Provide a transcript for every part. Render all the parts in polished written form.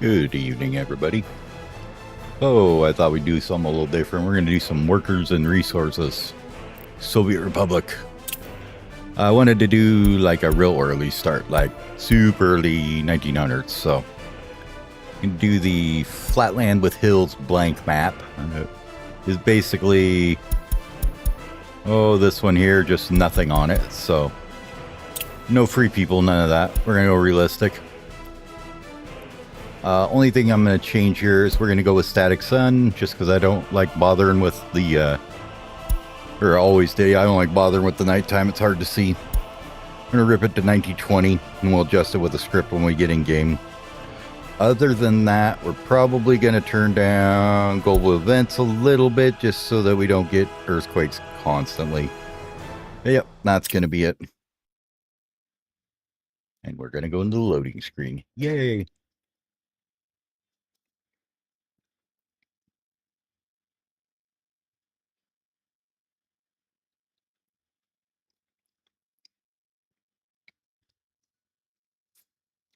Good evening, everybody. Oh, I thought we'd do something a little different. We're going to do some workers and resources. Soviet Republic. I wanted to do like a real early start, like super early 1900s. So I'm going to do the Flatland with Hills blank map. Is basically, this one here, just nothing on it. So no free people, none of that. We're going to go realistic. Only thing I'm going to change here is we're going to go with static sun, just because I don't like bothering with the, or always day, I don't like bothering with the nighttime. It's hard to see. I'm going to rip it to 1920, and we'll adjust it with a script when we get in game. Other than that, we're probably going to turn down global events a little bit, just so that we don't get earthquakes constantly. Yep, that's going to be it. And we're going to go into the loading screen. Yay!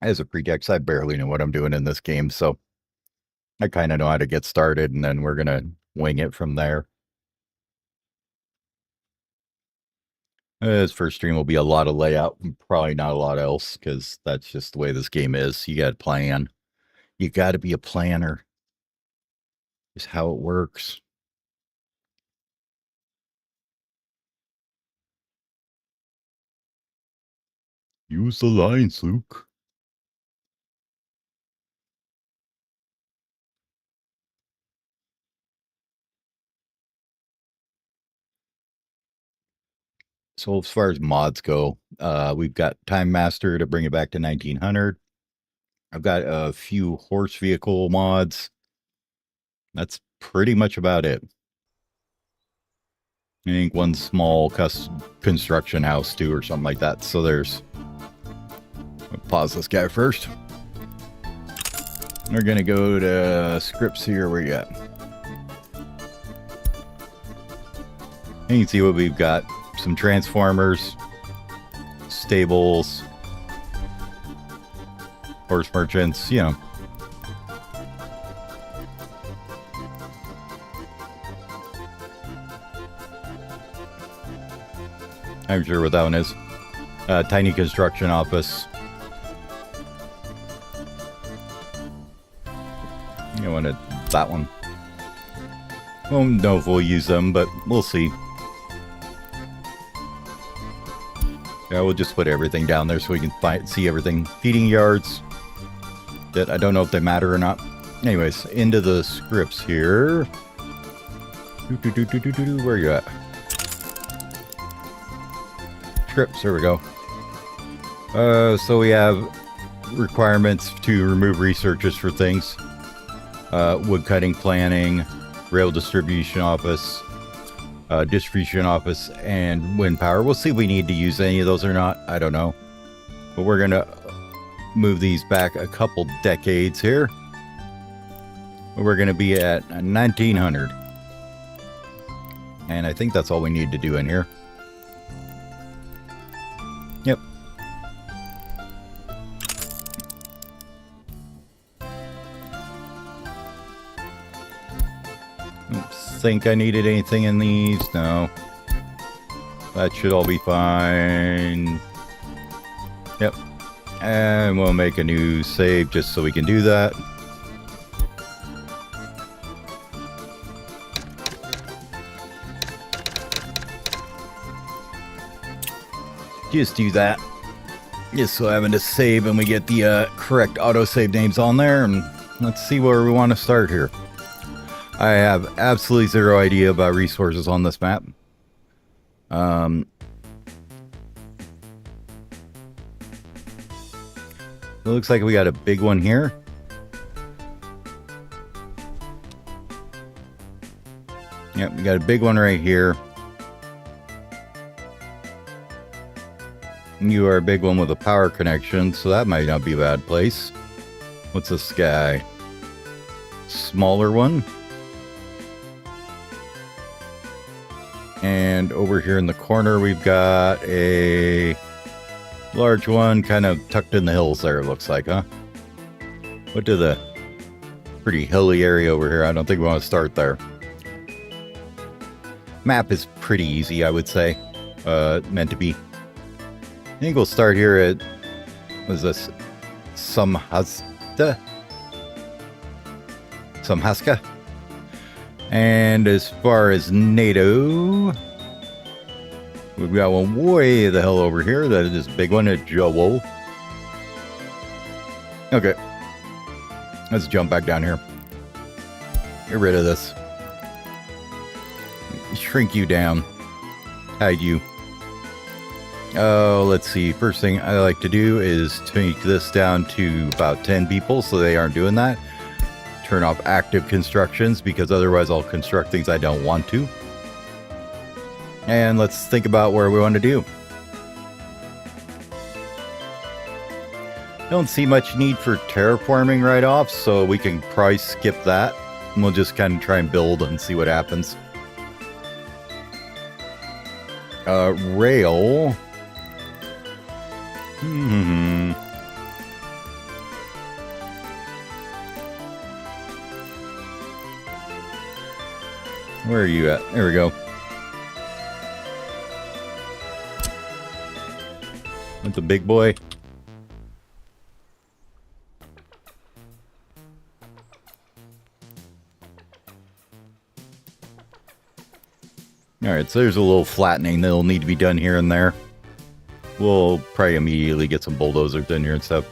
As a pretext, I barely know what I'm doing in this game, so I kind of know how to get started, and then we're going to wing it from there. This first stream will be a lot of layout, and probably not a lot else, because that's just the way this game is. You got to plan. You got to be a planner. Is how it works. Use the lines, Luke. So as far as mods go, we've got Time Master to bring it back to 1900. I've got a few horse vehicle mods. That's pretty much about it. I think one small construction house too, or something like that. So there's... I'll pause this guy first. We're gonna go to scripts here. Where you at? And you can see what we've got. Some transformers, stables, horse merchants, you know. I'm sure what that one is. Tiny construction office. You wanted that one. Won't know if we'll use them, but we'll see. Yeah, we'll just put everything down there so we can see everything. Feeding yards. That I don't know if they matter or not. Anyways, into the scripts here. Where are you at? Scripts, there we go. So we have requirements to remove researchers for things. Wood cutting planning, rail distribution office, distribution office, and wind power. We'll see if we need to use any of those or not. I don't know. But we're going to move these back a couple decades here. We're going to be at 1900. And I think that's all we need to do in here. Yep. Think I needed anything in these? No. That should all be fine. Yep. And we'll make a new save just so we can do that. Just do that. Just so having to save and we get the correct autosave names on there. And let's see where we want to start here. I have absolutely zero idea about resources on this map. It looks like we got a big one here. Yep, we got a big one right here. You are a big one with a power connection, so that might not be a bad place. What's this guy? Smaller one. And over here in the corner, we've got a large one kind of tucked in the hills there, it looks like, huh? What do the Pretty hilly area over here. I don't think we want to start there. Map is pretty easy, I would say. Meant to be. I think we'll start here at, what is this? Samhasta? Samhaska? And as far as NATO, we've got one way the hell over here. That is this big one at Jowo. Okay. Let's jump back down here. Get rid of this. Shrink you down. Hide you. Oh, let's see. First thing I like to do is take this down to about 10 people so they aren't doing that. Turn off active constructions because otherwise I'll construct things I don't want to. And let's think about where we want to do. Don't see much need for terraforming right off, so we can probably skip that. And we'll just kind of try and build and see what happens. Rail. Where are you at? There we go. With the big boy. Alright, so there's a little flattening that'll need to be done here and there. We'll probably immediately get some bulldozers in here and stuff.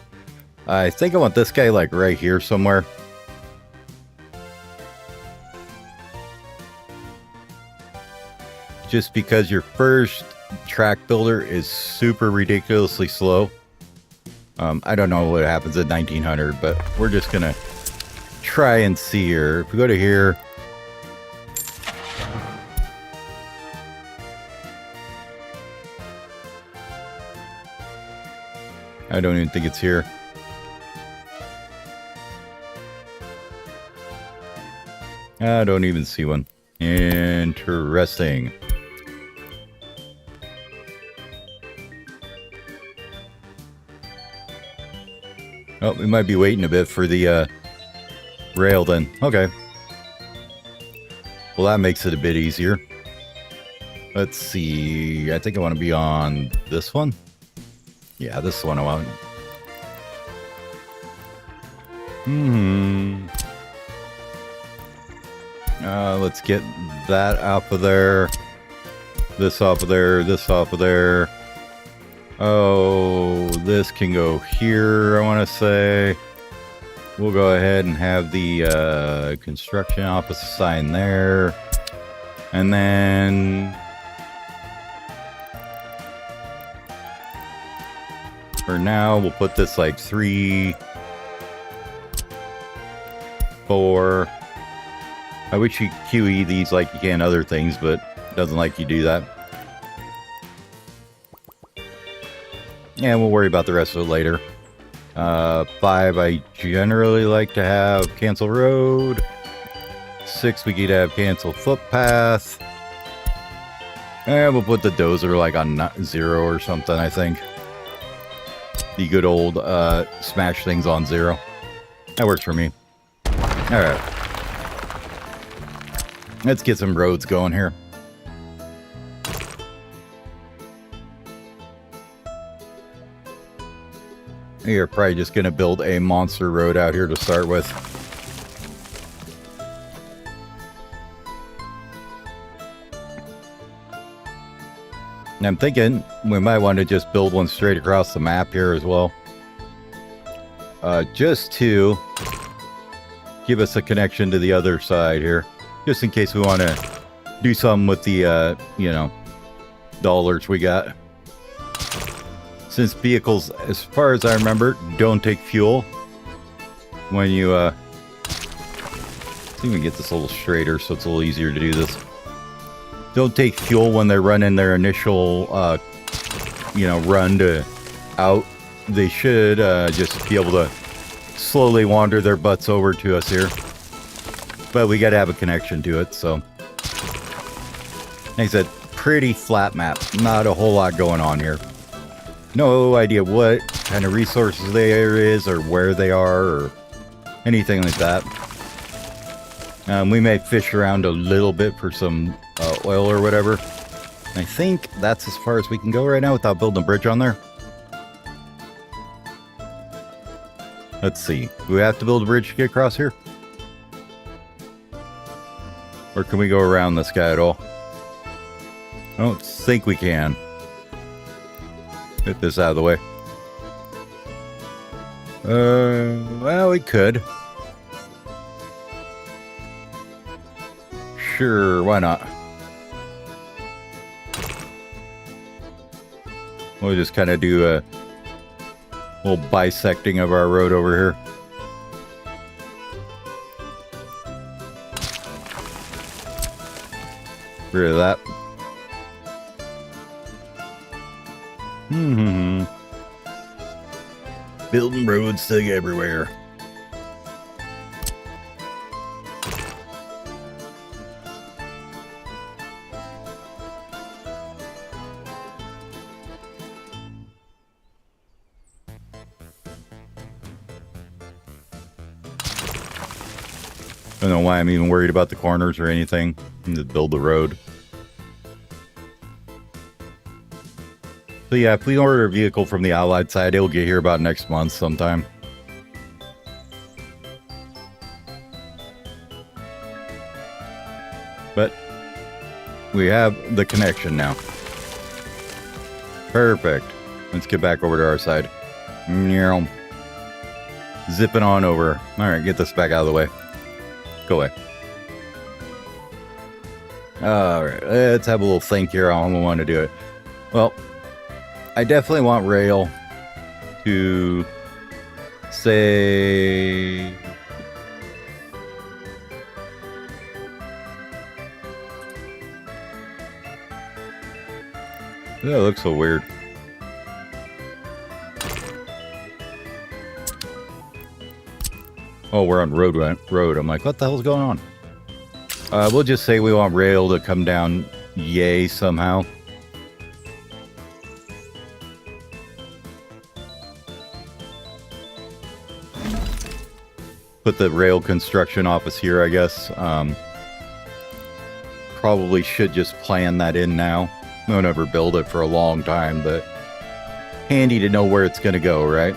I think I want this guy like right here somewhere. Just because your first track builder is super ridiculously slow. I don't know what happens at 1900, but we're just gonna try and see here. If we go to here, I don't even think it's here. I don't even see one. Interesting. Oh, we might be waiting a bit for the rail then. Okay. Well, that makes it a bit easier. Let's see. I think I want to be on this one. Yeah, this is one I want. Let's get that off of there. This off of there. This off of there. Oh, this can go here, I want to say. We'll go ahead and have the construction office sign there. And then for now, we'll put this like 3, 4. I wish you QE these like you can other things, but it doesn't like you do that. And we'll worry about the rest of it later. 5, I generally like to have cancel road. 6, we could have cancel footpath. And we'll put the dozer like on 0 or something, I think. The good old smash things on 0. That works for me. Alright. Let's get some roads going here. You're probably just going to build a monster road out here to start with. And I'm thinking we might want to just build one straight across the map here as well. Just to give us a connection to the other side here. Just in case we want to do something with the, you know, dollars we got. Since vehicles, as far as I remember, don't take fuel when you, let's see if we can get this a little straighter so it's a little easier to do this. Don't take fuel when they're running their initial, you know, run to out. They should just be able to slowly wander their butts over to us here. But we got to have a connection to it, so. Like I said, pretty flat map. Not a whole lot going on here. No idea what kind of resources there is or where they are or anything like that. We may fish around a little bit for some oil or whatever. I think that's as far as we can go right now without building a bridge on there. Let's see. Do we have to build a bridge to get across here? Or can we go around this guy at all? I don't think we can. Get this out of the way. Well, we could. Sure, why not? We'll just kind of do a little bisecting of our road over here. Get rid of that. Building roads to everywhere. I don't know why I'm even worried about the corners or anything. Just build the road. So yeah, if we order a vehicle from the Allied side, it'll get here about next month sometime. But we have the connection now. Perfect. Let's get back over to our side. Zipping on over. All right, get this back out of the way. Go away. All right, let's have a little think here on how we want to do it. Well, I definitely want rail to say... That looks so weird. Oh, we're on road. I'm like, what the hell's going on? We'll just say we want rail to come down yay somehow. Put the rail construction office here, I guess. Probably should just plan that in now. Won't ever build it for a long time, but handy to know where it's going to go, right?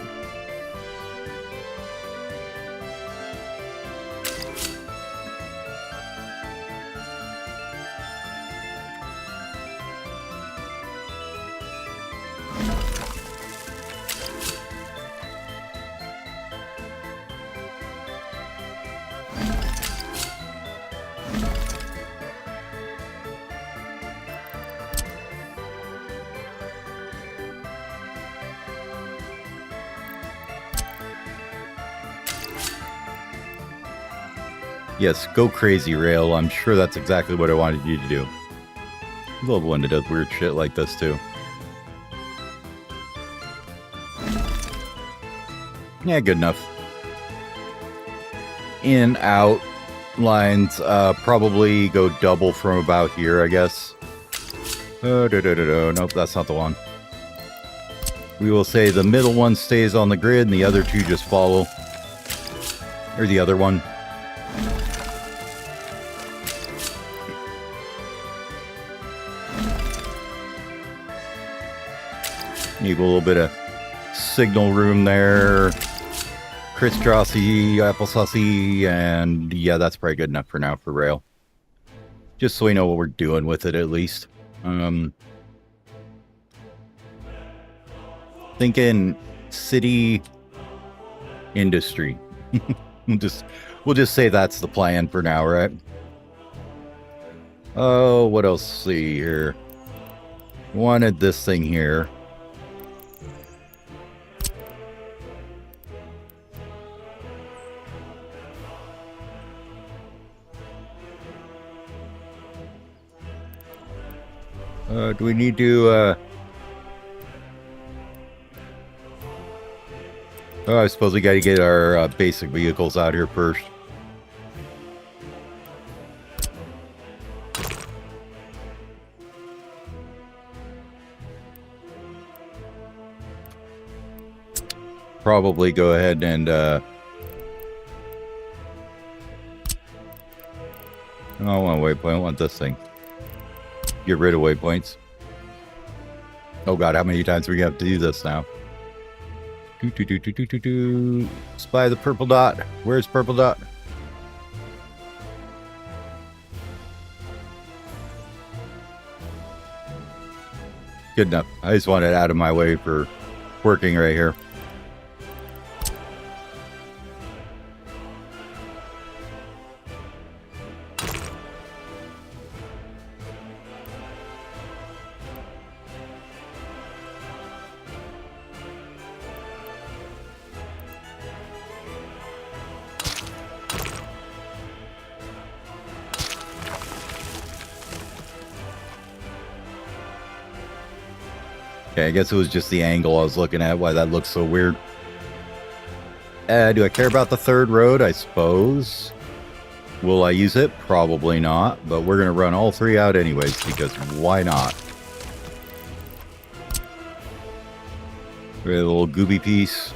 Yes, go crazy, rail. I'm sure that's exactly what I wanted you to do. I love one that does weird shit like this, too. Yeah, good enough. In, out lines. Probably go double from about here, I guess. Nope, that's not the one. We will say the middle one stays on the grid and the other two just follow. Or the other one. Need a little bit of signal room there. Crisscrossy, applesaucy, and yeah, that's probably good enough for now for rail. Just so we know what we're doing with it at least. Thinking city industry. We'll just say that's the plan for now, right? Oh, what else? See here. Wanted this thing here. Do we need to, Oh, I suppose we gotta get our basic vehicles out here first. Probably go ahead and, I don't want a waypoint. I want this thing. Get rid of waypoints. Oh god, how many times do we have to do this now? Spy the purple dot. Where's purple dot? Good enough. I just want it out of my way for working right here. Okay, I guess it was just the angle I was looking at, why that looks so weird. Do I care about the third road? I suppose. Will I use it? Probably not, but we're going to run all three out anyways, because why not? We have a little gooby piece.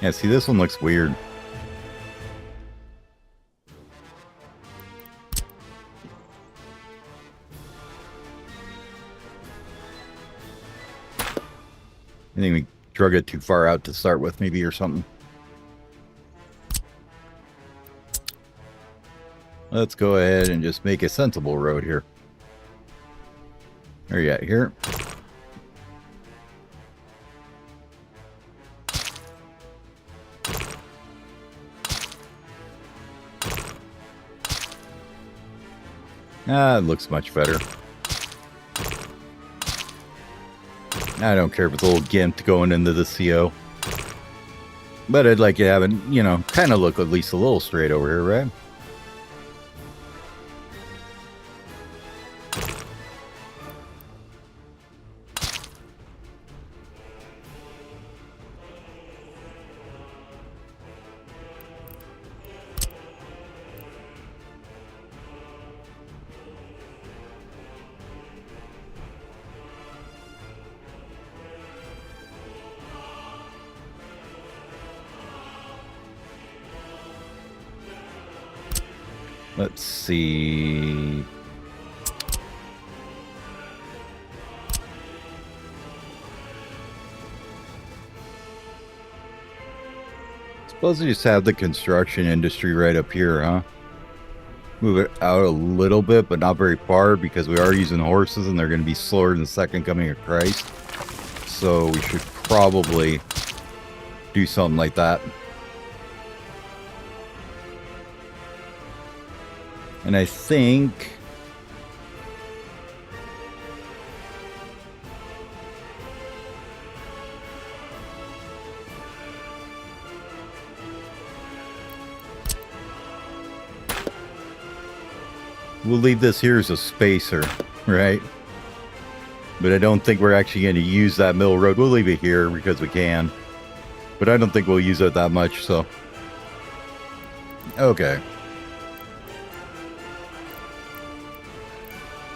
Yeah, see, this one looks weird. I think we drug it too far out to start with, maybe, or something. Let's go ahead and just make a sensible road here. Where are you at here? Ah, it looks much better. I don't care if it's a little gimp going into the CO. But I'd like to have it, you know, kind of look at least a little straight over here, right? Let's see. Suppose we just have the construction industry right up here, huh? Move it out a little bit, but not very far, because we are using horses and they're going to be slower than the second coming of Christ. So we should probably do something like that. And I think we'll leave this here as a spacer, right? But I don't think we're actually going to use that middle road. We'll leave it here because we can. But I don't think we'll use it that much, so. Okay.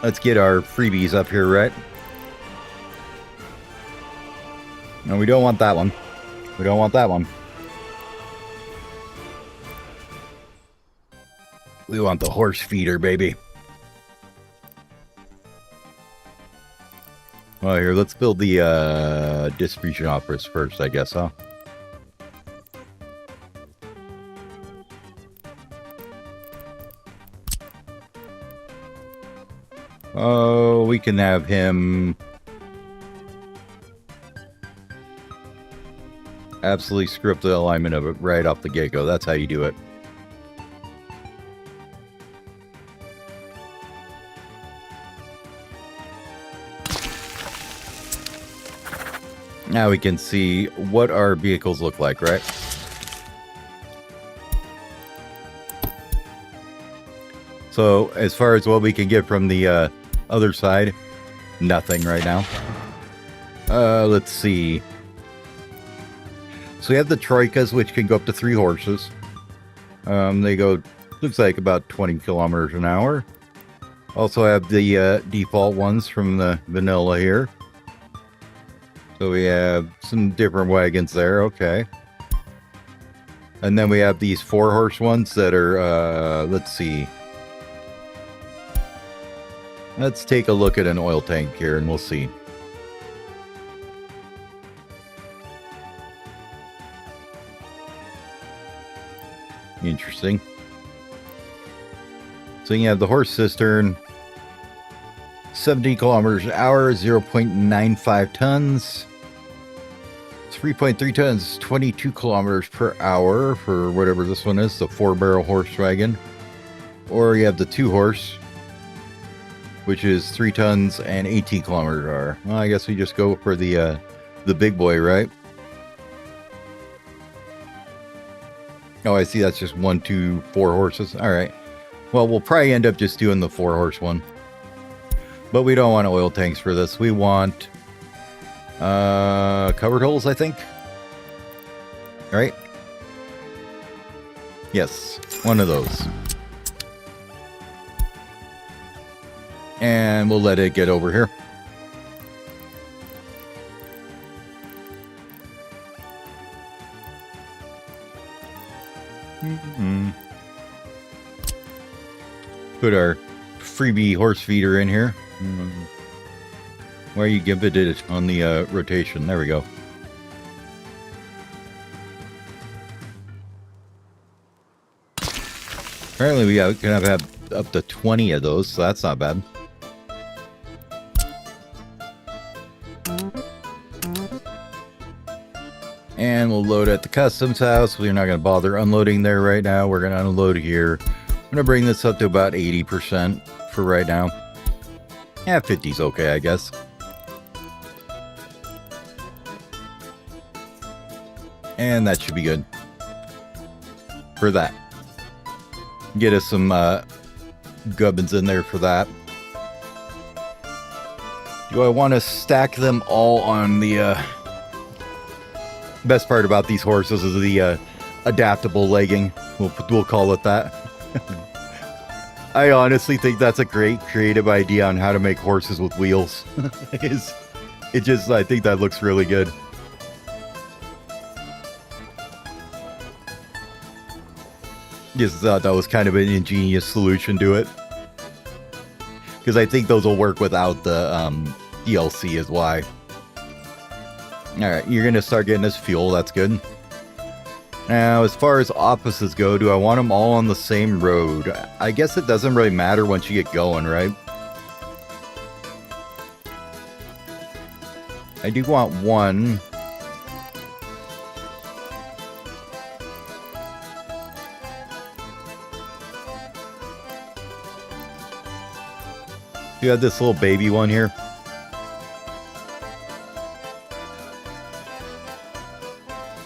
Let's get our freebies up here, right? No, we don't want that one. We don't want that one. We want the horse feeder, baby. Well, here, let's build the distribution office first, I guess, huh? Oh, we can have him absolutely script the alignment of it right off the get-go. That's how you do it. Now we can see what our vehicles look like, right? So as far as what we can get from the other side, nothing right now. Let's see. So we have the Troikas, which can go up to 3 horses. They go, looks like about 20 kilometers an hour. Also have the default ones from the vanilla here. So we have some different wagons there. Okay. And then we have these 4-horse ones that are, let's see. Let's take a look at an oil tank here and we'll see. Interesting. So you have the horse cistern, 70 kilometers an hour, 0.95 tons. 3.3 tons, 22 kilometers per hour for whatever this one is, the 4-barrel horse wagon. Or you have the 2-horse, which is 3 tons and 18 kilometers per hour. Well, I guess we just go for the big boy, right? Oh, I see. That's just 1, 2, 4 horses. All right. Well, we'll probably end up just doing the 4-horse one. But we don't want oil tanks for this. We want covered holes, I think. All right. Yes, one of those. And we'll let it get over here. Put our freebie horse feeder in here. Why are you giving it on the rotation? There we go. Apparently we can have up to 20 of those, so that's not bad. And we'll load at the customs house. We're not going to bother unloading there right now. We're going to unload here. I'm going to bring this up to about 80% for right now. Yeah, 50's okay, I guess. And that should be good for that. Get us some gubbins in there for that. Do I want to stack them all on the... Best part about these horses is the adaptable legging. We'll call it that. I honestly think that's a great creative idea on how to make horses with wheels. I think that looks really good. Just thought that was kind of an ingenious solution to it. Because I think those will work without the DLC is why. Alright, you're going to start getting us fuel. That's good. Now, as far as offices go, do I want them all on the same road? I guess it doesn't really matter once you get going, right? I do want one. You have this little baby one here.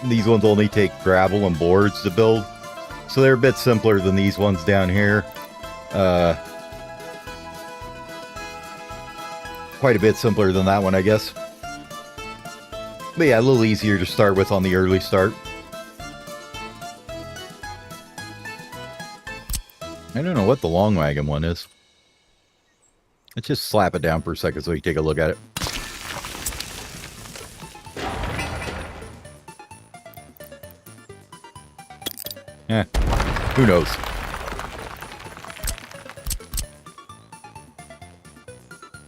These ones only take gravel and boards to build, so they're a bit simpler than these ones down here. Quite a bit simpler than that one, I guess. But yeah, a little easier to start with on the early start. I don't know what the long wagon one is. Let's just slap it down for a second so you take a look at it. Eh, who knows?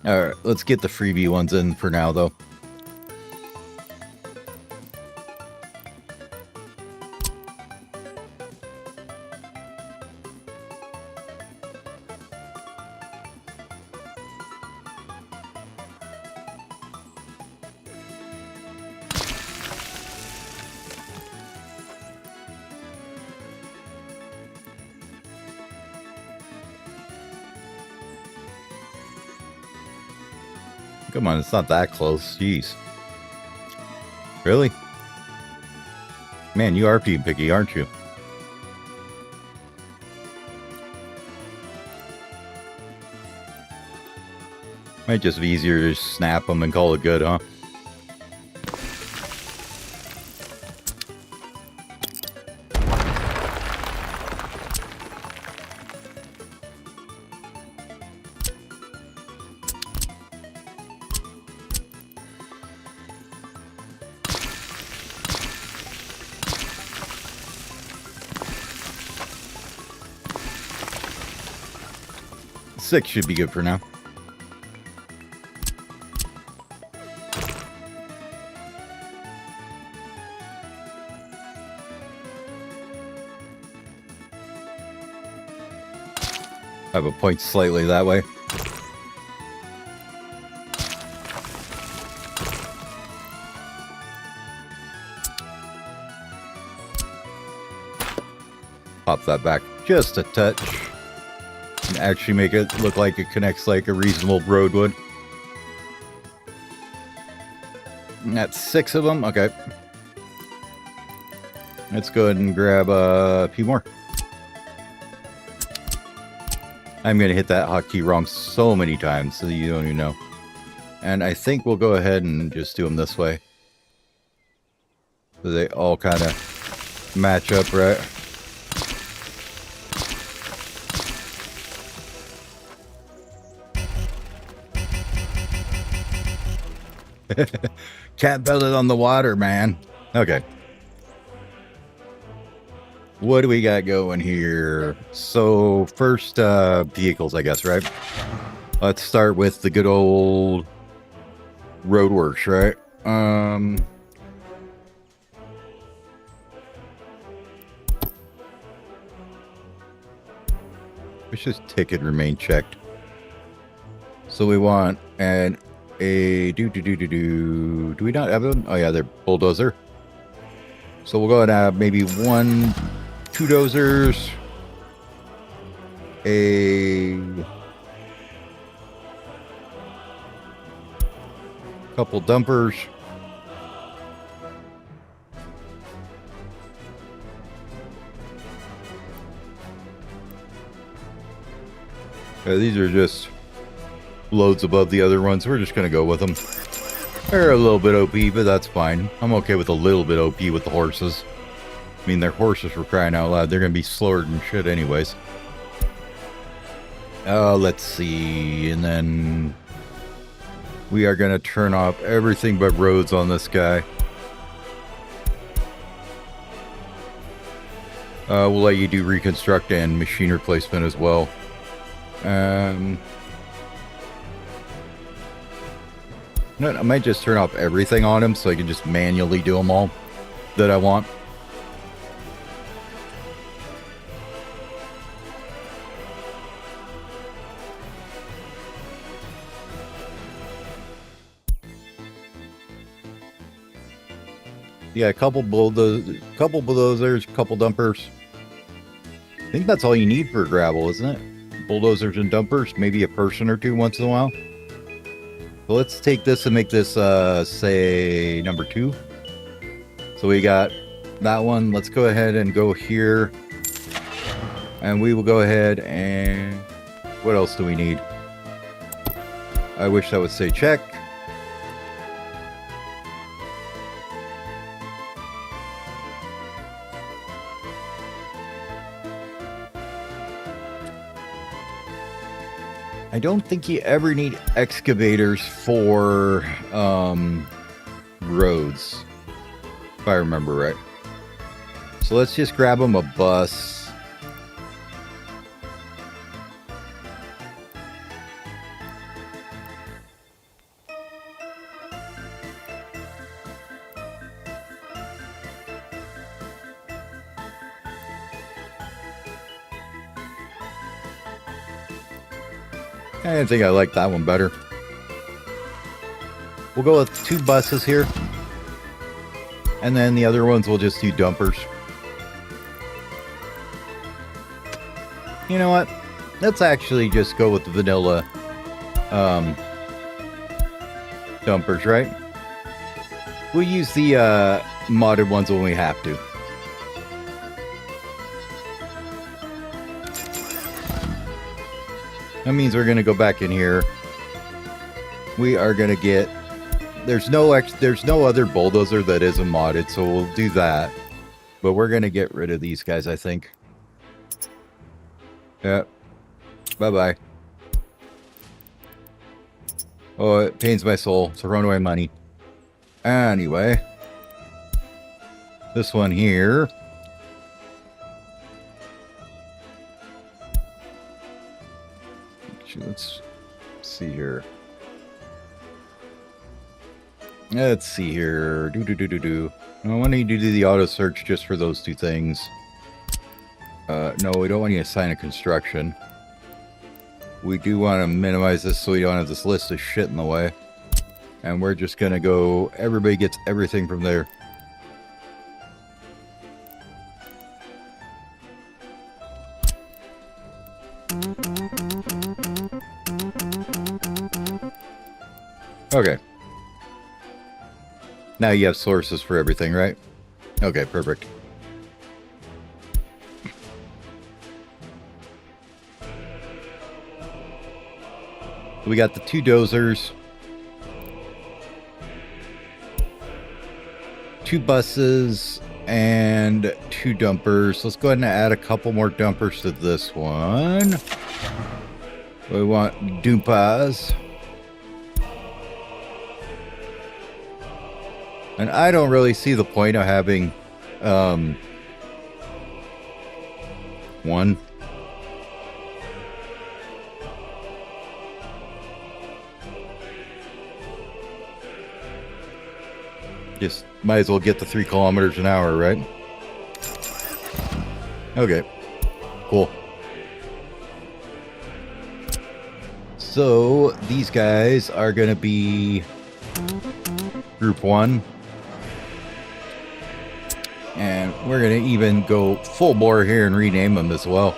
Alright, let's get the freebie ones in for now, though. Come on, it's not that close. Jeez. Really? Man, you are being picky, aren't you? Might just be easier to just snap them and call it good, huh? 6 should be good for now. I have a point slightly that way. Pop that back just a touch. And actually make it look like it connects like a reasonable road would. And that's 6 of them. Okay. Let's go ahead and grab a few more. I'm going to hit that hotkey wrong so many times so you don't even know. And I think we'll go ahead and just do them this way. So they all kind of match up, right? Cat belted on the water, man. Okay. What do we got going here? So first, vehicles, I guess, right? Let's start with the good old roadworks, right? Wish this ticket remained checked. So we want do we not have them? Oh yeah, they're bulldozer. So we'll go ahead and have maybe 1, 2 dozers, a couple dumpers, these are just loads above the other ones. We're just gonna go with them. They're a little bit OP, but that's fine. I'm okay with a little bit OP with the horses. I mean, they're horses for crying out loud. They're gonna be slower than shit anyways. Let's see. And then we are gonna turn off everything but roads on this guy. We'll let you do reconstruct and machine replacement as well. No, I might just turn off everything on him so I can just manually do them all that I want. Yeah, a couple bulldozers, couple dumpers. I think that's all you need for gravel, isn't it? Bulldozers and dumpers, maybe a person or two once in a while. So let's take this and make this, say, number 2. So we got that one. Let's go ahead and go here. And we will go ahead and... what else do we need? I wish that would say check. I don't think you ever need excavators for roads, if I remember right. So let's just grab them a bus. I think I like that one better. We'll go with 2 buses here. And then the other ones we'll just do dumpers. You know what? Let's actually just go with the vanilla dumpers, right? We'll use the modded ones when we have to. That means we're going to go back in here. We are going to get... There's no other bulldozer that isn't modded, so we'll do that. But we're going to get rid of these guys, I think. Yeah. Bye-bye. Oh, it pains my soul. So run away money. Anyway. This one here. Actually, let's see here. Let's see here. I want you to do the auto search just for those two things. No, we don't want you to assign a construction. We do want to minimize this so we don't have this list of shit in the way. And we're just going to go, everybody gets everything from there. Okay. Now you have sources for everything, right? Okay, perfect. We got the 2 dozers, 2 buses, and 2 dumpers. Let's go ahead and add a couple more dumpers to this one. We want dumpas. And I don't really see the point of having one. Just might as well get the 3 kilometers an hour, right? Okay, cool. So these guys are going to be group 1. And we're going to even go full bore here and rename them as well.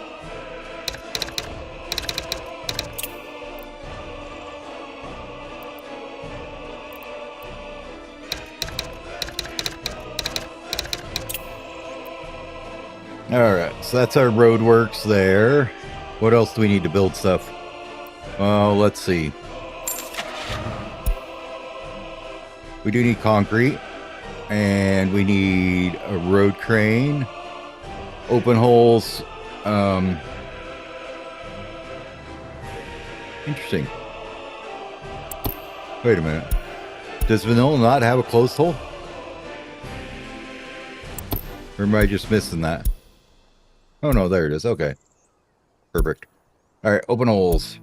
Alright, so that's our roadworks there. What else do we need to build stuff? Well, let's see. We do need concrete. And we need a road crane. Open holes. Interesting. Wait a minute. Does vanilla not have a closed hole? Or am I just missing that? Oh no, there it is. Okay. Perfect. Alright, open holes.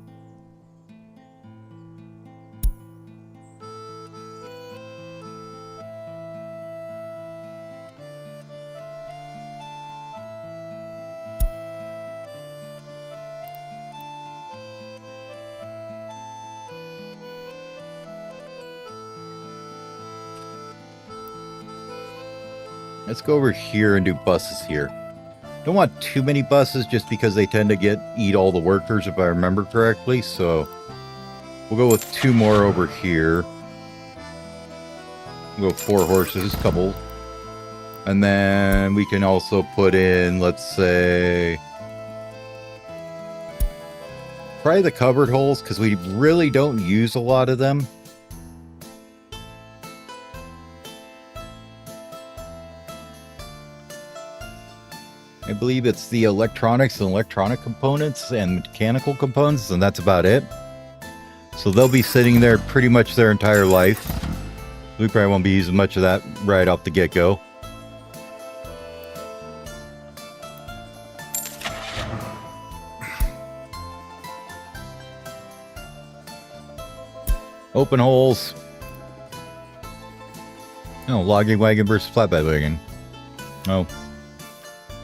Let's go over here and do buses here. Don't want too many buses just because they tend to eat all the workers if I remember correctly. So we'll go with 2 more over here. We'll go 4 horses, couple. And then we can also put in, let's say, probably the covered holes because we really don't use a lot of them. I believe it's the electronics and electronic components and mechanical components, and that's about it. So they'll be sitting there pretty much their entire life. We probably won't be using much of that right off the get-go. Open holes. Oh, logging wagon versus flatbed wagon. Oh.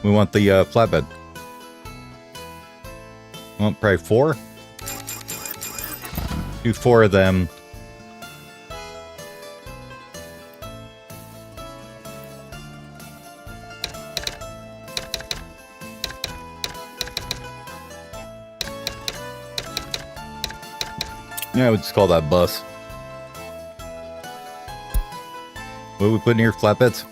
We want the flatbed. We want probably 4. Do 4 of them. Yeah, I would just call that bus. What do we put in here? Flatbeds?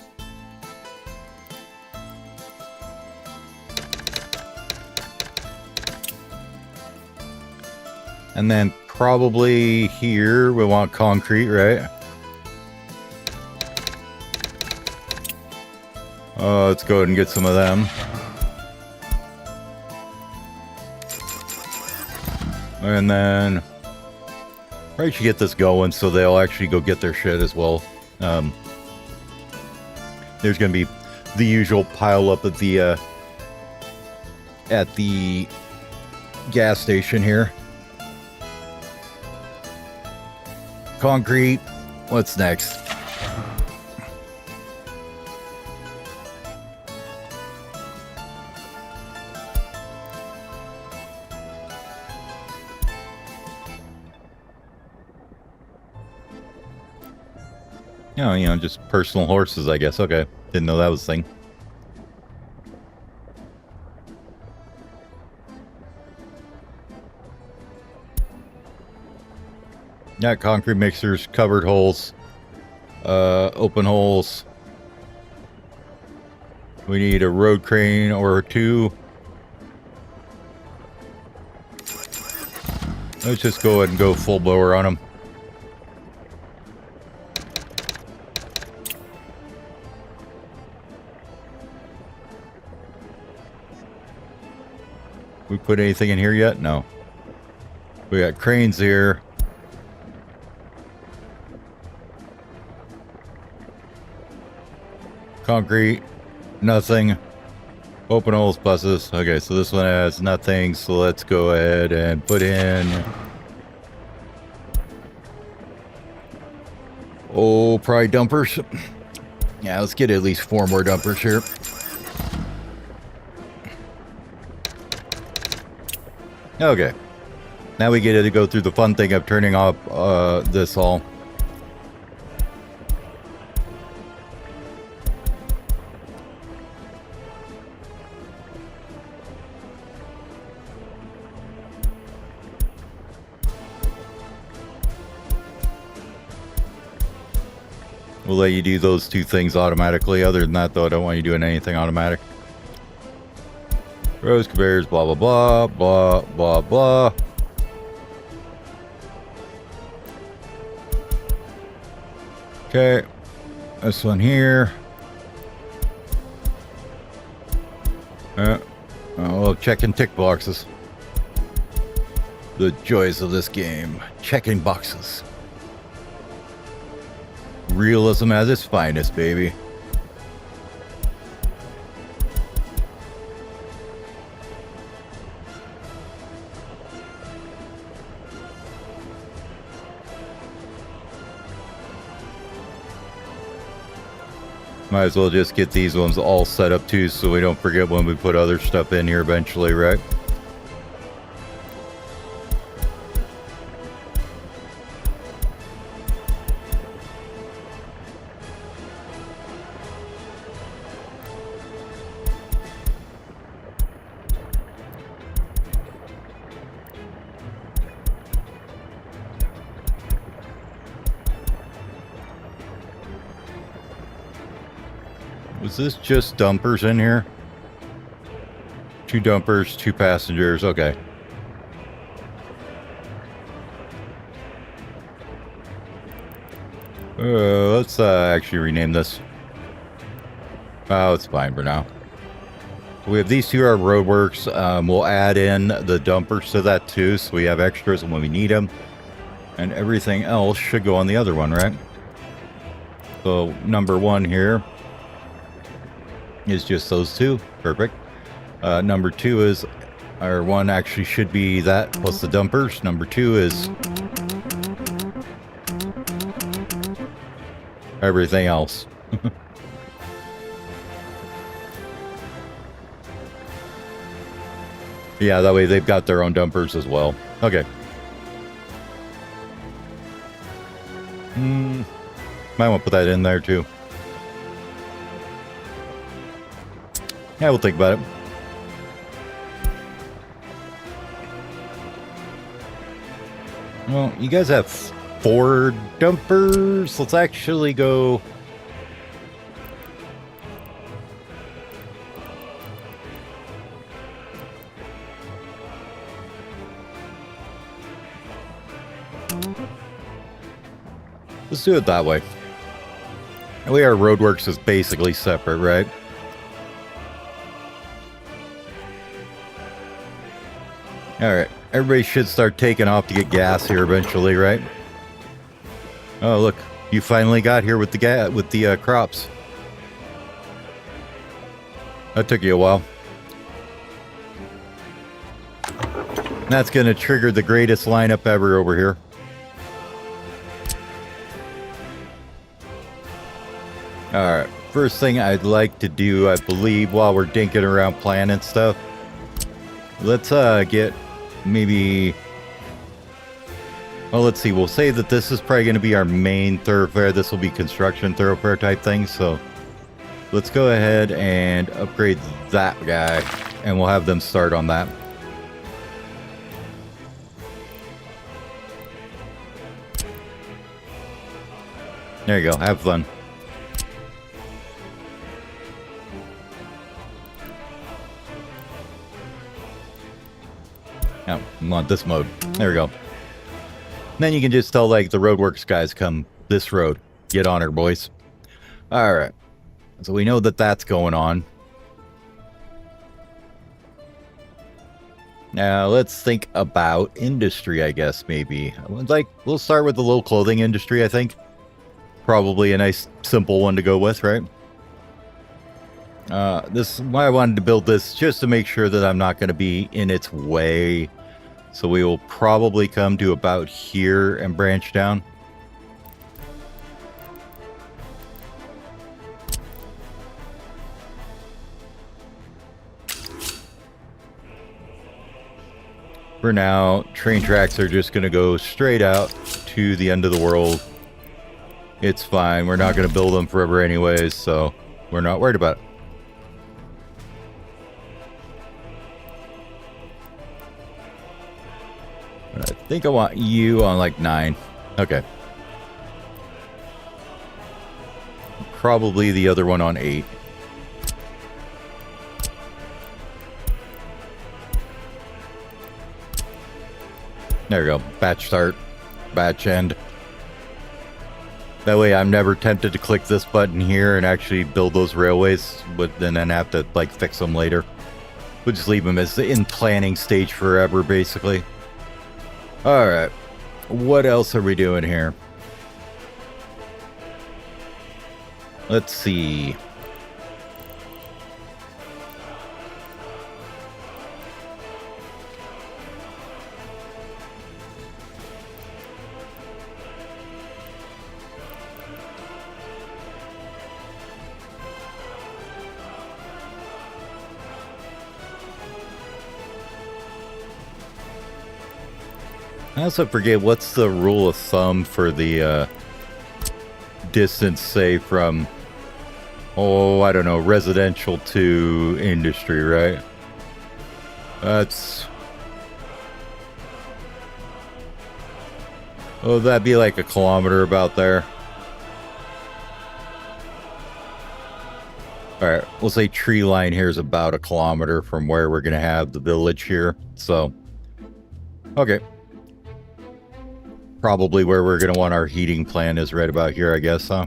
And then probably here we want concrete, right? Let's go ahead and get some of them. And then probably should get this going so they'll actually go get their shit as well. There's going to be the usual pile up at the gas station here. concrete. What's next? Oh, you know, just personal horses, I guess. Okay. Didn't know that was a thing. Yeah, concrete mixers, covered holes, open holes. We need a road crane or two. Let's just go ahead and go full blower on them. We put anything in here yet? No. We got cranes here. Concrete, nothing. Open holes, buses. Okay, so this one has nothing, so let's go ahead and put in... Oh, probably dumpers. Yeah, let's get at least 4 more dumpers here. Okay. Now we get to go through the fun thing of turning off this all. We'll let you do those 2 things automatically. Other than that, though, I don't want you doing anything automatic. Rows, conveyors, blah, blah, blah, blah, blah, blah. Okay. This one here. Oh, checking tick boxes. The joys of this game. Checking boxes. Realism at its finest, baby. Might as well just get these ones all set up too, so we don't forget when we put other stuff in here eventually, right? Was this just dumpers in here? 2 dumpers, 2 passengers. Okay. Let's actually rename this. Oh, it's fine for now. We have these 2 are roadworks. We'll add in the dumpers to that too, so we have extras when we need them. And everything else should go on the other one, right? So number 1 here is just those 2. Perfect. Number 2 is, or 1 actually should be that plus the dumpers. Number 2 is everything else. Yeah, that way they've got their own dumpers as well. Okay. Might want to put that in there too. Yeah, we'll think about it. Well, you guys have 4 dumpers. Let's actually go... Let's do it that way. We are roadworks is basically separate, right? Alright, everybody should start taking off to get gas here eventually, right? Oh, look, you finally got here with the crops. That took you a while. That's going to trigger the greatest lineup ever over here. Alright, first thing I'd like to do, I believe, while we're dinking around planning stuff, let's get maybe... Well, let's see, we'll say that this is probably going to be our main thoroughfare. This will be construction thoroughfare type thing, so let's go ahead and upgrade that guy, and we'll have them start on that. There you go, have fun. Oh, I'm on this mode. There we go. Then you can just tell, like, the roadworks guys, come this road. Get on her, boys. Alright. So we know that that's going on. Now, let's think about industry, I guess, maybe. Like, we'll start with the little clothing industry, I think. Probably a nice, simple one to go with, right? This is why I wanted to build this, just to make sure that I'm not going to be in its way. So we will probably come to about here and branch down. For now, train tracks are just going to go straight out to the end of the world. It's fine. We're not going to build them forever anyways, so we're not worried about it. I think I want you on like 9. Okay. Probably the other one on 8. There we go. Batch start. Batch end. That way I'm never tempted to click this button here and actually build those railways, but then have to like fix them later. We'll just leave them as in planning stage forever, basically. Alright, what else are we doing here? Let's see. I also forget, what's the rule of thumb for the distance, say, from, oh, I don't know, residential to industry, right? That's... Oh, that'd be like a kilometer about there. Alright, we'll say tree line here is about a kilometer from where we're going to have the village here. So, okay. Probably where we're going to want our heating plant is right about here, I guess, huh?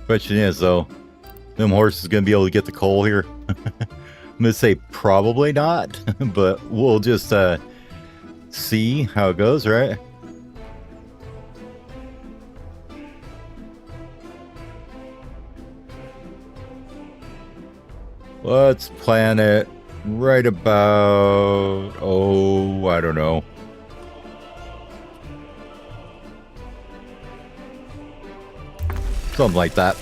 Question is, though, them horses going to be able to get the coal here? I'm going to say probably not, but we'll just see how it goes, right? Let's plan it right about, oh, I don't know. Something like that.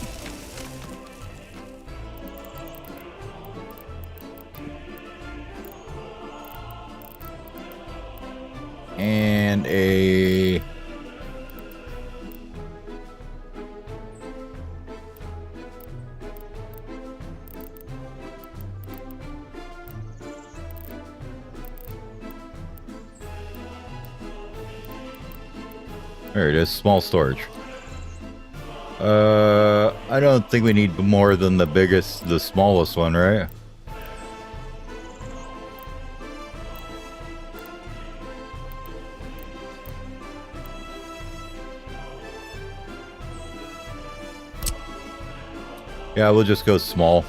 And a... There it is, small storage. I don't think we need more than the smallest one, right? Yeah, we'll just go small.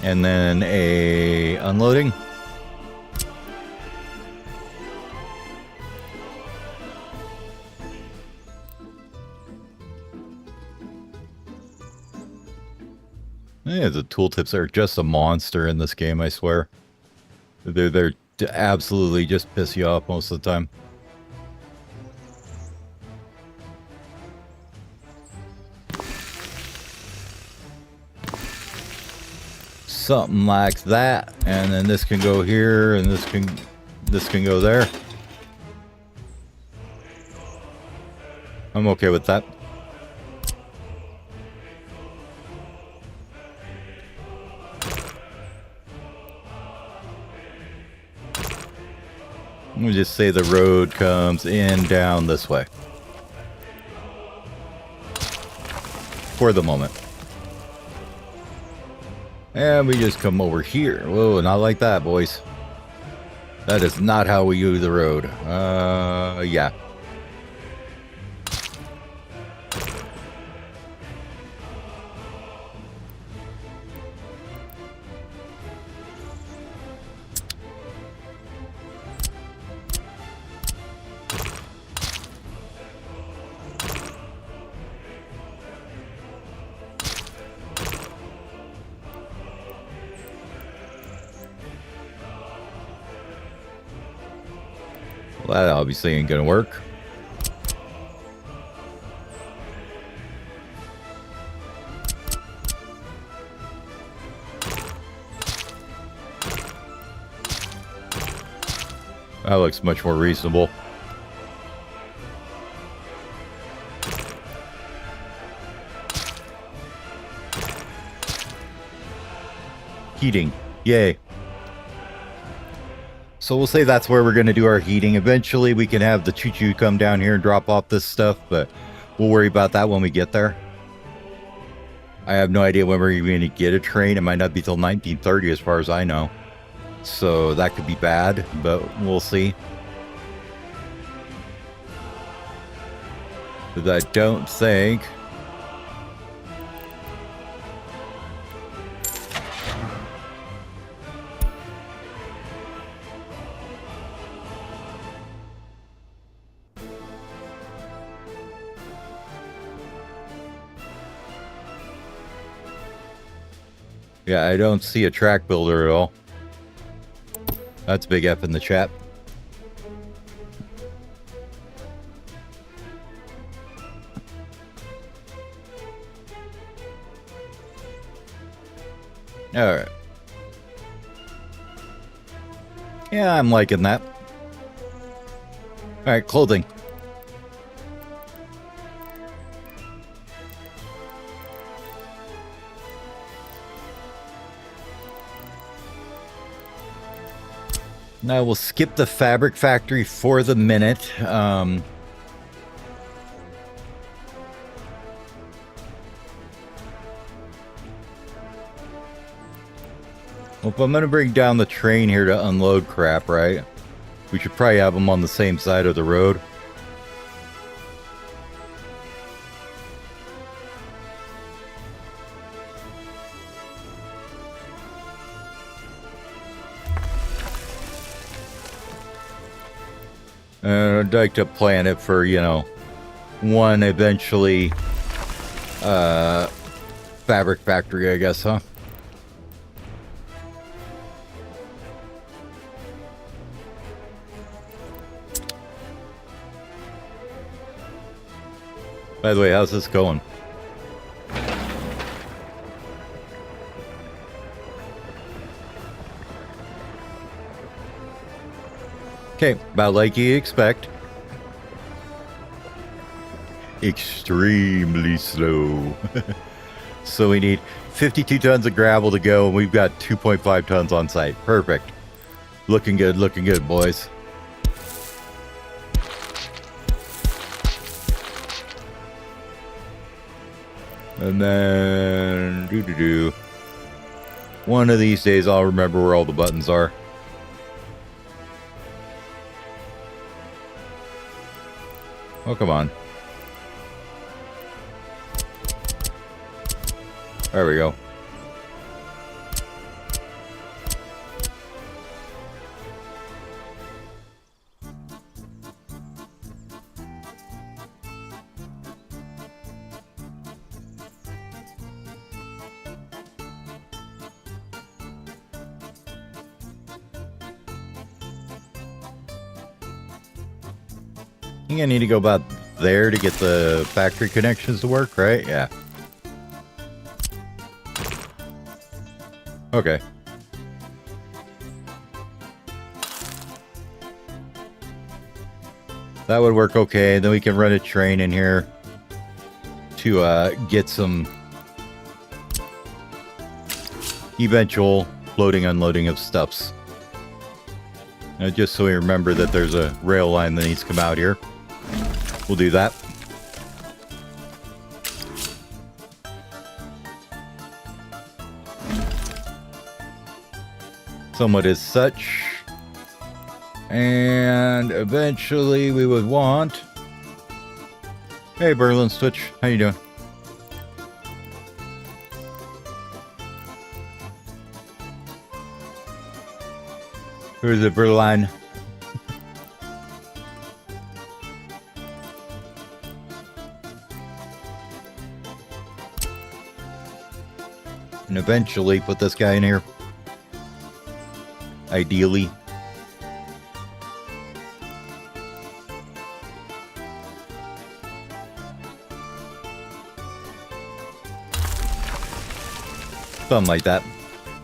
And then a unloading. Yeah, the tooltips are just a monster in this game, I swear. They're absolutely just piss you off most of the time. Something like that, and then this can go here, and this can go there. I'm okay with that. We'll just say the road comes in down this way. For the moment. And we just come over here. Whoa, not like that, boys. That is not how we use the road. Yeah. Well, that obviously ain't gonna work. That looks much more reasonable. Heating. Yay. So we'll say that's where we're going to do our heating. Eventually we can have the choo-choo come down here and drop off this stuff, but we'll worry about that when we get there. I have no idea when we're even going to get a train. It might not be till 1930 as far as I know. So that could be bad, but we'll see. But I don't think... Yeah, I don't see a track builder at all. That's big F in the chat. Alright. Yeah, I'm liking that. Alright, clothing. Now we'll skip the fabric factory for the minute. Well, if I'm going to bring down the train here to unload crap, right? We should probably have them on the same side of the road. I'd like to plan it for, you know, one eventually fabric factory, I guess, huh? By the way, how's this going? Okay, about like you expect. Extremely slow. So we need 52 tons of gravel to go, and we've got 2.5 tons on site. Perfect. Looking good, boys. And then... one of these days I'll remember where all the buttons are. Oh, come on. There we go. think I need to go about there to get the factory connections to work, right? Yeah. Okay. That would work okay. Then we can run a train in here to get some eventual loading, unloading of stuffs. Just so we remember that there's a rail line that needs to come out here. We'll do that. Somewhat as such. And eventually we would want... Hey, Berlin Switch. How you doing? Who's it, Berlin? And eventually put this guy in here. Ideally. Something like that.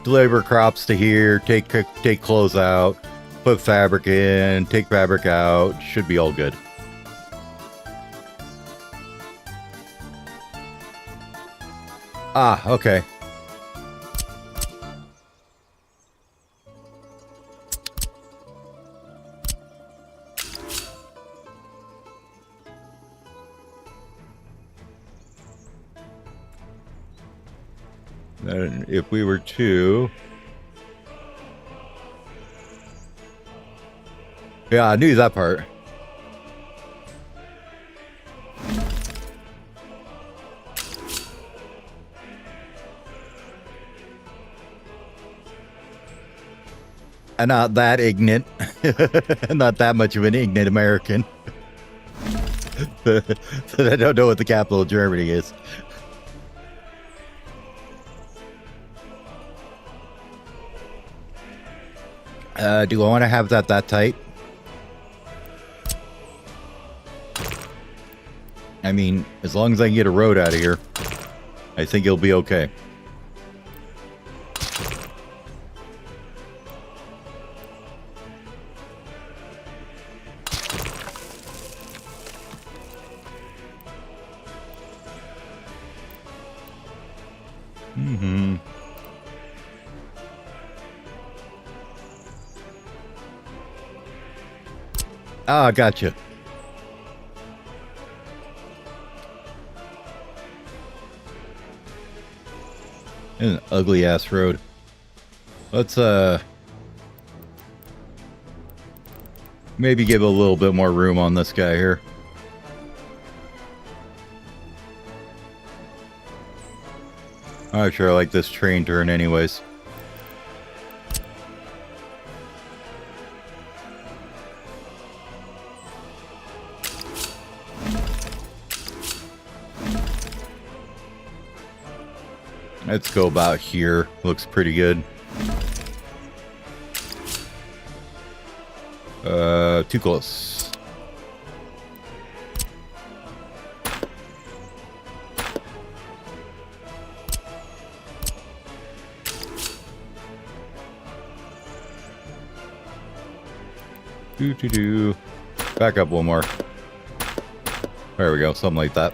Deliver crops to here, take clothes out, put fabric in, take fabric out. Should be all good. Ah, okay. Then if we were to... Yeah, I knew that part. I'm not that ignorant. Not that much of an ignorant American. That I don't know what the capital of Germany is. Do I want to have that tight? I mean, as long as I can get a road out of here, I think it'll be okay. Mm-hmm. Ah, gotcha. An ugly ass road. Let's maybe give a little bit more room on this guy here. I'm sure I like this train turn anyways. Let's go about here. Looks pretty good. Too close. Do. Back up one more. There we go. Something like that.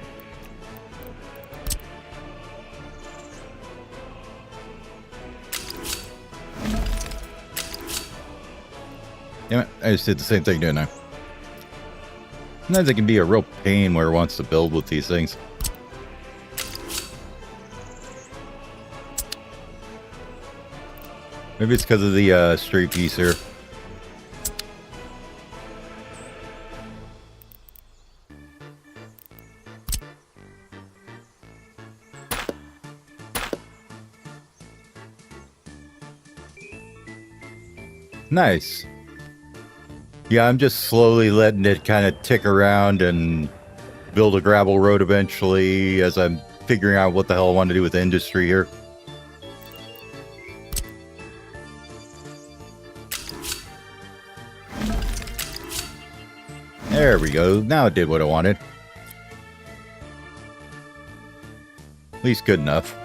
Damn it, I just did the same thing, didn't I? Sometimes it can be a real pain where it wants to build with these things. Maybe it's because of the street piece here. Nice. Yeah, I'm just slowly letting it kind of tick around and build a gravel road eventually as I'm figuring out what the hell I want to do with the industry here. There we go. Now it did what I wanted. At least good enough.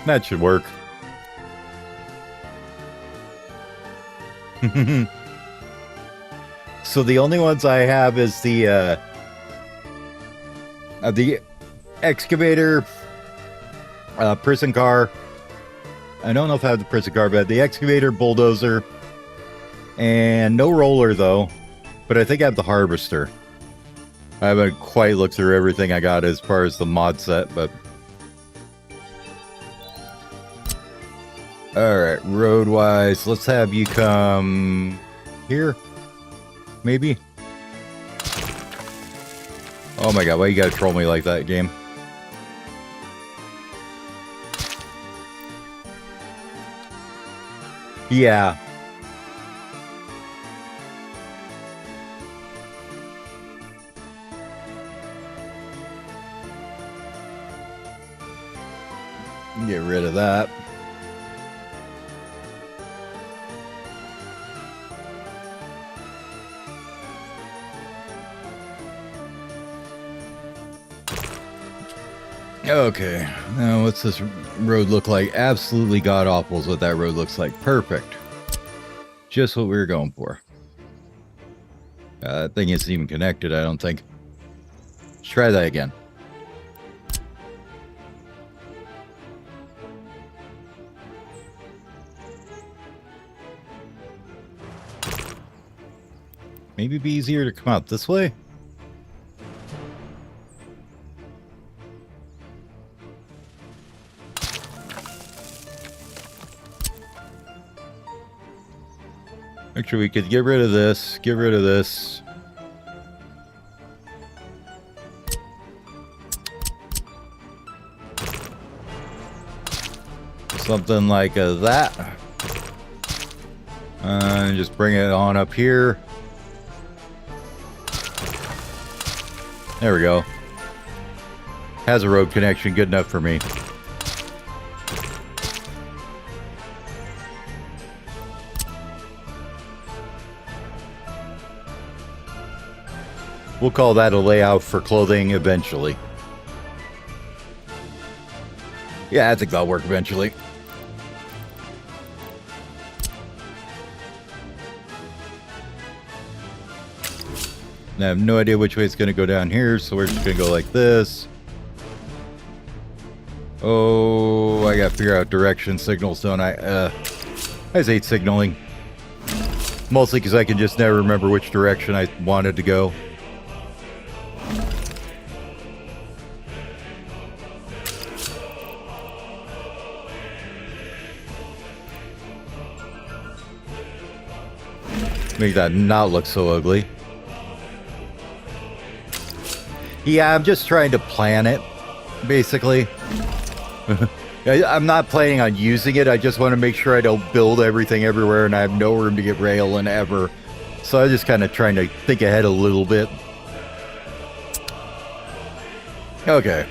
That should work. So the only ones I have is the excavator, prison car. I don't know if I have the prison car, but the excavator, bulldozer, and no roller though. But I think I have the harvester. I haven't quite looked through everything I got as far as the mod set, but alright, road-wise, let's have you come here, maybe? Oh my god, why you gotta troll me like that, game? Yeah. Get rid of that. Okay, now what's this road look like? Absolutely god-awful is what that road looks like. Perfect. Just what we were going for. That thing isn't even connected, I don't think. Let's try that again. Maybe it'd be easier to come out this way? Actually, we could get rid of this, get rid of this. Something like that. And just bring it on up here. There we go. Has a road connection, good enough for me. We'll call that a layout for clothing eventually. Yeah, I think that'll work eventually. I have no idea which way it's going to go down here, so we're just going to go like this. Oh, I got to figure out direction signals, don't I? I just hate signaling. Mostly because I can just never remember which direction I wanted to go. Make that not look so ugly. Yeah, I'm just trying to plan it, basically. I'm not planning on using it. I just want to make sure I don't build everything everywhere and I have no room to get rail in ever. So I'm just kind of trying to think ahead a little bit. Okay.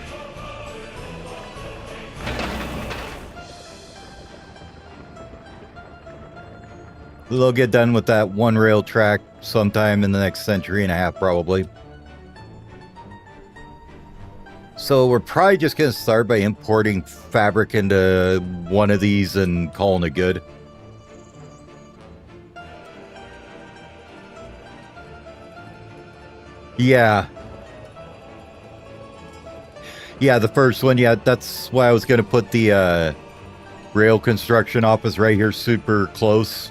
They'll get done with that one rail track sometime in the next century and a half, probably. So we're probably just going to start by importing fabric into one of these and calling it good. Yeah. Yeah, the first one, yeah, that's why I was going to put the rail construction office right here super close.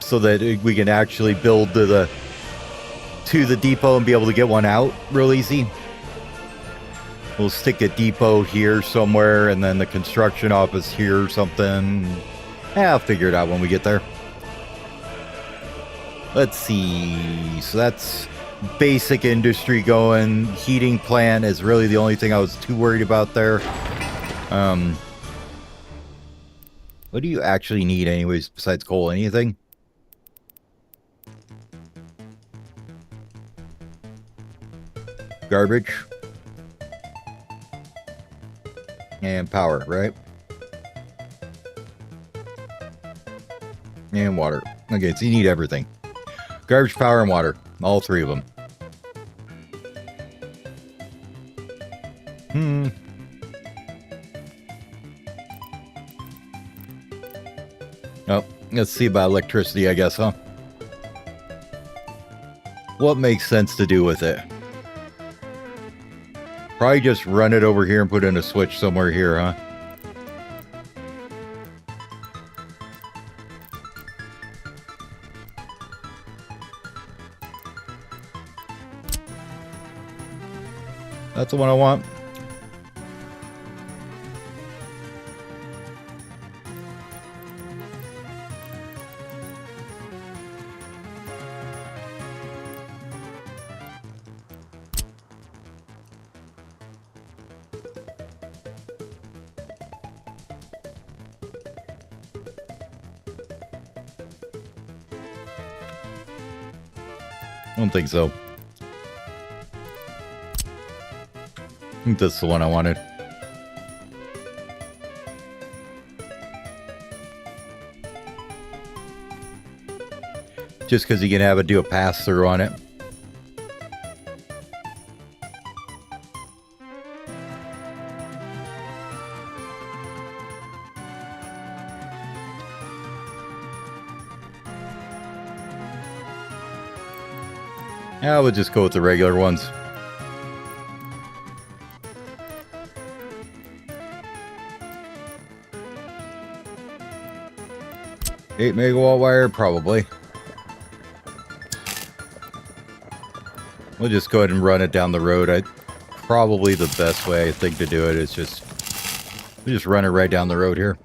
So that we can actually build to the depot and be able to get one out real easy. We'll stick a depot here somewhere and then the construction office here or something. I'll figure it out when we get there. Let's see. So that's basic industry going. Heating plant is really the only thing I was too worried about there. What do you actually need anyways besides coal? Anything? Garbage. And power, right? And water. Okay, so you need everything. Garbage, power, and water. All three of them. Oh, let's see about electricity, I guess, huh? What makes sense to do with it? Probably just run it over here and put in a switch somewhere here, huh? That's the one I want. I don't think so. I think that's the one I wanted. Just because you can have it do a pass-through on it. Yeah, we'll just go with the regular ones. Eight megawatt wire, probably. We'll just go ahead and run it down the road. Probably the best way I think to do it is we just run it right down the road here.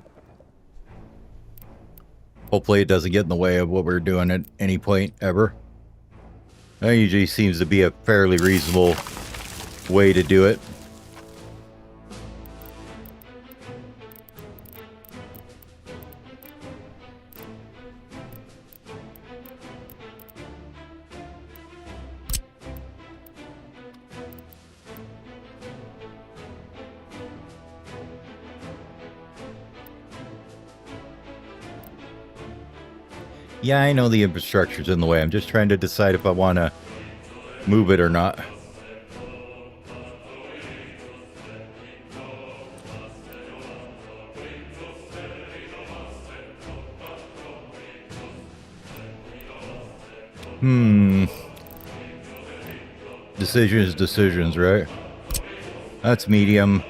Hopefully it doesn't get in the way of what we're doing at any point ever. That usually seems to be a fairly reasonable way to do it. Yeah, I know the infrastructure's in the way. I'm just trying to decide if I want to move it or not. Decisions, right? That's medium.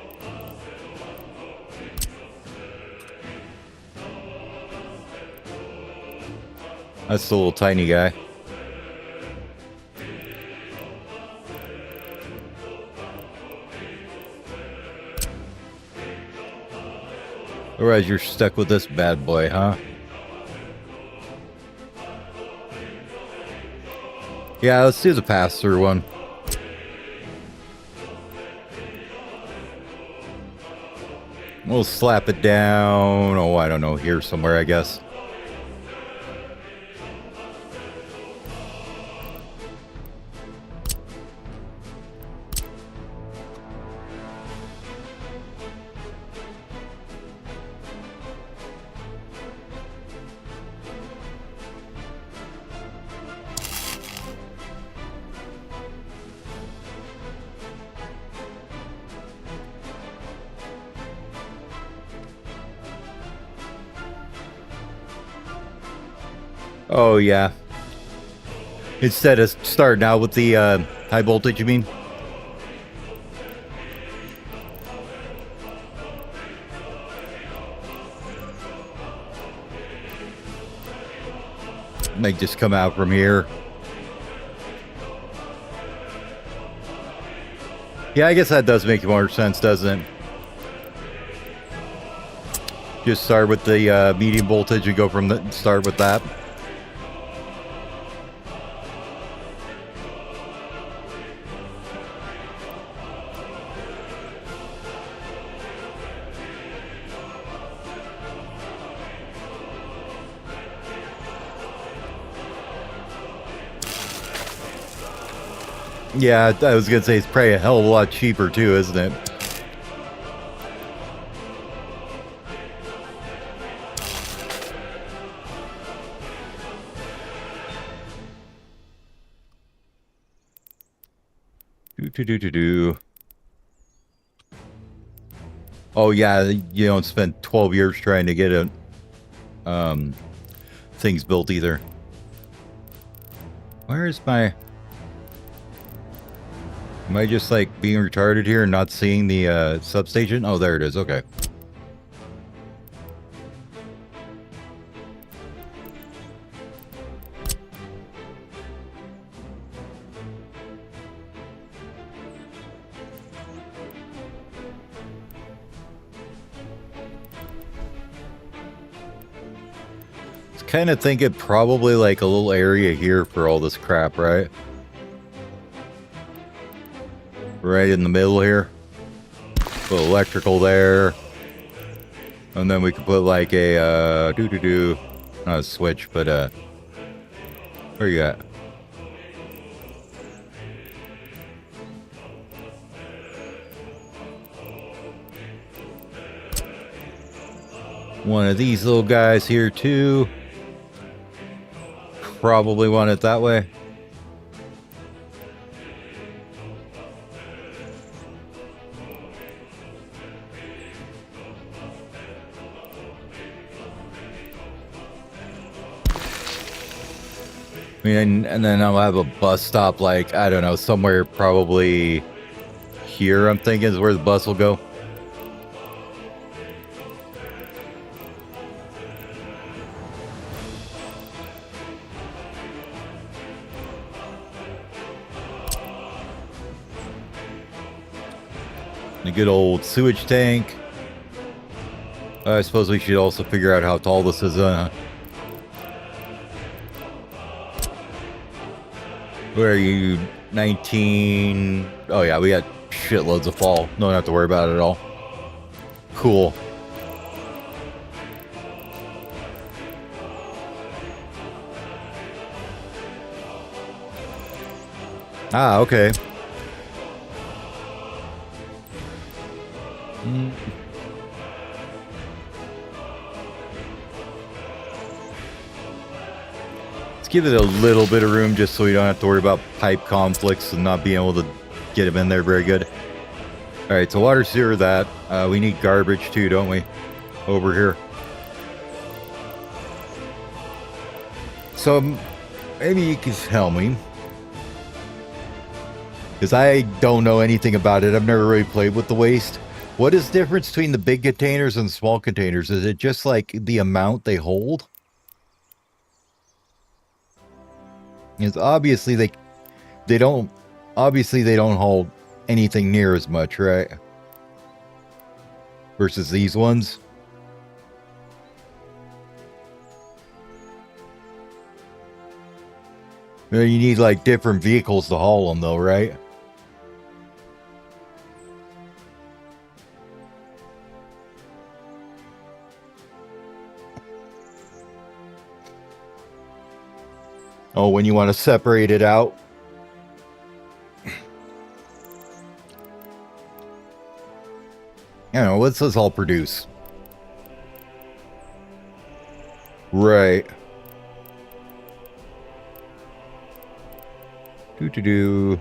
That's the little tiny guy. Otherwise, you're stuck with this bad boy, huh? Yeah, let's do the pass-through one. We'll slap it down. Oh, I don't know, here somewhere, I guess. Oh, yeah. Instead of starting out with the high voltage, you mean? Might just come out from here. Yeah, I guess that does make more sense, doesn't it? Just start with the medium voltage and go from the start with that. Yeah, I was gonna say it's probably a hell of a lot cheaper too, isn't it? Do. Oh yeah, you don't spend 12 years trying to get things built either. Where is my... Am I just like being retarded here and not seeing the substation? Oh, there it is. Okay. Kind of thinking probably like a little area here for all this crap, right? Right in the middle here. Put electrical there. And then we could put like a not a switch, but where you at? One of these little guys here too. Probably want it that way. I mean, and then I'll have a bus stop, like, I don't know, somewhere probably here, I'm thinking, is where the bus will go. A good old sewage tank. I suppose we should also figure out how tall this is. Where are you? 19. Oh yeah, we got shitloads of fall. Don't have to worry about it at all. Cool. Ah, okay. Let's give it a little bit of room just so we don't have to worry about pipe conflicts and not being able to get them in there very good. Alright, so water, sewer, that. We need garbage too, don't we? Over here. So, maybe you can tell me. Because I don't know anything about it. I've never really played with the waste. What is the difference between the big containers and small containers? Is it just like the amount they hold? Because obviously they don't hold anything near as much, right? Versus these ones. You need like different vehicles to haul them though, right? Oh, when you want to separate it out. I don't know, what's this all produce? Right. Do.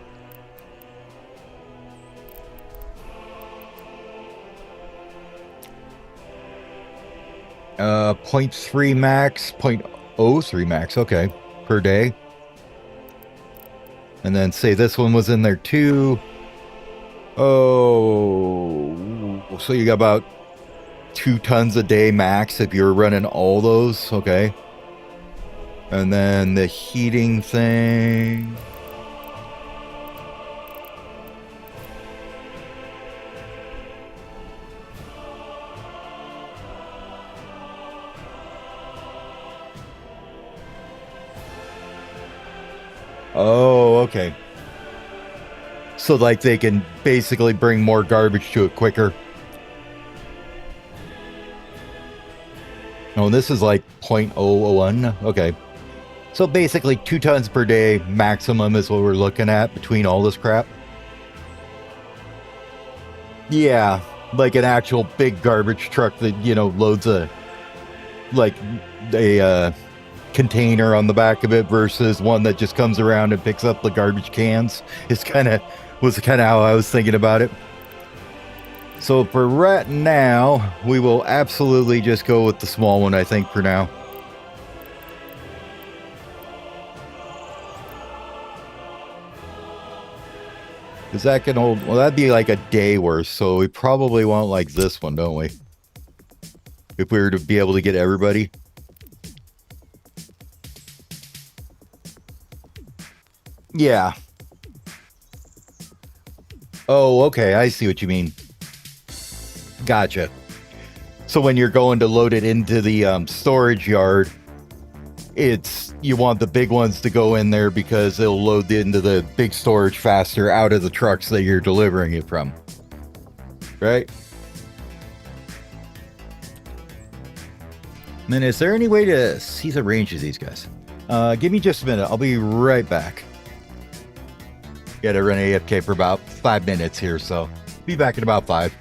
0.3 max, 0.03 max, okay, per day. And then say this one was in there too. Oh, so you got about 2 tons a day max if you're running all those, okay. And then the heating thing. Oh, okay. So, like, they can basically bring more garbage to it quicker. Oh, this is like 0.001. Okay. So basically 2 tons per day maximum is what we're looking at between all this crap. Yeah, like an actual big garbage truck that, you know, loads a container on the back of it versus one that just comes around and picks up the garbage cans. Was kind of how I was thinking about it. So for right now, we will absolutely just go with the small one, I think, for now. Because that can hold, well, that'd be like a day worth, so we probably want like this one, don't we? If we were to be able to get everybody. Yeah. Oh, okay, I see what you mean. Gotcha. So when you're going to load it into the storage yard, you want the big ones to go in there because it'll load into the big storage faster out of the trucks that you're delivering it from. Right? Man, is there any way to see the range of these guys? Give me just a minute. I'll be right back. Gotta run AFK for about 5 minutes here, so be back in about 5.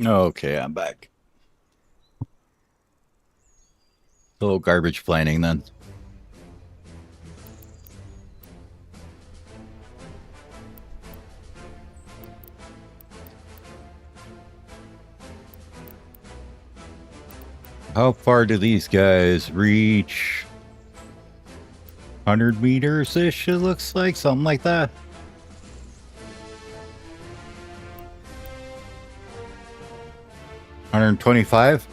Okay, I'm back. A little garbage planning then. How far do these guys reach? 100 meters-ish, it looks like. Something like that. $125?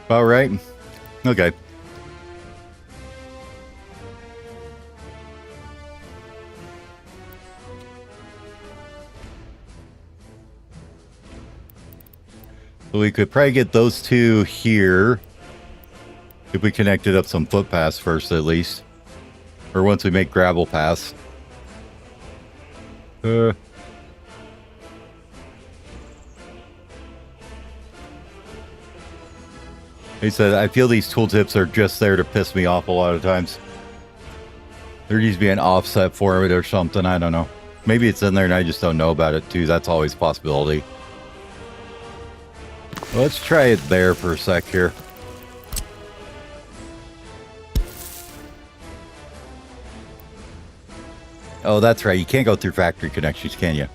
About right. Okay. So we could probably get those two here. If we connected up some footpaths first, at least. Or once we make gravel paths. He said, I feel these tooltips are just there to piss me off a lot of times. There needs to be an offset for it or something. I don't know. Maybe it's in there and I just don't know about it too. That's always a possibility. Let's try it there for a sec here. Oh, that's right. You can't go through factory connections, can you?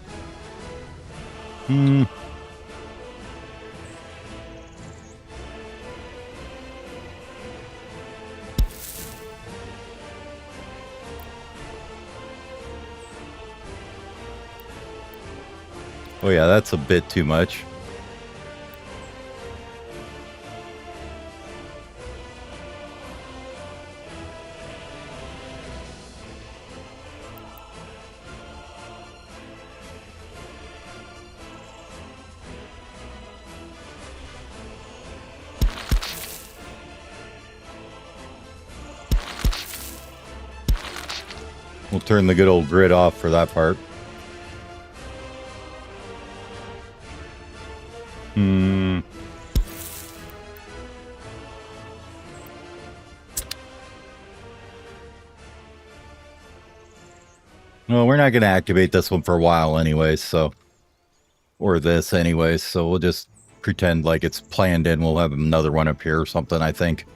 Oh yeah, that's a bit too much. We'll turn the good old grid off for that part. Well, we're not going to activate this one for a while anyways, so... Or this anyways, so we'll just pretend like it's planned in. We'll have another one up here or something, I think.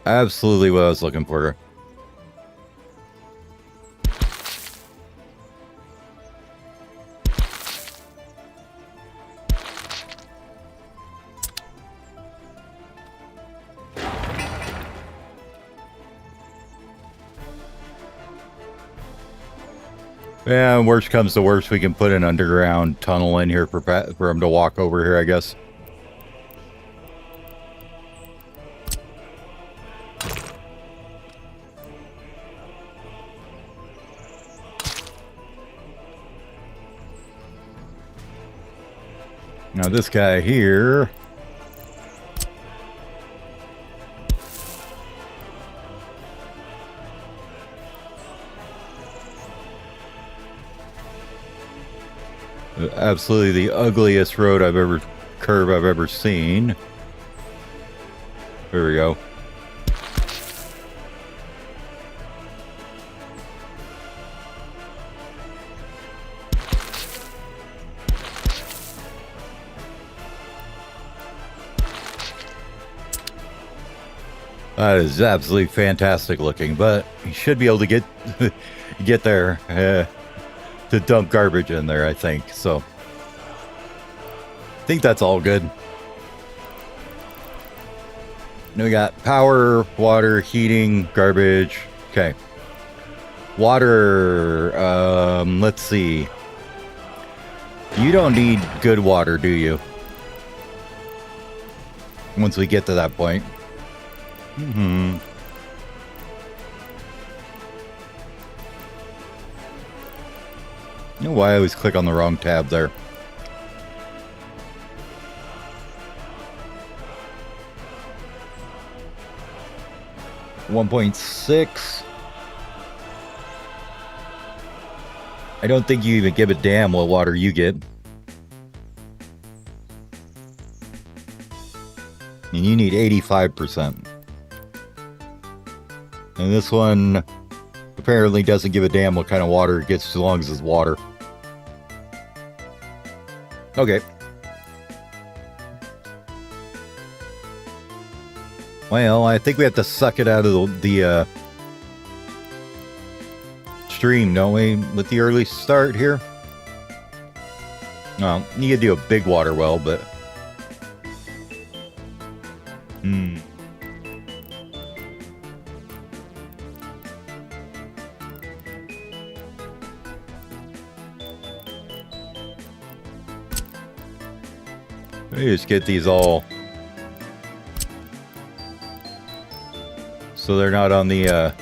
Absolutely what I was looking for. Yeah, worst comes to worst, we can put an underground tunnel in here for him to walk over here, I guess. Now this guy here... Absolutely the ugliest curve I've ever seen. There we go. That is absolutely fantastic looking, but you should be able to get get there to dump garbage in there, I think. So I think that's all good. Now we got power, water, heating, garbage. Okay. Water, let's see. You don't need good water, do you? Once we get to that point. You know why I always click on the wrong tab there? $1.6. I don't think you even give a damn what water you get. And you need 85%. And this one, apparently doesn't give a damn what kind of water it gets as long as it's water. Okay. Well, I think we have to suck it out of the stream, don't we, with the early start here? Well, you could do a big water well, but... Let me just get these all... so they're not on the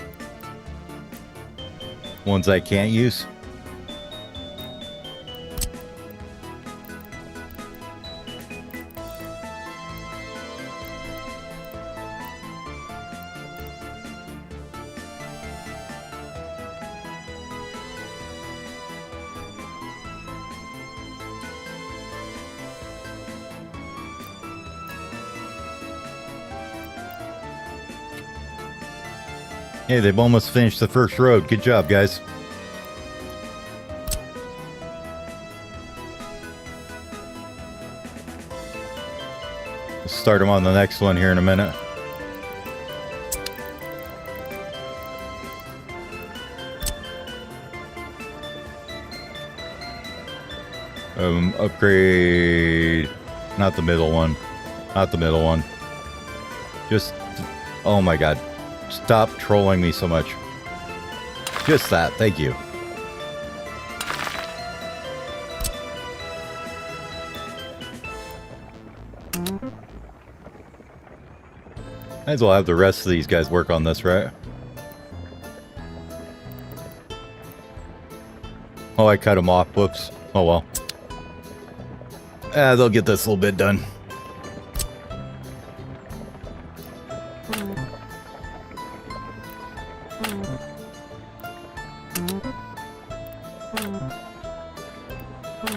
ones I can't use. Hey, they've almost finished the first road. Good job, guys. We'll start them on the next one here in a minute. Upgrade... not the middle one. Not the middle one. Just... oh my god. Stop trolling me so much. Just that, thank you. Might as well have the rest of these guys work on this, right? Oh, I cut them off. Whoops. Oh well. They'll get this little bit done.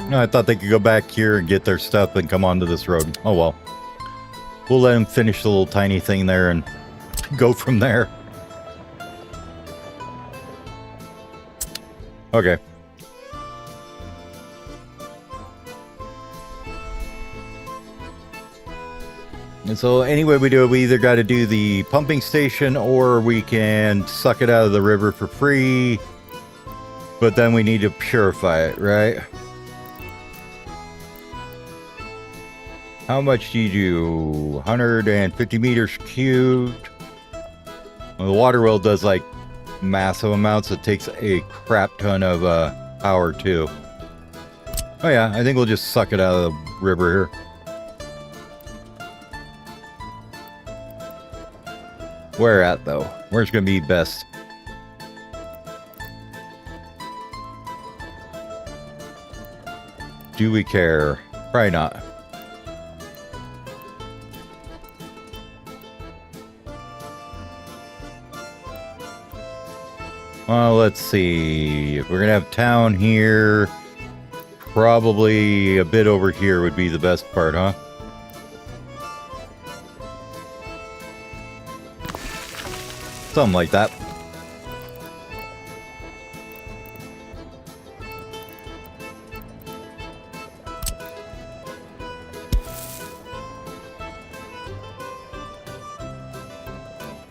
No, I thought they could go back here and get their stuff and come onto this road. Oh well. We'll let them finish the little tiny thing there and go from there. Okay. And so anyway we do it, we either got to do the pumping station or we can suck it out of the river for free. But then we need to purify it, right? How much do you do? 150 meters cubed. Well, the water well does like massive amounts. It takes a crap ton of power too. Oh yeah, I think we'll just suck it out of the river here. Where at though? Where's gonna be best? Do we care? Probably not. Well, let's see. If we're gonna have town here, probably a bit over here would be the best part, huh? Something like that.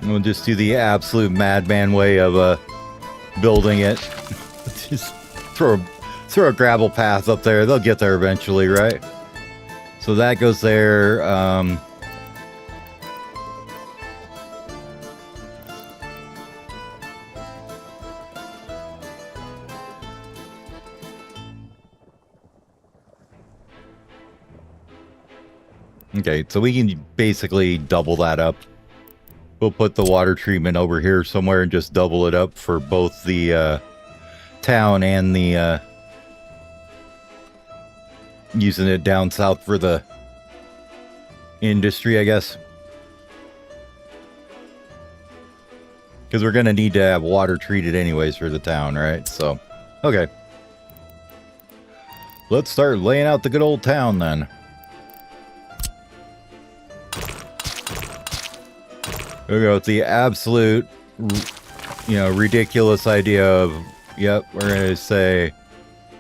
We'll just do the absolute madman way of building it. Just throw a gravel path up there. They'll get there eventually, right? So that goes there. Okay, so we can basically double that up. We'll put the water treatment over here somewhere and just double it up for both the town and the using it down south for the industry, I guess. Because we're going to need to have water treated anyways for the town, right? So, okay. Let's start laying out the good old town then. There we go. It's the absolute ridiculous idea of, yep, we're going to say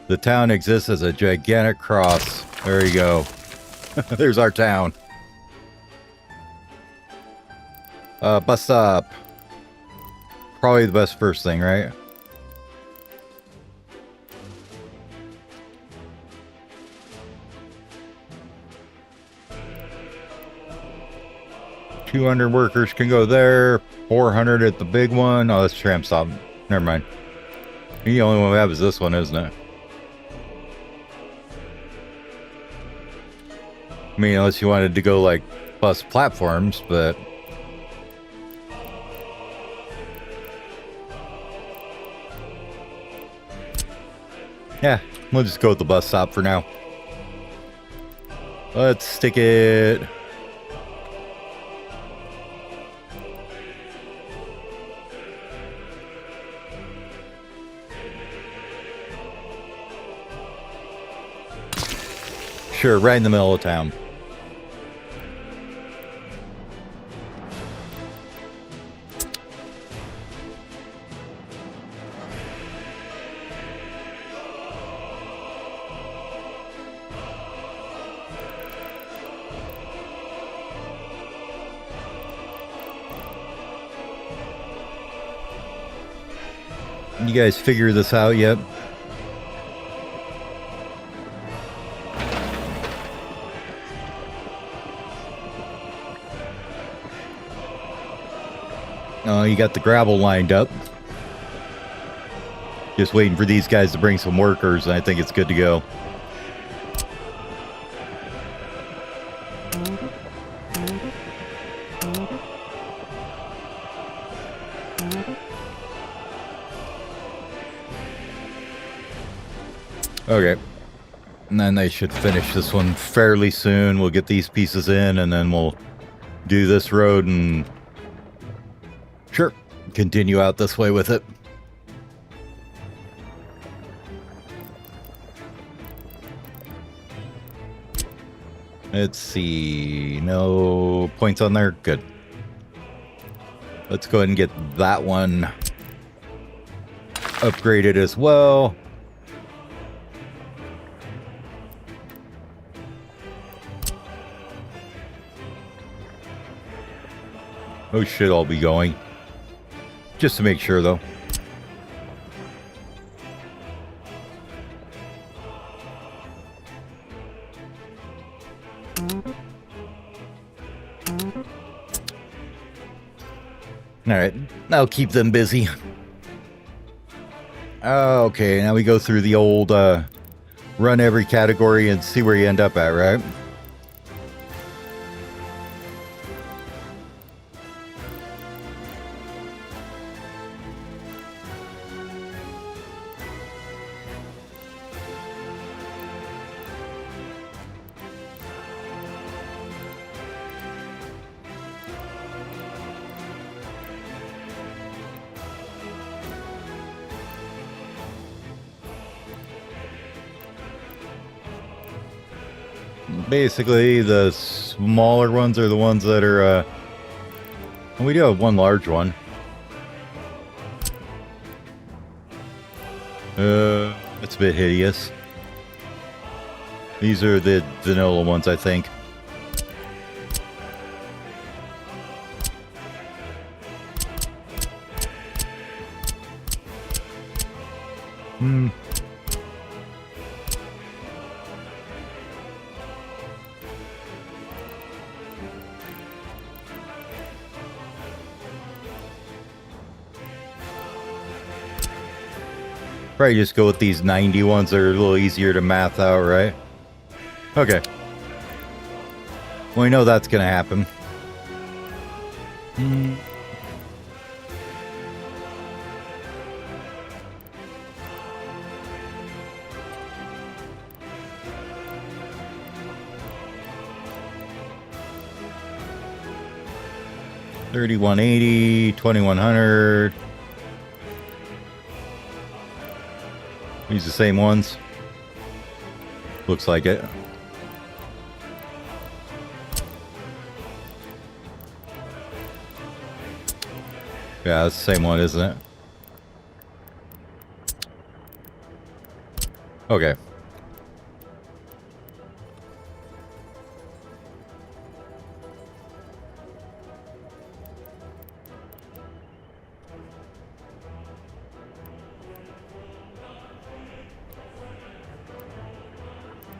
the town exists as a gigantic cross. There you go. There's our town. Bus stop. Probably the best first thing, right? $200 workers can go there. 400 at the big one. Oh, that's tram stop. Never mind. The only one we have is this one, isn't it? I mean, unless you wanted to go like bus platforms, but yeah, we'll just go with the bus stop for now. Let's stick it. Sure, right in the middle of town. You guys figure this out yet? You got the gravel lined up. Just waiting for these guys to bring some workers, and I think it's good to go. Okay. And then they should finish this one fairly soon. We'll get these pieces in, and then we'll do this road and sure, continue out this way with it. Let's see. No points on there. Good. Let's go ahead and get that one upgraded as well. Those should all be going. Just to make sure, though. Alright, I'll keep them busy. Okay, now we go through the old run every category and see where you end up at, right? Basically, the smaller ones are the ones that are, we do have one large one. It's a bit hideous. These are the vanilla ones, I think. Probably just go with these 90 ones that are a little easier to math out, right? Okay. Well, we know that's going to happen. $3,180, $2,100. These the same ones. Looks like it. Yeah, it's the same one, isn't it? Okay.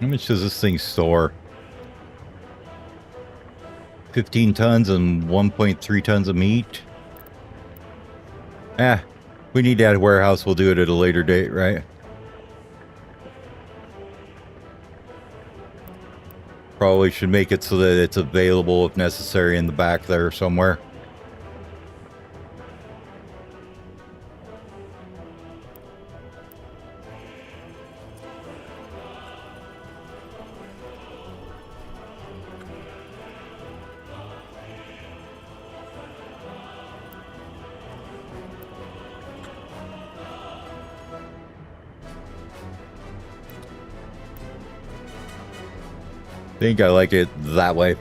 How much does this thing store? 15 tons and 1.3 tons of meat. We need to add a warehouse. We'll do it at a later date, right? Probably should make it so that it's available if necessary in the back there somewhere. Think I like it that way.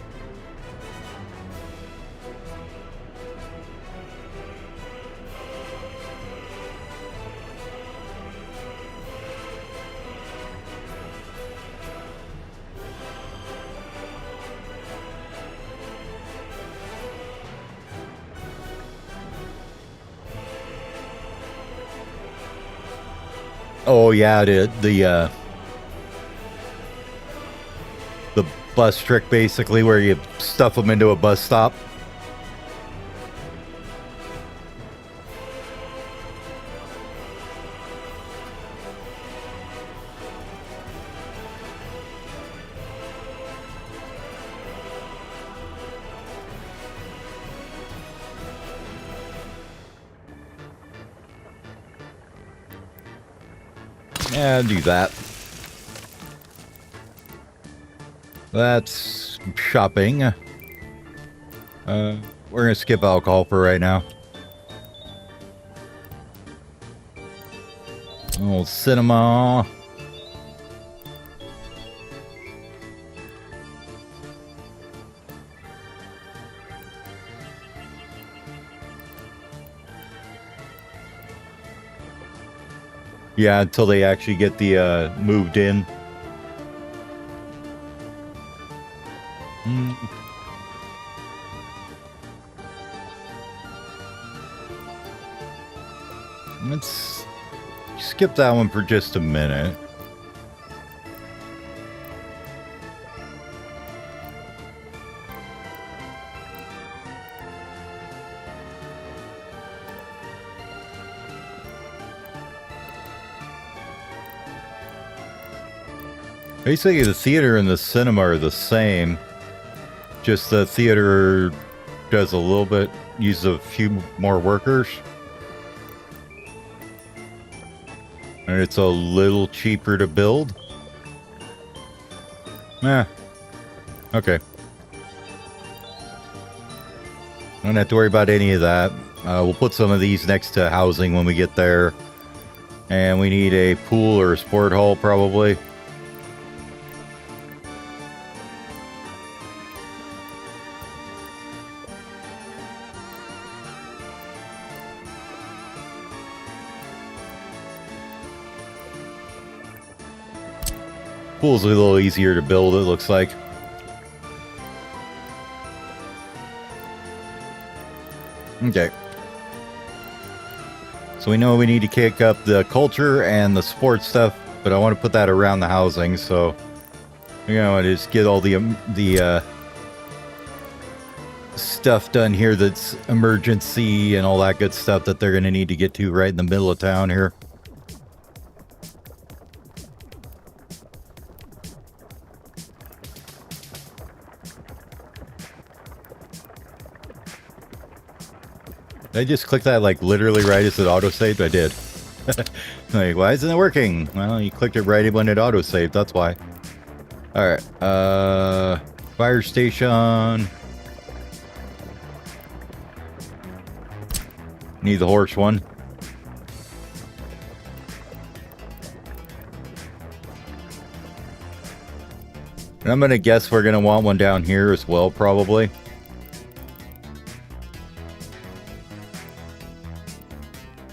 Oh yeah, the bus trick, basically, where you stuff them into a bus stop. Yeah, do that. That's shopping. We're gonna skip alcohol for right now. Oh, cinema. Yeah, until they actually get the moved in. Let's skip that one for just a minute. Basically, the theater and the cinema are the same. Just the theater does a little bit, uses a few more workers. And it's a little cheaper to build. Okay. Don't have to worry about any of that. We'll put some of these next to housing when we get there. And we need a pool or a sport hall, probably. Pool's a little easier to build, it looks like. Okay. So we know we need to kick up the culture and the sports stuff, but I want to put that around the housing, so just get all the stuff done here that's emergency and all that good stuff that they're going to need to get to right in the middle of town here. Did I just click that like literally right as it auto-saved? I did. Like, why isn't it working? Well, you clicked it right when it auto-saved, that's why. Alright, fire station. Need the horse one. And I'm gonna guess we're gonna want one down here as well, probably.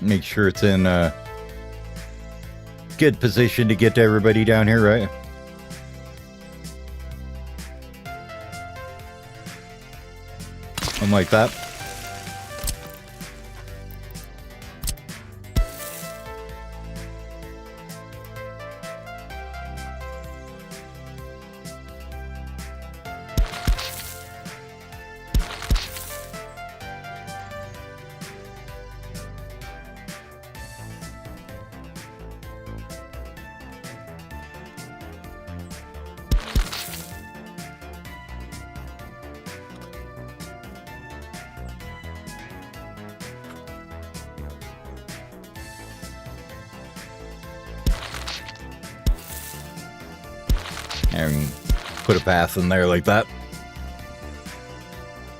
Make sure it's in good position to get to everybody down here, right? Something like that. And put a path in there like that.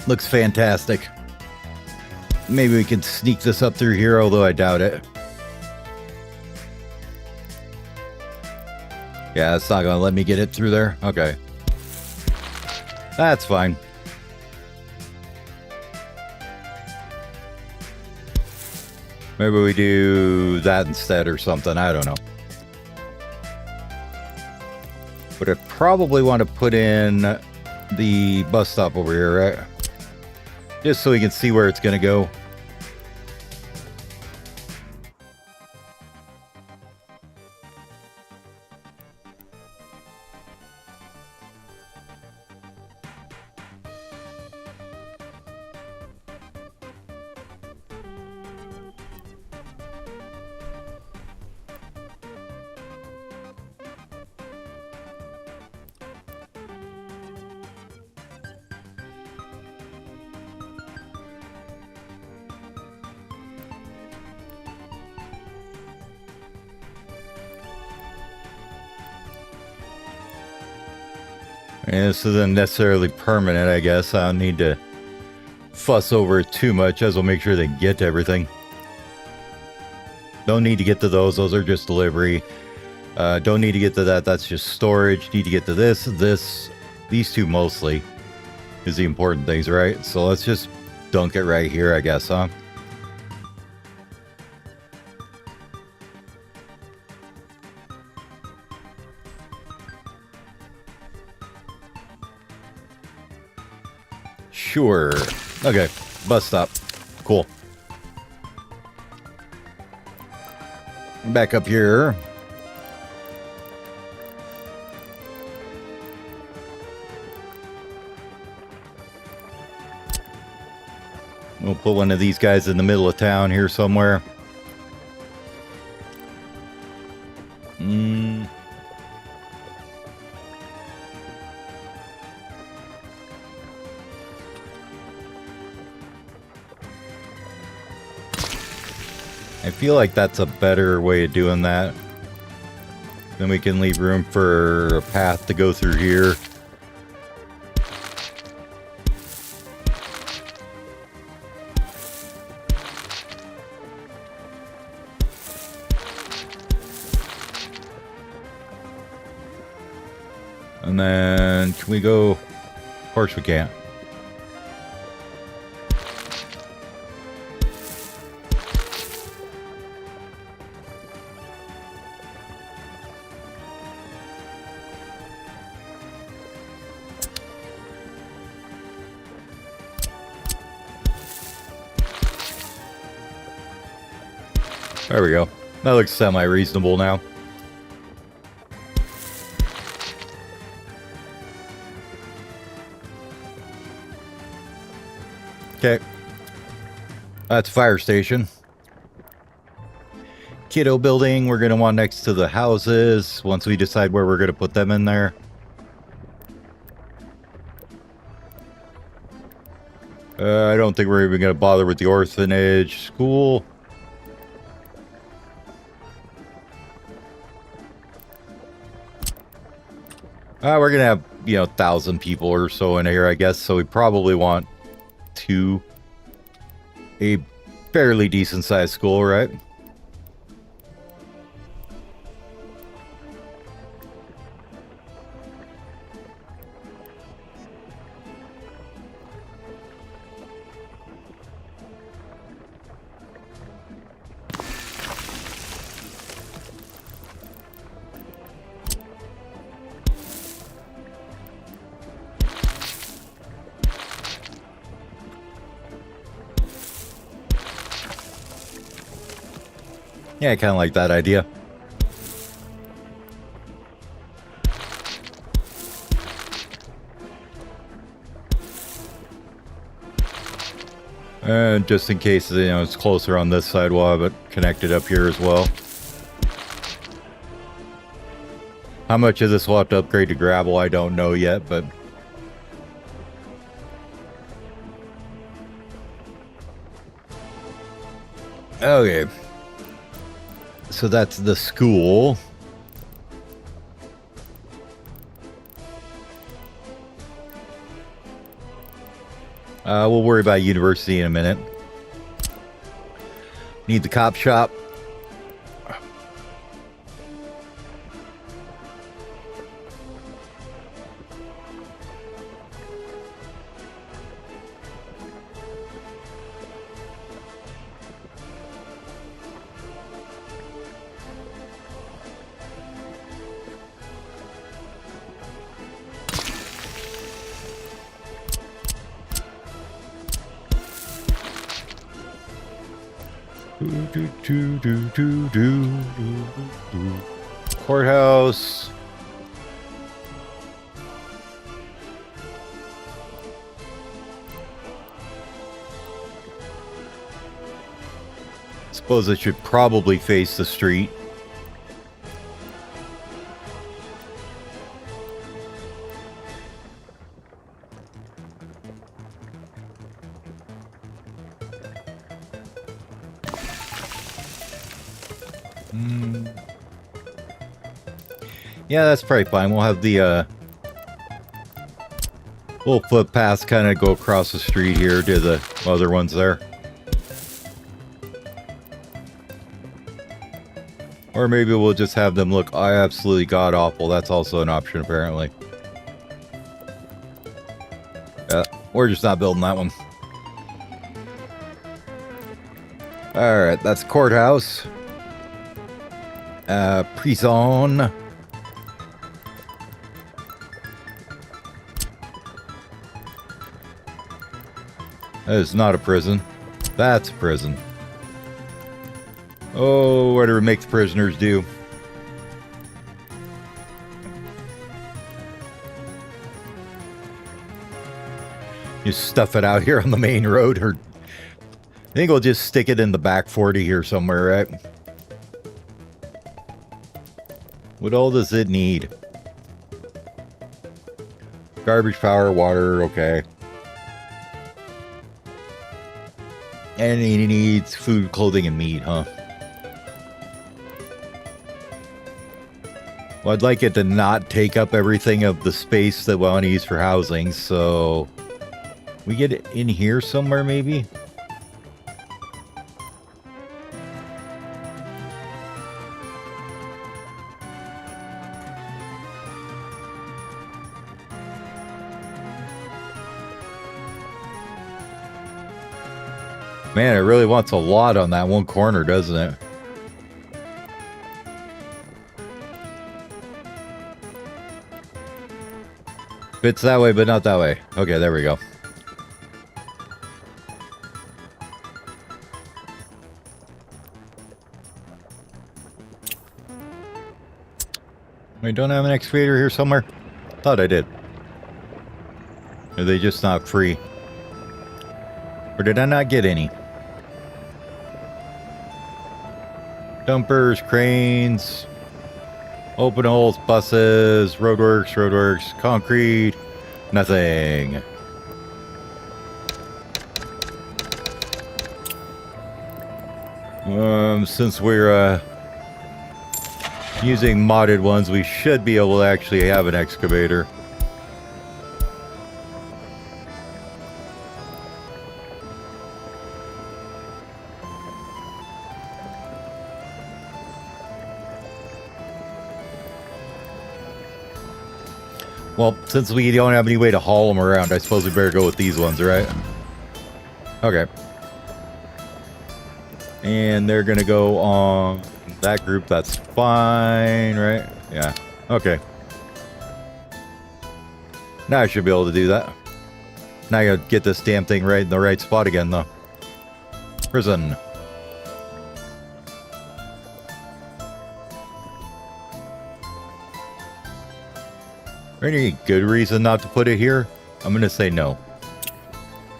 Looks fantastic. Maybe we can sneak this up through here, although I doubt it. Yeah, it's not gonna let me get it through there. Okay. That's fine. Maybe we do that instead or something. I don't know. But I probably want to put in the bus stop over here, right? Just so we can see where it's going to go. And this isn't necessarily permanent, I guess. I don't need to fuss over it too much, as we'll make sure they get to everything. Don't need to get to those. Those are just delivery. Don't need to get to that. That's just storage. Need to get to this, these two mostly is the important things, right? So let's just dunk it right here, I guess, huh? Sure. Okay. Bus stop. Cool. Back up here. We'll put one of these guys in the middle of town here somewhere. I feel like that's a better way of doing that. Then we can leave room for a path to go through here. And then, can we go? Of course we can't. There we go. That looks semi-reasonable now. Okay. That's fire station. Kiddo building, we're going to want next to the houses once we decide where we're going to put them in there. I don't think we're even going to bother with the orphanage. School. We're going to have, 1,000 people or so in here, I guess. So we probably want a fairly decent sized school, right? Yeah, I kind of like that idea. And just in case, you know, it's closer on this side, we'll have it connected up here as well. How much of this will have to upgrade to gravel, I don't know yet, but... Okay. So that's the school. We'll worry about university in a minute. Need the cop shop. Courthouse. Suppose it should probably face the street. Yeah, that's probably fine. We'll have the little footpaths kind of go across the street here to the other ones there. Or maybe we'll just have them look absolutely god-awful. That's also an option, apparently. Yeah, we're just not building that one. Alright, that's courthouse. Prison. That is not a prison. That's a prison. Oh, what do we make the prisoners do? Just stuff it out here on the main road, or I think we'll just stick it in the back 40 here somewhere, right? What all does it need? Garbage, power, water, okay. And he needs food, clothing, and meat, huh? Well, I'd like it to not take up everything of the space that we want to use for housing, so... we get it in here somewhere, maybe? Man, it really wants a lot on that one corner, doesn't it? Fits that way, but not that way. Okay, there we go. I don't have an excavator here somewhere? Thought I did. Are they just not free? Or did I not get any? Dumpers, cranes, open holes, buses, roadworks, concrete, nothing. Since we're using modded ones, we should be able to actually have an excavator. Well, since we don't have any way to haul them around, I suppose we better go with these ones, right? Okay. And they're gonna go on that group, that's fine, right? Yeah, okay. Now I should be able to do that. Now I gotta get this damn thing right in the right spot again, though. Prison. there any good reason not to put it here? I'm going to say no.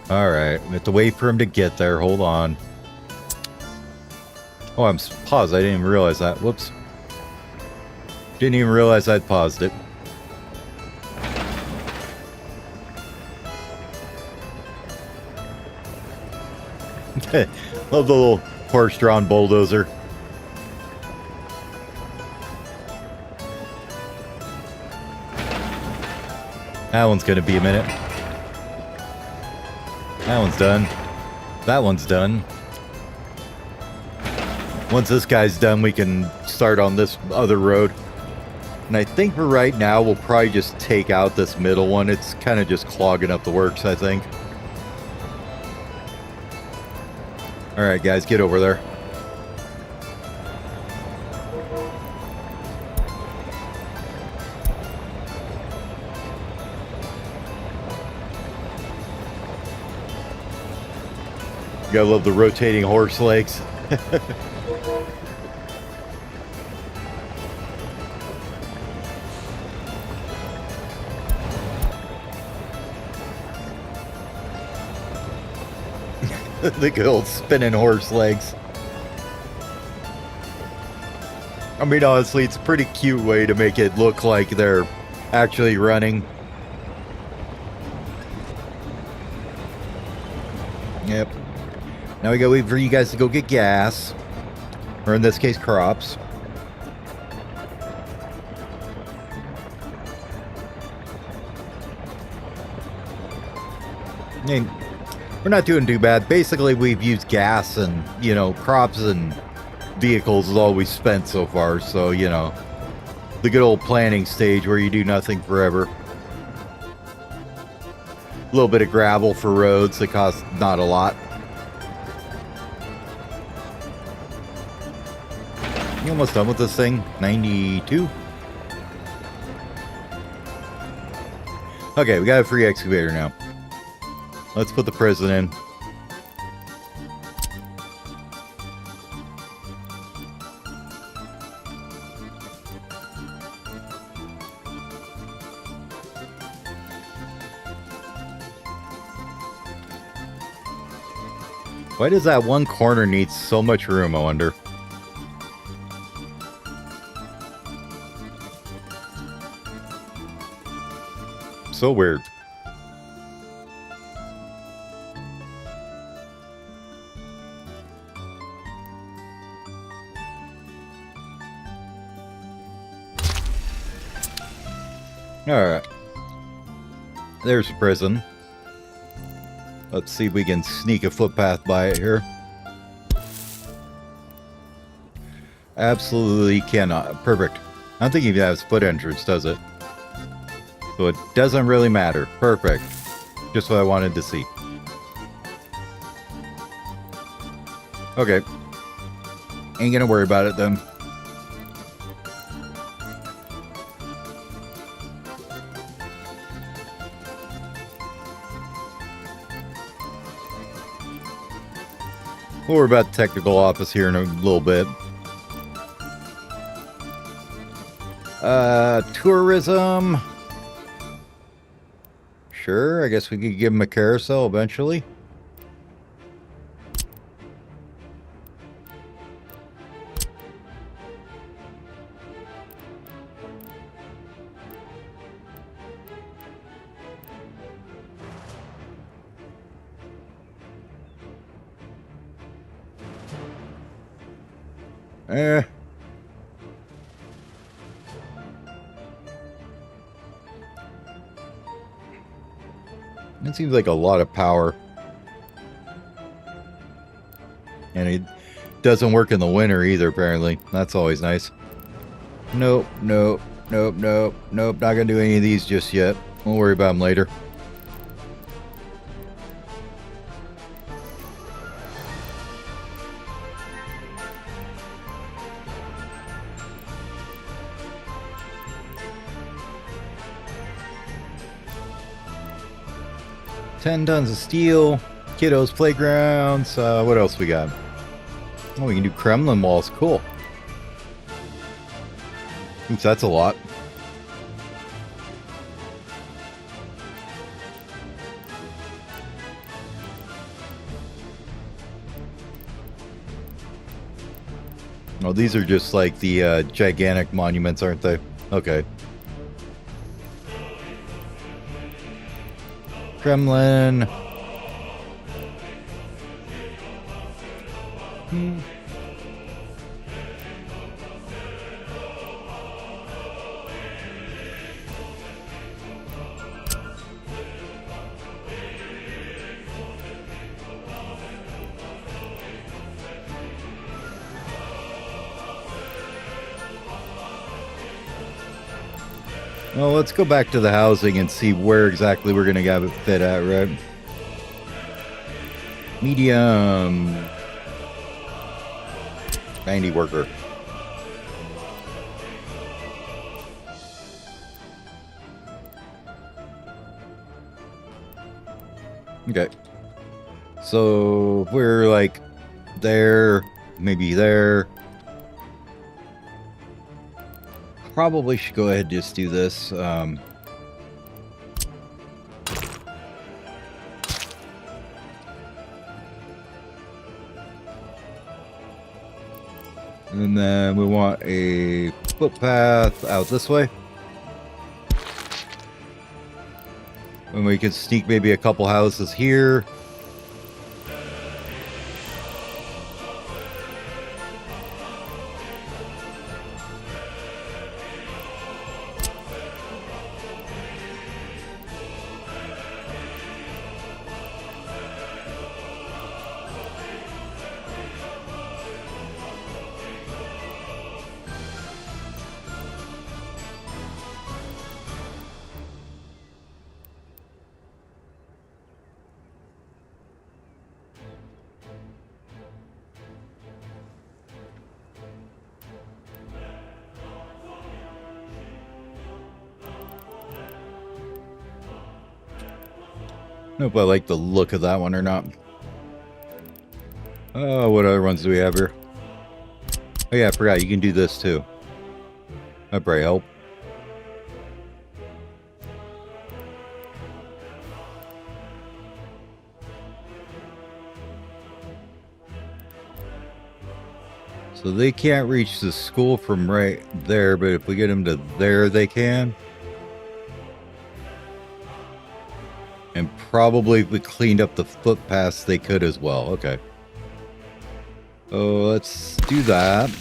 Alright, we have to wait for him to get there. Hold on. Oh, I'm paused. I didn't even realize that. Whoops. Didn't even realize I'd paused it. Love the little horse-drawn bulldozer. That one's gonna be a minute. That one's done. That one's done. Once this guy's done, we can start on this other road. And I think for right now, we'll probably just take out this middle one. It's kind of just clogging up the works, I think. Alright, guys, get over there. You gotta love the rotating horse legs. The good old spinning horse legs. I mean, honestly, it's a pretty cute way to make it look like they're actually running. Yep. Now we gotta wait for you guys to go get gas. Or in this case, crops. I mean, we're not doing too bad. Basically, we've used gas and, you know, crops and vehicles is all we spent so far. So, you know, the good old planning stage where you do nothing forever. A little bit of gravel for roads that cost not a lot. You almost done with this thing? 92? Okay, we got a free excavator now. Let's put the prison in. Why does that one corner need so much room, I wonder? So weird. Alright. There's a prison. Let's see if we can sneak a footpath by it here. Absolutely cannot. Perfect. I don't think it even has foot entrance, does it? So it doesn't really matter. Perfect. Just what I wanted to see. Okay. Ain't gonna worry about it then. We'll worry about the technical office here in a little bit. Tourism. Sure, I guess we could give him a carousel eventually. It seems like a lot of power. And it doesn't work in the winter either, apparently. That's always nice. Nope, nope, nope, nope, nope. Not gonna do any of these just yet. We'll worry about them later. $10 tons of steel, kiddos playgrounds. What else we got? Oh, we can do Kremlin walls. Cool. Oops, that's a lot. Oh, these are just like the gigantic monuments, aren't they? Okay. Kremlin. Well, let's go back to the housing and see where exactly we're going to have it fit at, right? Medium. 90 worker. Okay. So we're like there, maybe there. Probably should go ahead and just do this. And then we want a footpath out this way. And we can sneak maybe a couple houses here. I don't know if I like the look of that one or not. Oh, what other ones do we have here? Oh yeah, I forgot you can do this too. That'd probably help. So they can't reach the school from right there, but if we get them to there, they can. And probably if we cleaned up the footpaths, they could as well. Okay. Oh, let's do that.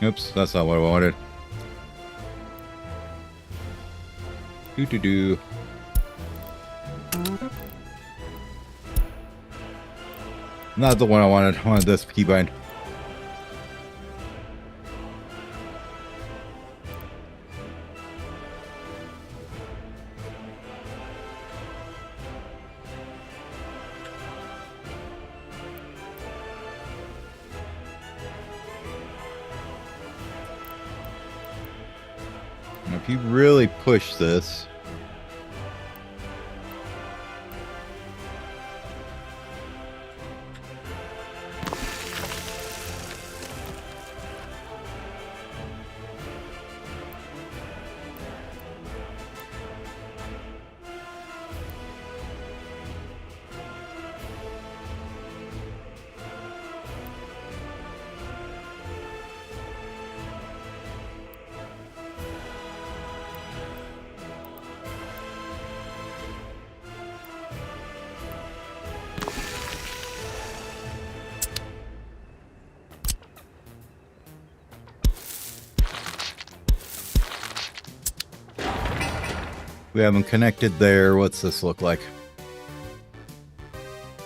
Oops, that's not what I wanted. Do. Not the one I wanted. I wanted this keybind. If you really push this, we have them connected there. What's this look like?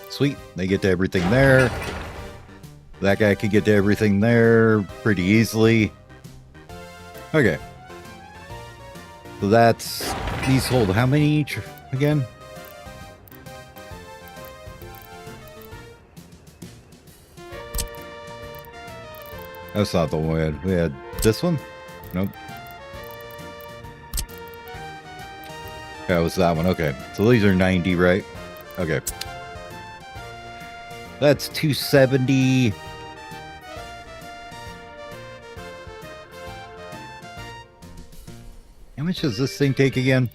Sweet. They get to everything there. That guy could get to everything there pretty easily. Okay. So that's... These hold how many each again? That's not the one we had. We had this one? Nope. That was that one. Okay. So these are 90, right? Okay. That's 270. How much does this thing take again?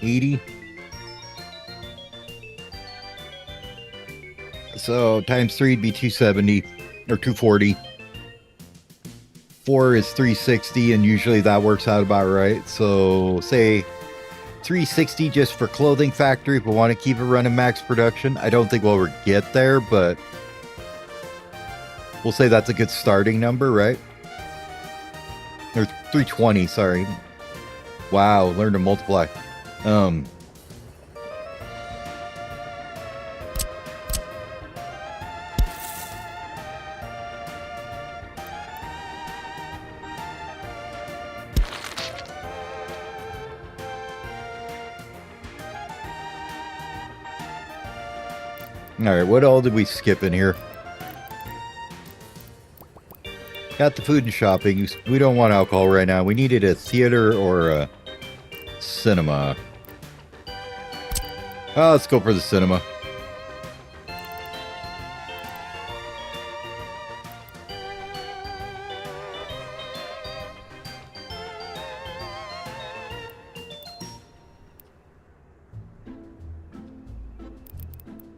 $80. So times 3 would be 270 or 240. 4 is 360, and usually that works out about right. So say 360 just for clothing factory if we want to keep it running max production. I don't think we'll ever get there, but we'll say that's a good starting number, right? Or 320, sorry. Wow, learn to multiply. All right, what all did we skip in here? Got the food and shopping. We don't want alcohol right now. We needed a theater or a cinema. Let's go for the cinema.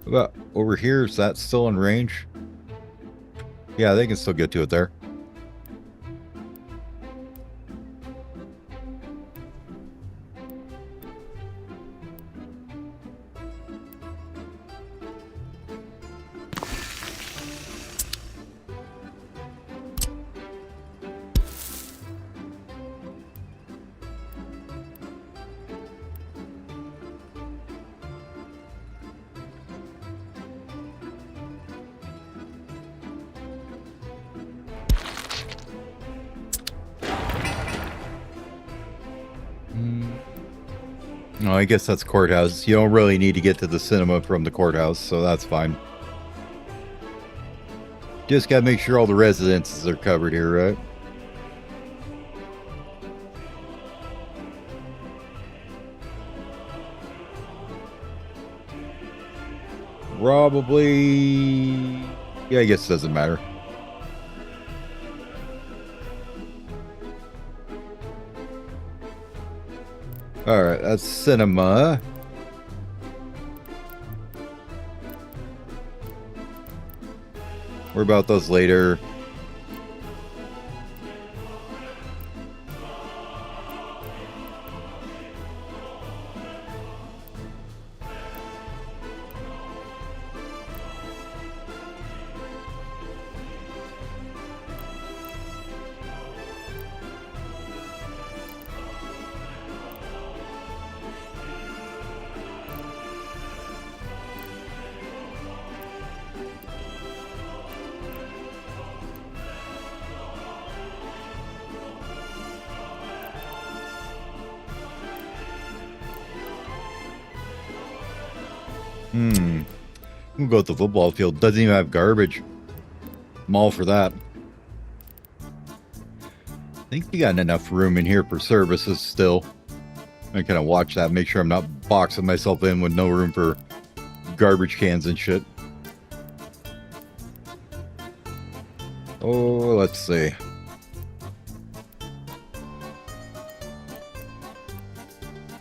About over here, is that still in range? Yeah, they can still get to it there. No, I guess that's courthouse. You don't really need to get to the cinema from the courthouse, so that's fine. Just gotta make sure all the residences are covered here, right? Probably... Yeah, I guess it doesn't matter. Alright, that's cinema. Worry about those later. We'll go with the football field. Doesn't even have garbage. I'm all for that. I think we got enough room in here for services still. I kind of watch that, make sure I'm not boxing myself in with no room for garbage cans and shit. Oh, let's see.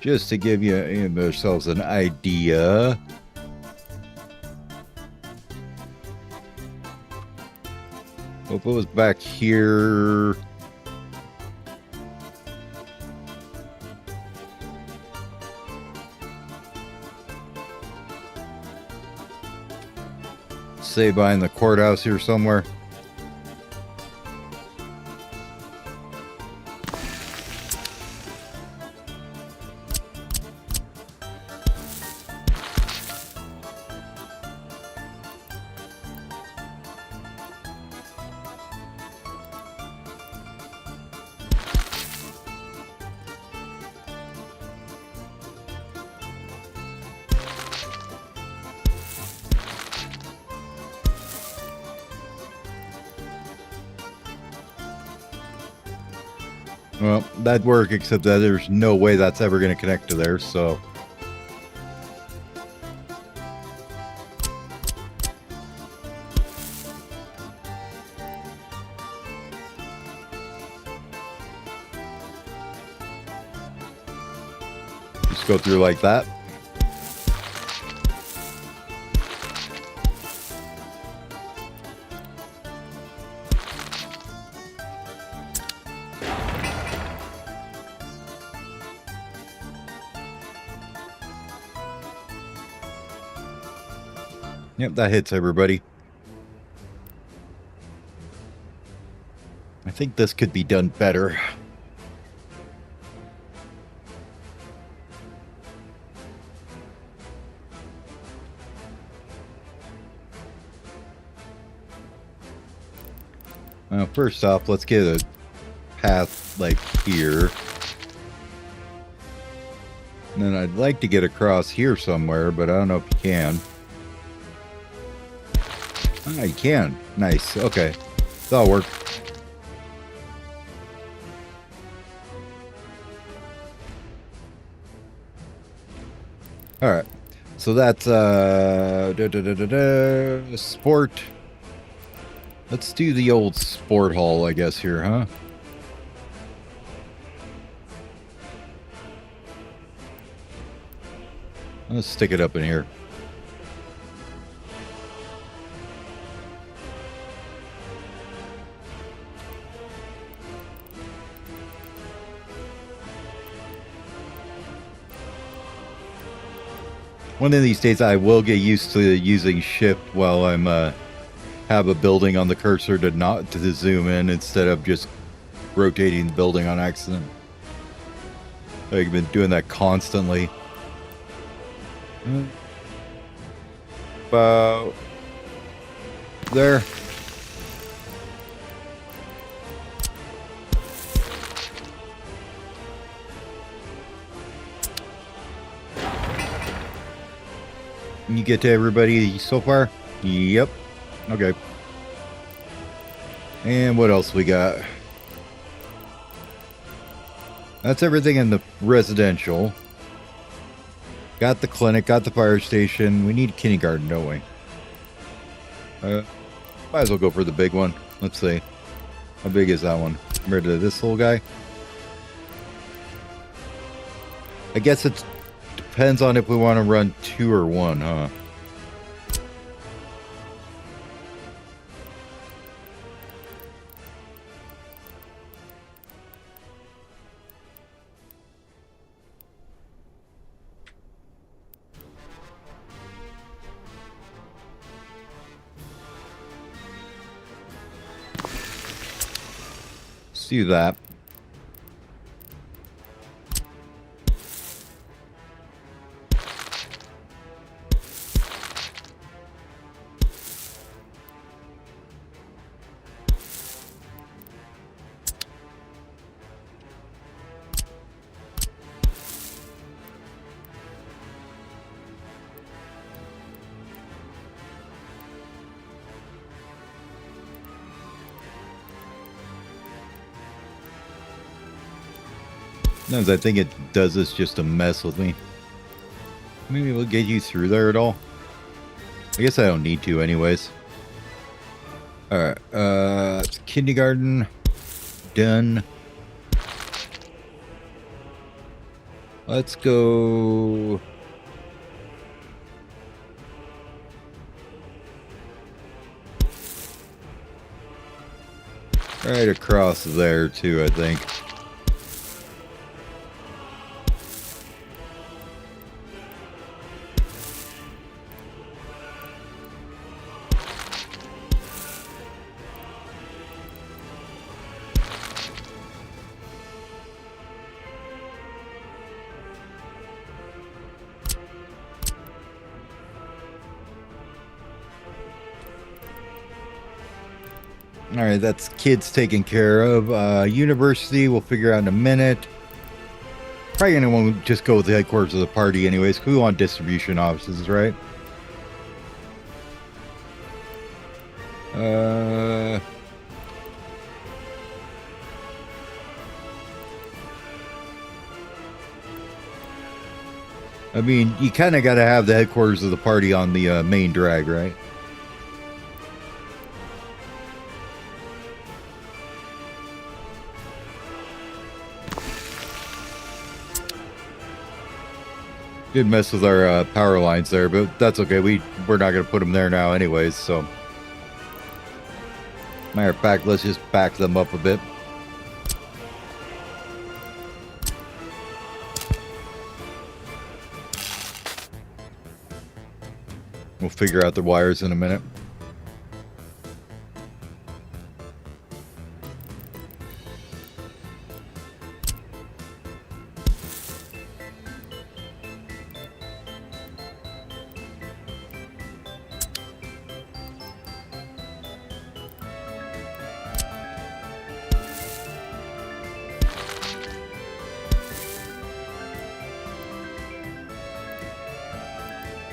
Just to give you ourselves an idea. If it was back here, say behind the courthouse here somewhere. Well, that'd work, except that there's no way that's ever going to connect to there, so... Just go through like that. Yep, that hits everybody. I think this could be done better. Well, first off, let's get a path like here. And then I'd like to get across here somewhere, but I don't know if you can. Ah, you can. Nice. Okay. That'll work. Alright. So that's sport. Let's do the old sport hall, I guess, here, huh? Let's stick it up in here. One of these days I will get used to using shift while I'm have a building on the cursor to zoom in instead of just rotating the building on accident. I've been doing that constantly. About there. Can you get to everybody so far? Yep. Okay. And what else we got? That's everything in the residential. Got the clinic, got the fire station. We need kindergarten, don't we? Might as well go for the big one. Let's see. How big is that one compared to this little guy? I guess it depends on if we want to run 2 or 1, huh? Let's do that. Sometimes I think it does this just to mess with me. Maybe we'll get you through there at all. I guess I don't need to anyways. Alright, kindergarten. Done. Let's go... right across there too, I think. Alright, that's kids taken care of. University, we'll figure out in a minute. Probably gonna want to just go with the headquarters of the party anyways, because we want distribution offices, right? I mean, you kind of got to have the headquarters of the party on the main drag, right? Did mess with our power lines there, but that's okay. We're not going to put them there now anyways, so. Matter of fact, let's just back them up a bit. We'll figure out the wires in a minute.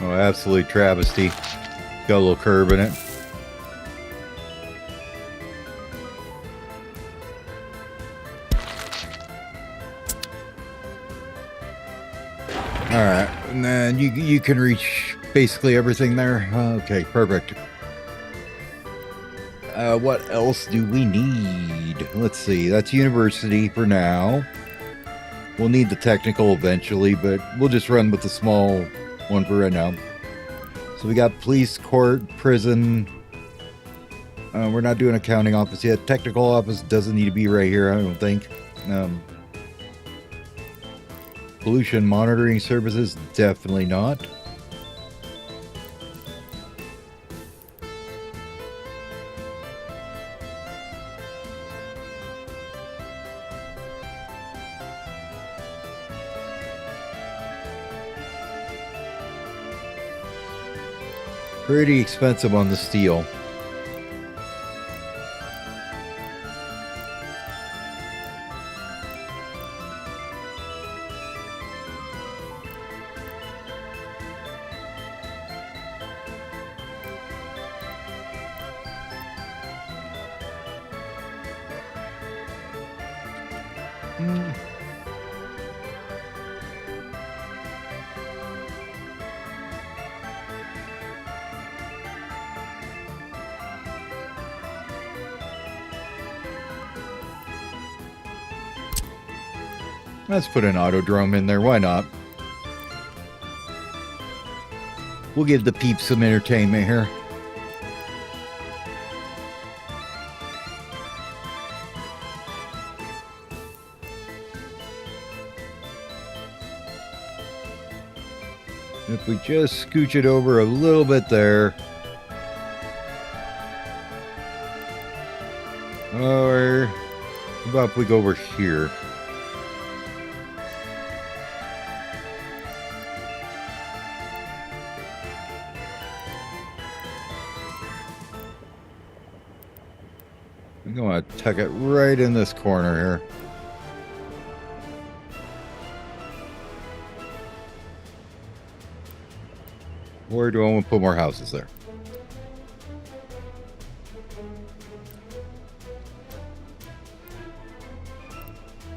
Oh, absolute travesty. Got a little curve in it. Alright, and then you can reach basically everything there. Okay, perfect. What else do we need? Let's see, that's university for now. We'll need the technical eventually, but we'll just run with the small one for right now. So we got police, court, prison. We're not doing accounting office yet. Technical office doesn't need to be right here, I don't think. Pollution monitoring services, definitely not. Pretty expensive on the steel. Let's put an autodrome in there. Why not? We'll give the peeps some entertainment here. If we just scooch it over a little bit there. Or how about if we go over here? I'm going to tuck it right in this corner here. Or do I want to put more houses there?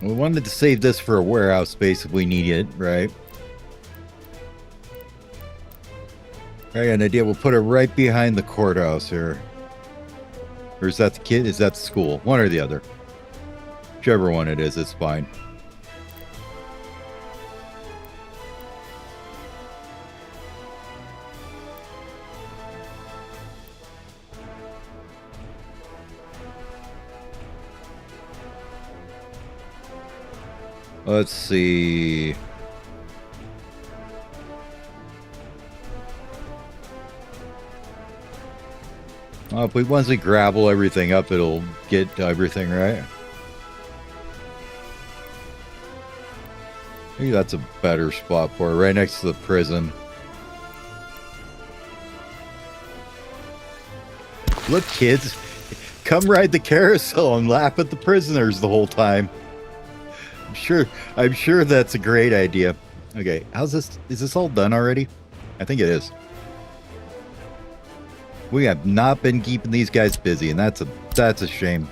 We wanted to save this for a warehouse space if we need it, right? I got an idea. We'll put it right behind the courthouse here. Or is that the kid? Is that the school? One or the other. Whichever one it is, it's fine. Let's see. If we once we gravel everything up, it'll get everything right. Maybe that's a better spot for it, right next to the prison. Look, kids, come ride the carousel and laugh at the prisoners the whole time. I'm sure that's a great idea. Okay, how's this? Is this all done already? I think it is. We have not been keeping these guys busy, and that's a shame.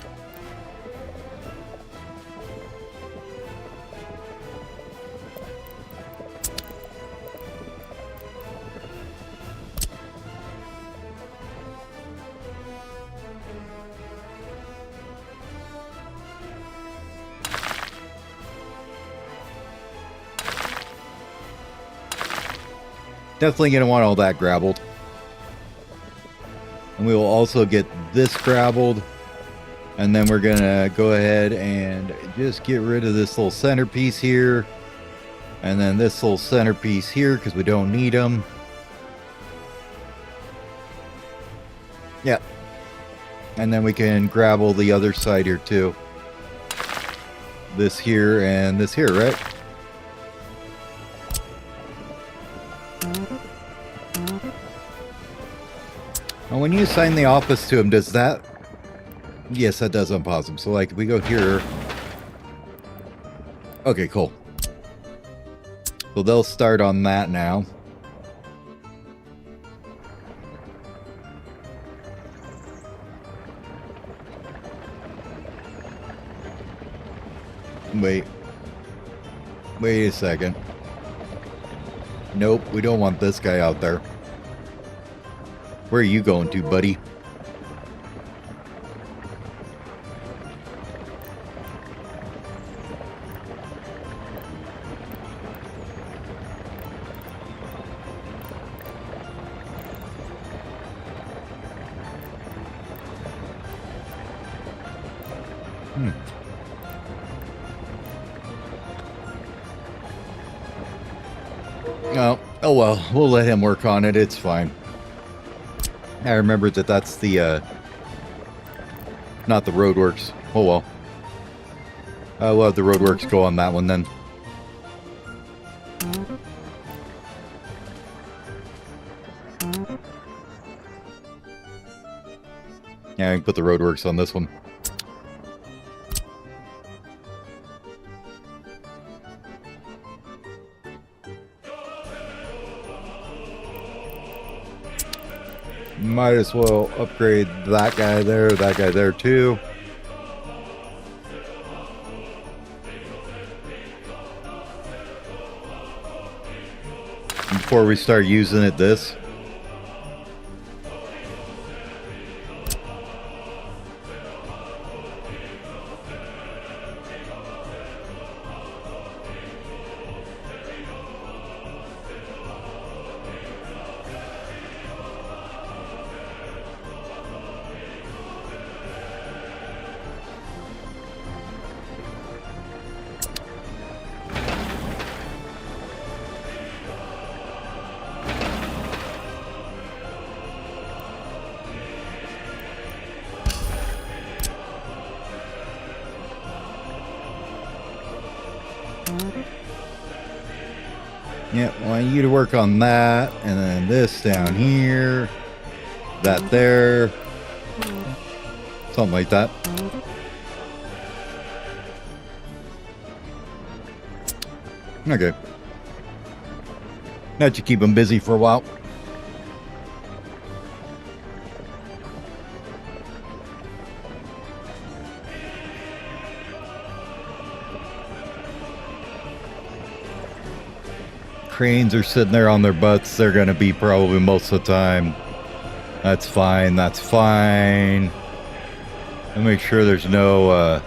Definitely going to want all that gravelled. And we will also get this gravelled. And then we're going to go ahead and just get rid of this little centerpiece here. And then this little centerpiece here because we don't need them. Yeah. And then we can gravel the other side here too. This here and this here, right? And when you assign the office to him, does that... Yes, that does unpause him. So, like, if we go here... Okay, cool. So they'll start on that now. Wait a second. Nope, we don't want this guy out there. Where are you going to, buddy? Oh well, we'll let him work on it. It's fine. I remember that that's the, not the roadworks. Oh well. We'll have the roadworks go on that one then. Yeah, I can put the roadworks on this one. Might as well upgrade that guy there too. Before we start using it, this. Yeah, I want you to work on that, and then this down here, that there, something like that. Okay. That should keep them busy for a while. Cranes are sitting there on their butts. They're going to be probably most of the time. That's fine. That's fine. And make sure there's no...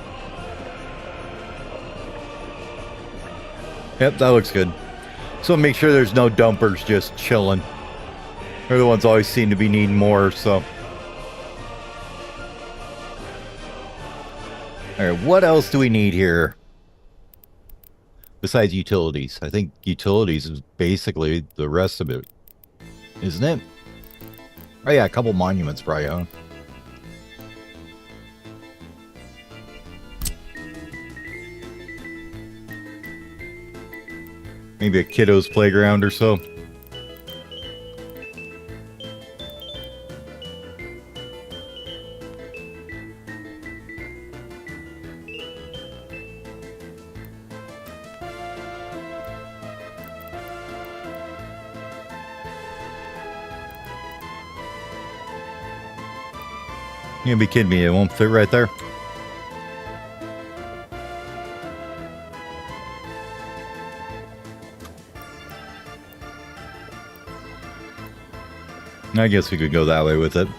Yep, that looks good. So make sure there's no dumpers just chilling. They're the ones always seem to be needing more, so... Alright, what else do we need here? Besides utilities. I think utilities is basically the rest of it. Isn't it? Oh yeah, a couple monuments probably, huh? Maybe a kiddo's playground or so. You gotta be kidding me, it won't fit right there. I guess we could go that way with it.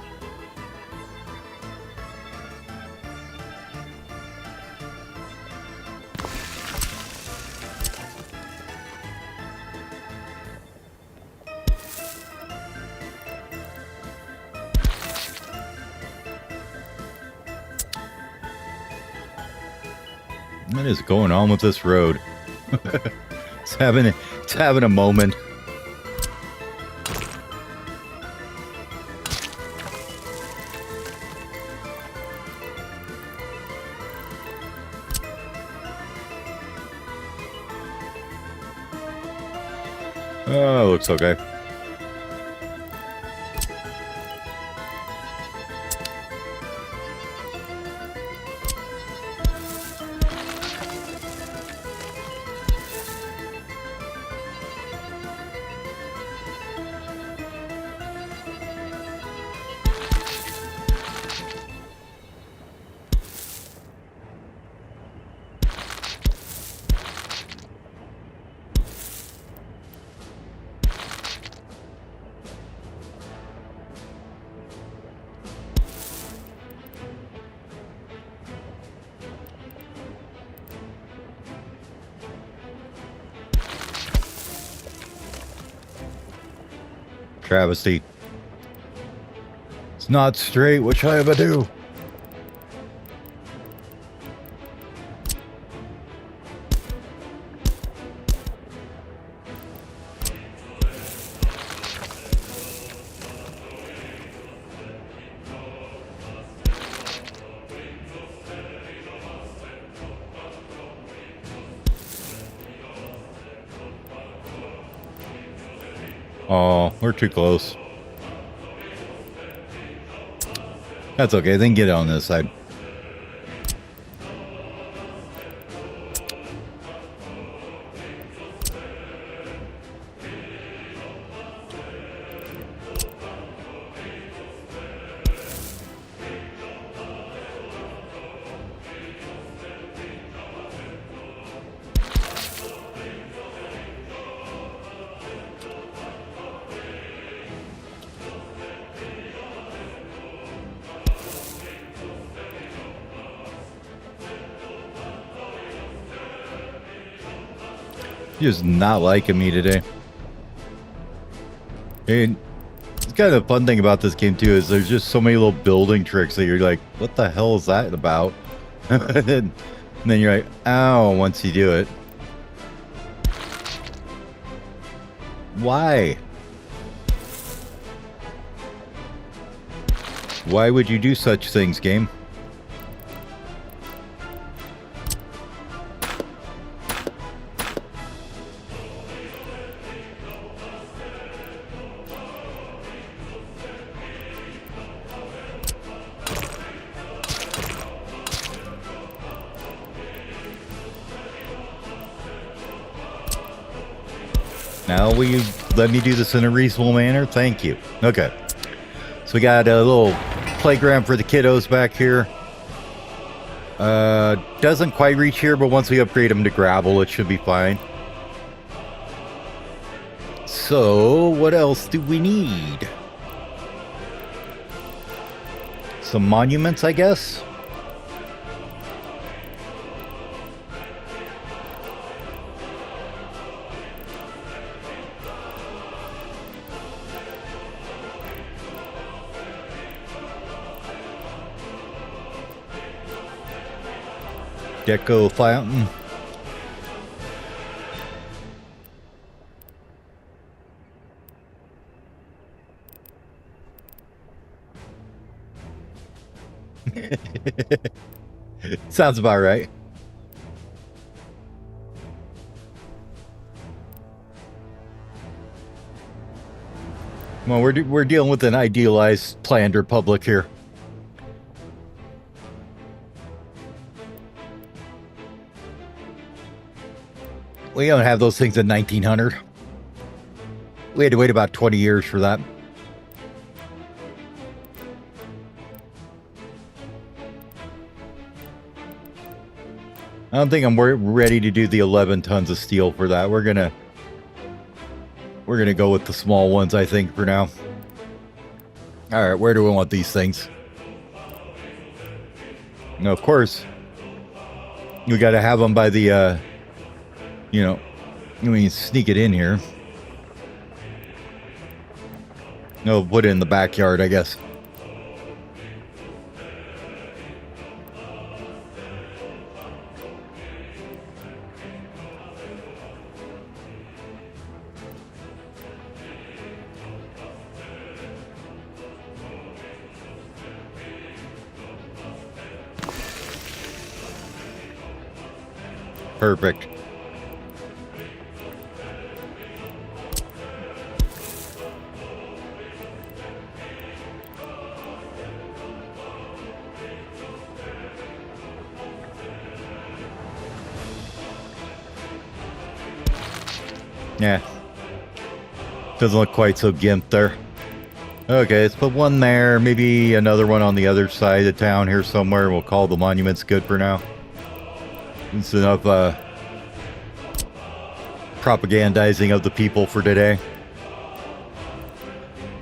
What is going on with this road? It's having a moment. Oh, looks okay. Travesty. It's not straight. What shall I ever do? Oh, we're too close. That's okay. Then get on this side. Just not liking me today. And it's kind of the fun thing about this game too is there's just so many little building tricks that you're like, what the hell is that about? And then you're like, ow, once you do it. Why? Why would you do such things, game? Now will you let me do this in a reasonable manner? Thank you. Okay. So we got a little playground for the kiddos back here. Doesn't quite reach here, but once we upgrade them to gravel, it should be fine. So, what else do we need? Some monuments, I guess? Deco fountain. Sounds about right. Well, we're dealing with an idealized planned republic here. We don't have those things in 1900. We had to wait about 20 years for that. I don't think I'm ready to do the 11 tons of steel for that. We're gonna go with the small ones, I think, for now. All right, where do we want these things? Now, of course, we got to have them by the, you know, I mean, sneak it in here. No, put it in the backyard, I guess. Perfect. Yeah. Doesn't look quite so gimp there. Okay, let's put one there. Maybe another one on the other side of town here somewhere. We'll call the monuments good for now. It's enough propagandizing of the people for today.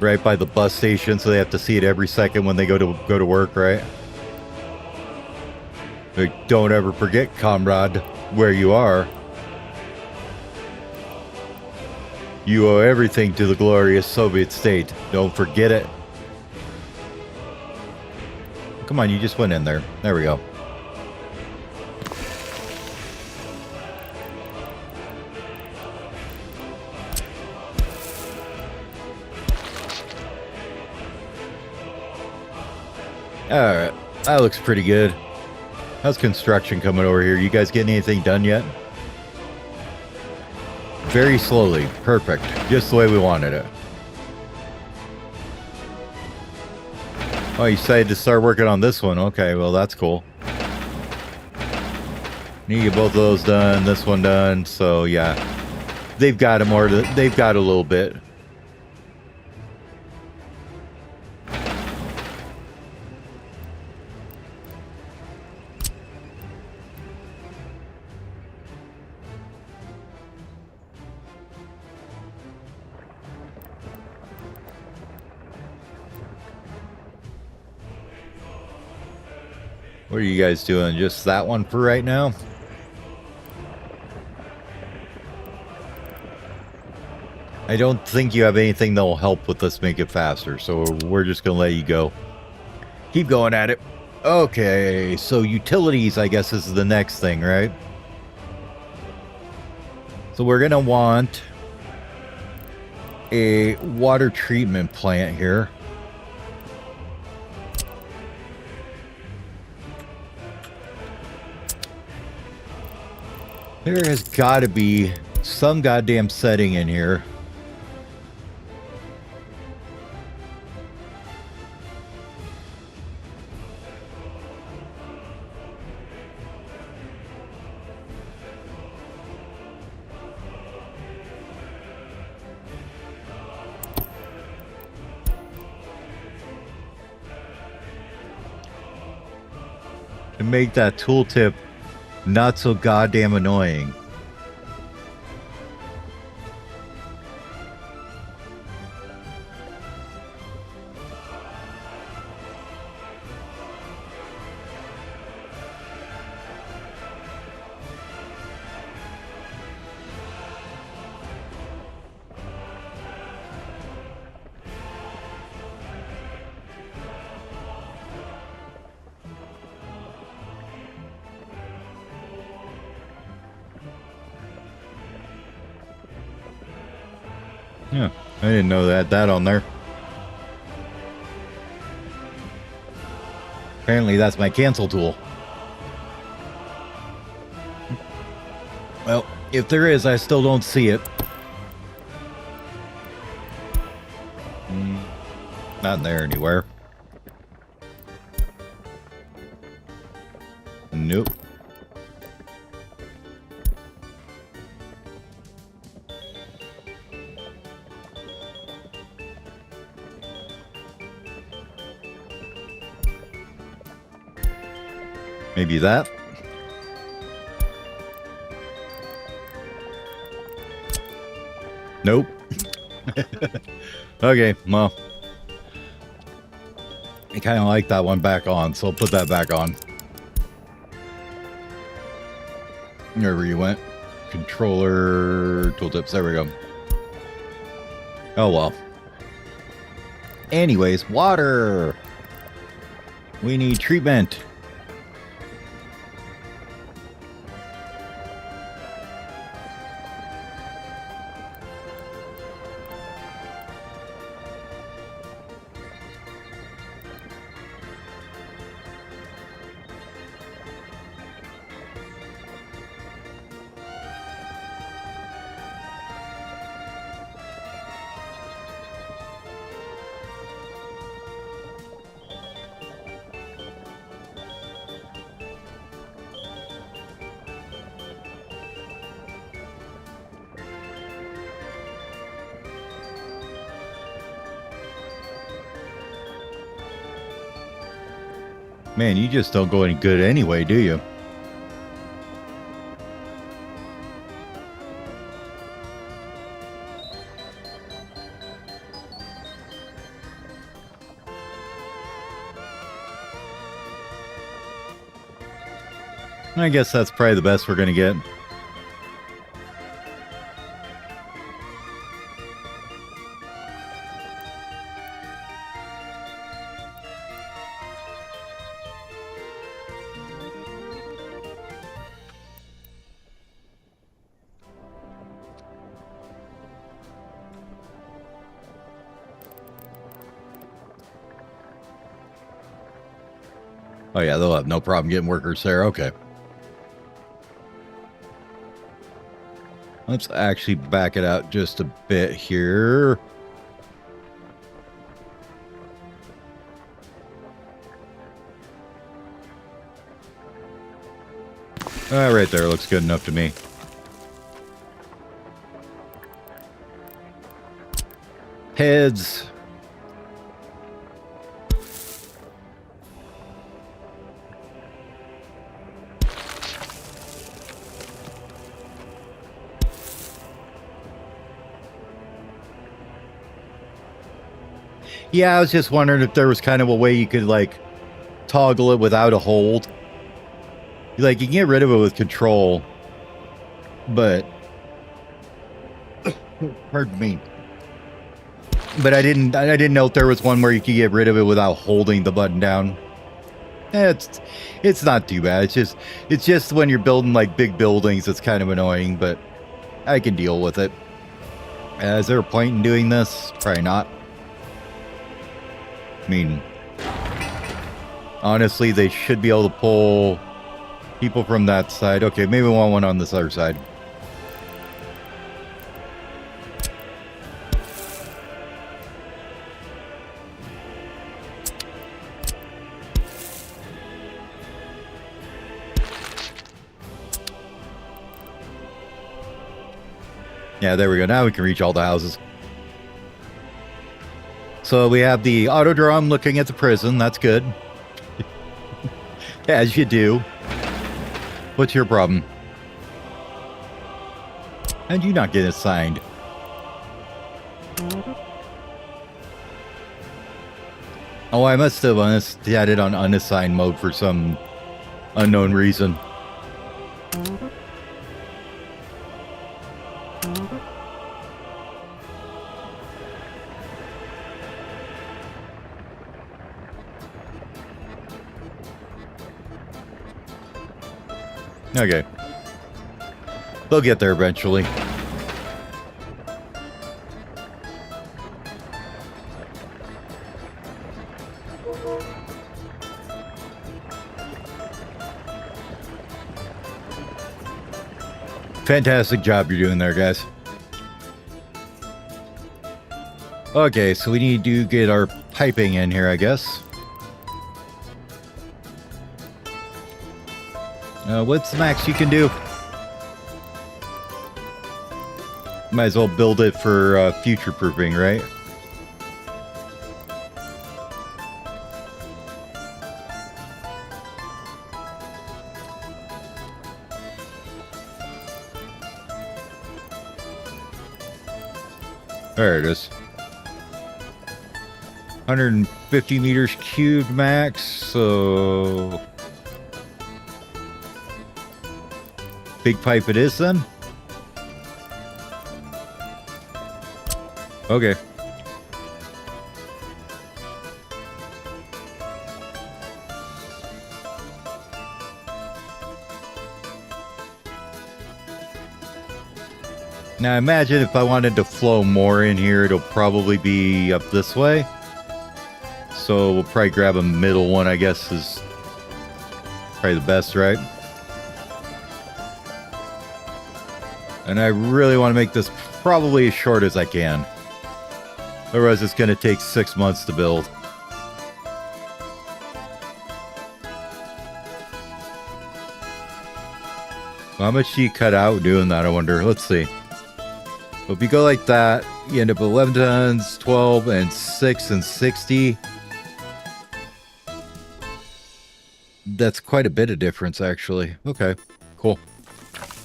Right by the bus station, so they have to see it every second when they go to work, right? Like, don't ever forget, comrade, where you are. You owe everything to the glorious Soviet state. Don't forget it. Come on, you just went in there. There we go. Alright, that looks pretty good. How's construction coming over here? You guys getting anything done yet? Very slowly. Perfect. Just the way we wanted it. Oh, you decided to start working on this one. Okay, well, that's cool. Need to get both of those done, this one done. So, yeah. They've got they've got a little bit. What are you guys doing? Just that one for right now? I don't think you have anything that will help with us make it faster, so we're just going to let you go. Keep going at it. Okay, so utilities, I guess, is the next thing, right? So we're going to want a water treatment plant here. There has got to be some goddamn setting in here. To make that tooltip not so goddamn annoying. Yeah, I didn't know that on there. Apparently that's my cancel tool. Well, if there is, I still don't see it. Not there anywhere. Nope. Maybe that. Nope. Okay, well. I kind of like that one back on, so I'll put that back on. Wherever you went. Controller, tooltips, there we go. Oh well. Anyways, water. We need treatment. Man, you just don't go any good anyway, do you? I guess that's probably the best we're going to get. Oh yeah, they'll have no problem getting workers there. Okay. Let's actually back it out just a bit here. Right there looks good enough to me. Heads. Yeah, I was just wondering if there was kind of a way you could, like, toggle it without a hold. Like, you can get rid of it with control, but... Pardon me. But I didn't know if there was one where you could get rid of it without holding the button down. It's not too bad. It's just when you're building, like, big buildings, it's kind of annoying, but I can deal with it. Is there a point in doing this? Probably not. I mean, honestly, they should be able to pull people from that side. Okay, maybe we want one on this other side. Yeah, there we go. Now we can reach all the houses. So we have the Autodrome looking at the prison. That's good. As you do. What's your problem? How'd you not get assigned? Oh, I must have had it on unassigned mode for some unknown reason. Okay. They'll get there eventually. Fantastic job you're doing there, guys. Okay, so we need to get our piping in here, I guess. What's the max you can do? Might as well build it for future-proofing, right? There it is. 150 meters cubed max, so... Big pipe it is then? Okay. Now imagine if I wanted to flow more in here, it'll probably be up this way. So we'll probably grab a middle one, I guess, is probably the best, right? And I really want to make this probably as short as I can. Otherwise, it's going to take 6 months to build. How much do you cut out doing that, I wonder? Let's see. If you go like that, you end up with 11 tons, 12, and 6, and 60. That's quite a bit of difference, actually. Okay, cool.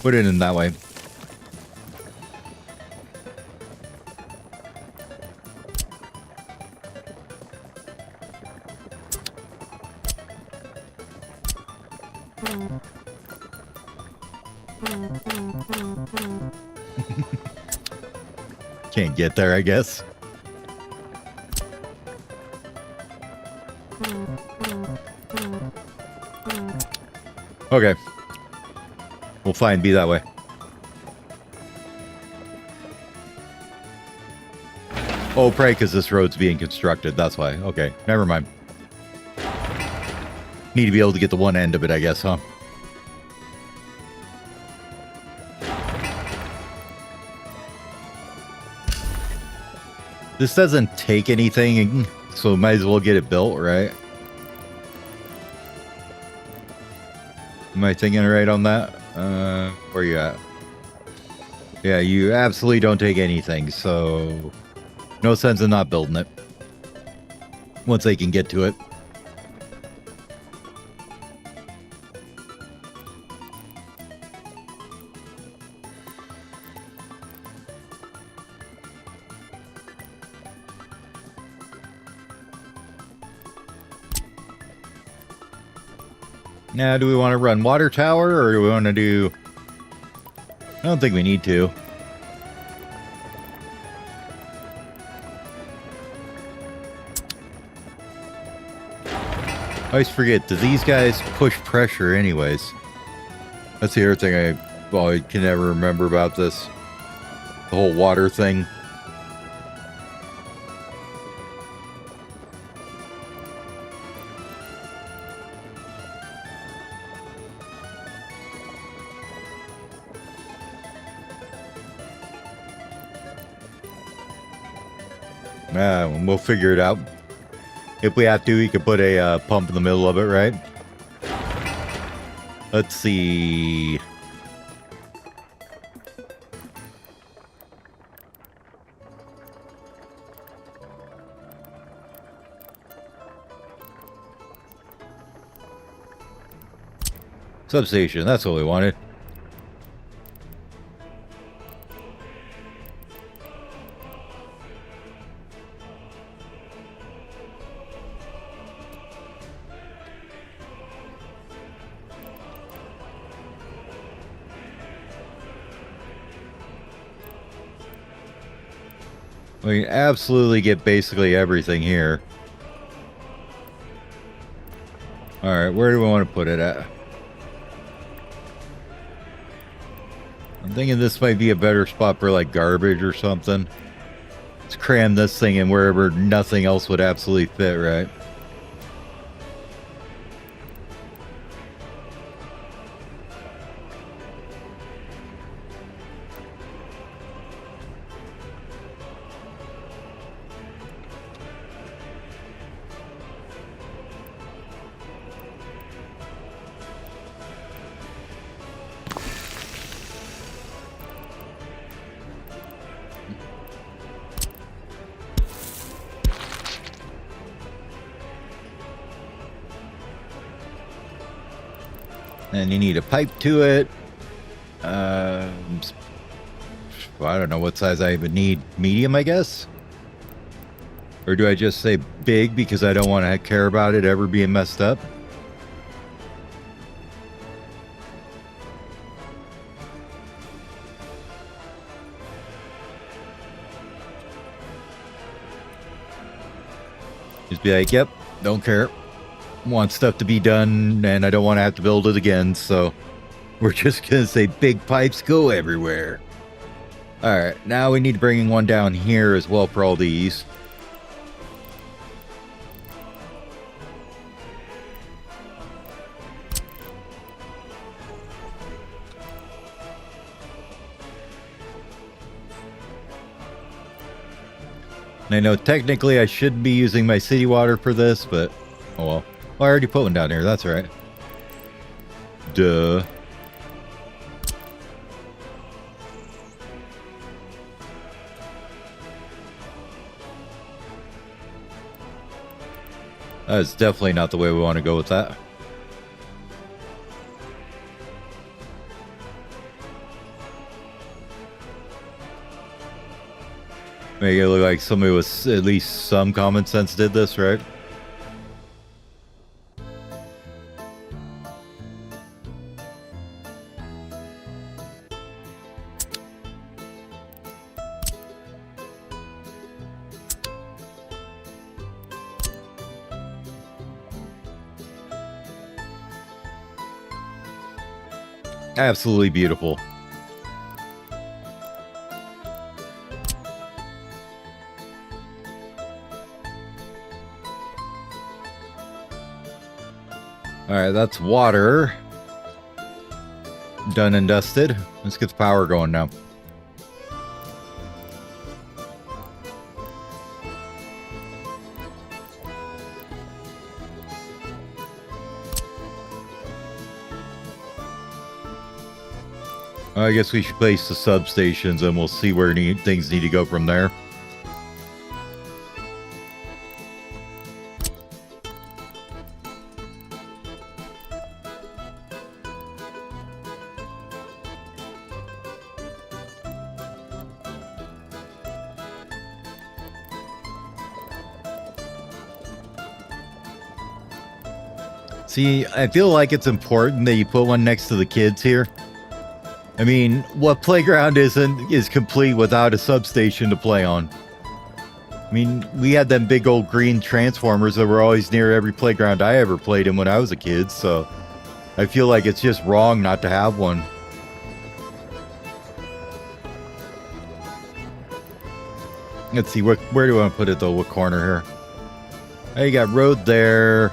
Put it in that way. Can't get there, I guess. Okay. We'll fine be that way. Oh, probably because this road's being constructed. That's why. Okay, never mind. Need to be able to get the one end of it, I guess, huh? This doesn't take anything, so might as well get it built, right? Am I thinking right on that? Where you at? Yeah, you absolutely don't take anything, so no sense in not building it. Once they can get to it. Now, do we want to run water tower, or do we want to do... I don't think we need to. I always forget, do these guys push pressure anyways? That's the other thing I can never remember about this. The whole water thing. We'll figure it out. If we have to, we could put a pump in the middle of it, right? Let's see. Substation, that's what we wanted. We can absolutely get basically everything here. Alright, where do we want to put it at? I'm thinking this might be a better spot for like garbage or something. Let's cram this thing in wherever nothing else would absolutely fit, right? And you need a pipe to it. I don't know what size I even need. Medium, I guess? Or do I just say big because I don't want to care about it ever being messed up? Just be like, yep, don't care. Want stuff to be done, and I don't want to have to build it again, so we're just gonna say big pipes go everywhere. Alright, now we need to bring one down here as well for all these. And I know technically I should be using my city water for this, but oh well. Oh, I already put one down here, that's right. Duh. That's definitely not the way we want to go with that. Make it look like somebody with at least some common sense did this, right? Absolutely beautiful. All right, that's water. Done and dusted. Let's get the power going now. I guess we should place the substations and we'll see where things need to go from there. See, I feel like it's important that you put one next to the kids here. I mean, what playground is complete without a substation to play on? I mean, we had them big old green transformers that were always near every playground I ever played in when I was a kid, so I feel like it's just wrong not to have one. Let's see, where do I want to put it though? What corner here? Oh, you got road there.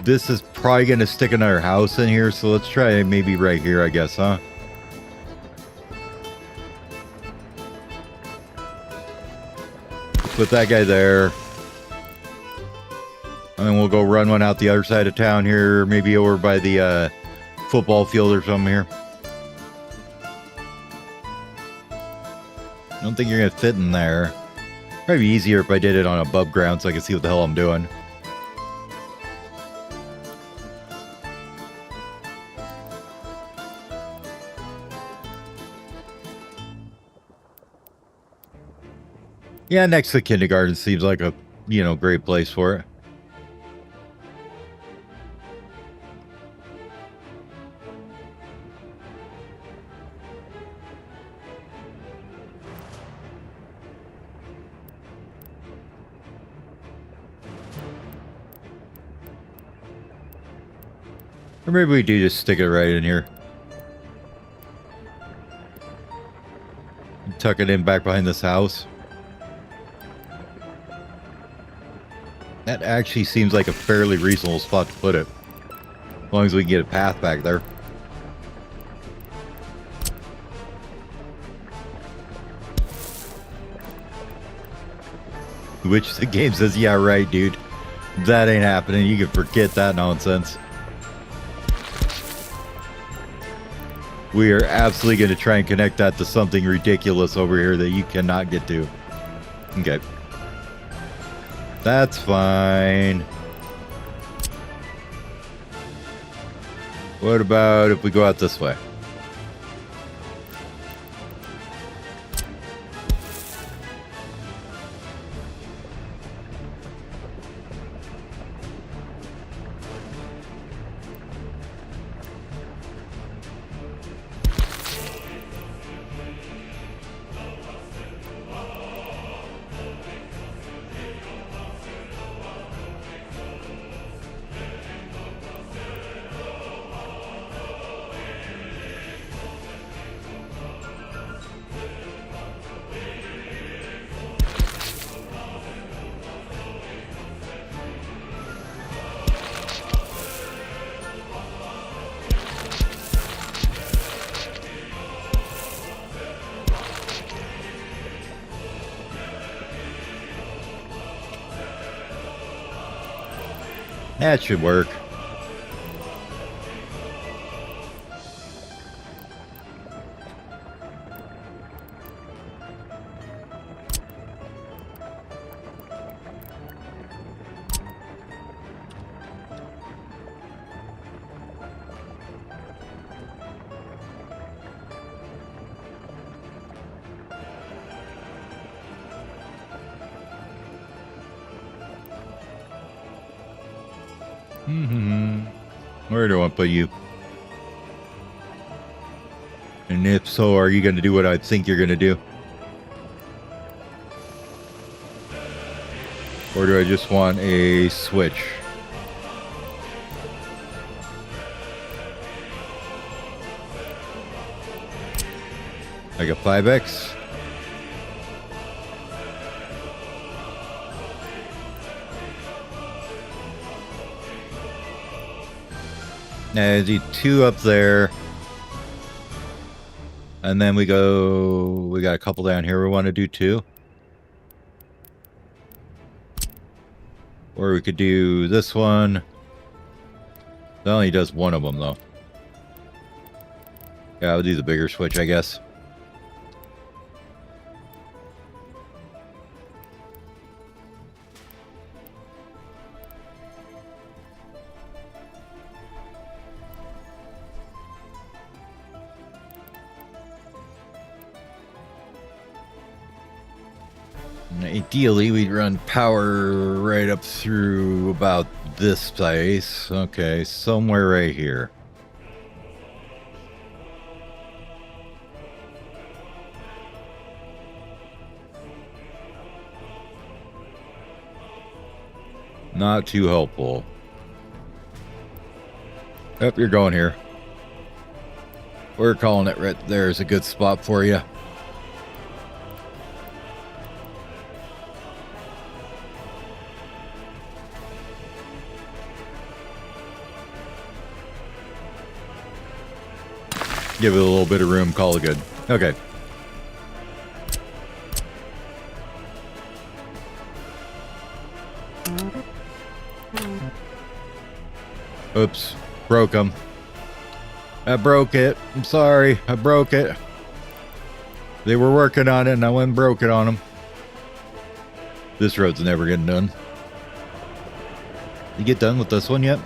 This is probably going to stick another house in here, so let's try maybe right here, I guess, huh? Put that guy there. And then we'll go run one out the other side of town here, maybe over by the football field or something here. I don't think you're going to fit in there. Probably be easier if I did it on above ground so I can see what the hell I'm doing. Yeah, next to kindergarten seems like a, great place for it. Or maybe we do just stick it right in here. Tuck it in back behind this house. That actually seems like a fairly reasonable spot to put it. As long as we can get a path back there. Which the game says, yeah, right, dude. That ain't happening. You can forget that nonsense. We are absolutely going to try and connect that to something ridiculous over here that you cannot get to. Okay. That's fine. What about if we go out this way? That should work. Where do I want to put you? And if so, are you going to do what I think you're going to do? Or do I just want a switch? Like a 5X? Now I do 2 up there. And then we got a couple down here we want to do 2. Or we could do this one. That only does 1 of them though. Yeah, I'll do the bigger switch, I guess. Ideally, we'd run power right up through about this place. Okay, somewhere right here. Not too helpful. Yep, you're going here. We're calling it right there is a good spot for you. Give it a little bit of room, call it good. Okay. Oops, broke them. I broke it. I'm sorry, I broke it. They were working on it and I went and broke it on them. This road's never getting done. You get done with this one yet?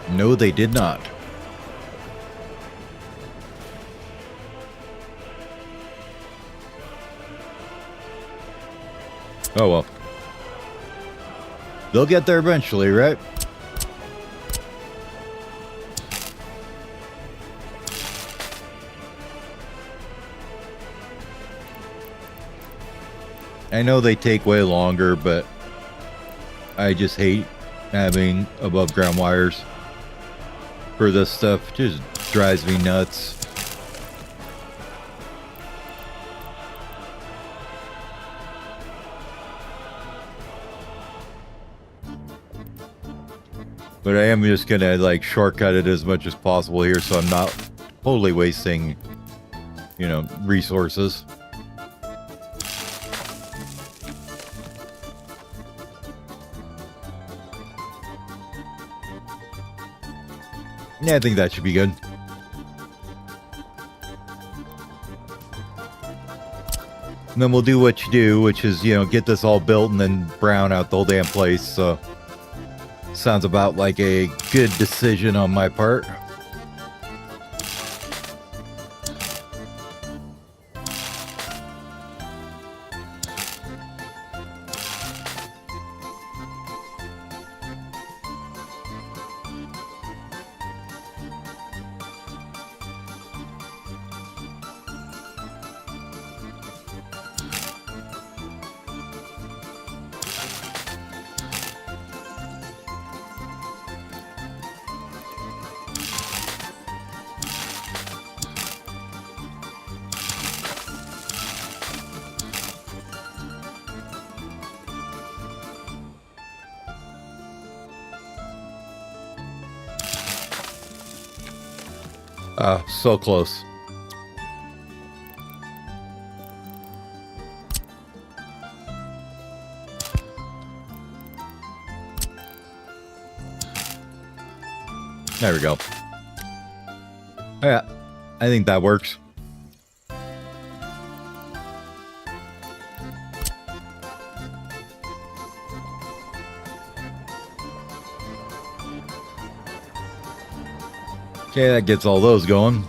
No, they did not. Oh well. They'll get there eventually, right? I know they take way longer, but I just hate having above ground wires for this stuff. It just drives me nuts. But I am just gonna like shortcut it as much as possible here so I'm not totally wasting, you know, resources. Yeah, I think that should be good. And then we'll do what you do, which is, you know, get this all built and then brown out the whole damn place. So sounds about like a good decision on my part. So close. There we go. Yeah, I think that works. Okay, that gets all those going.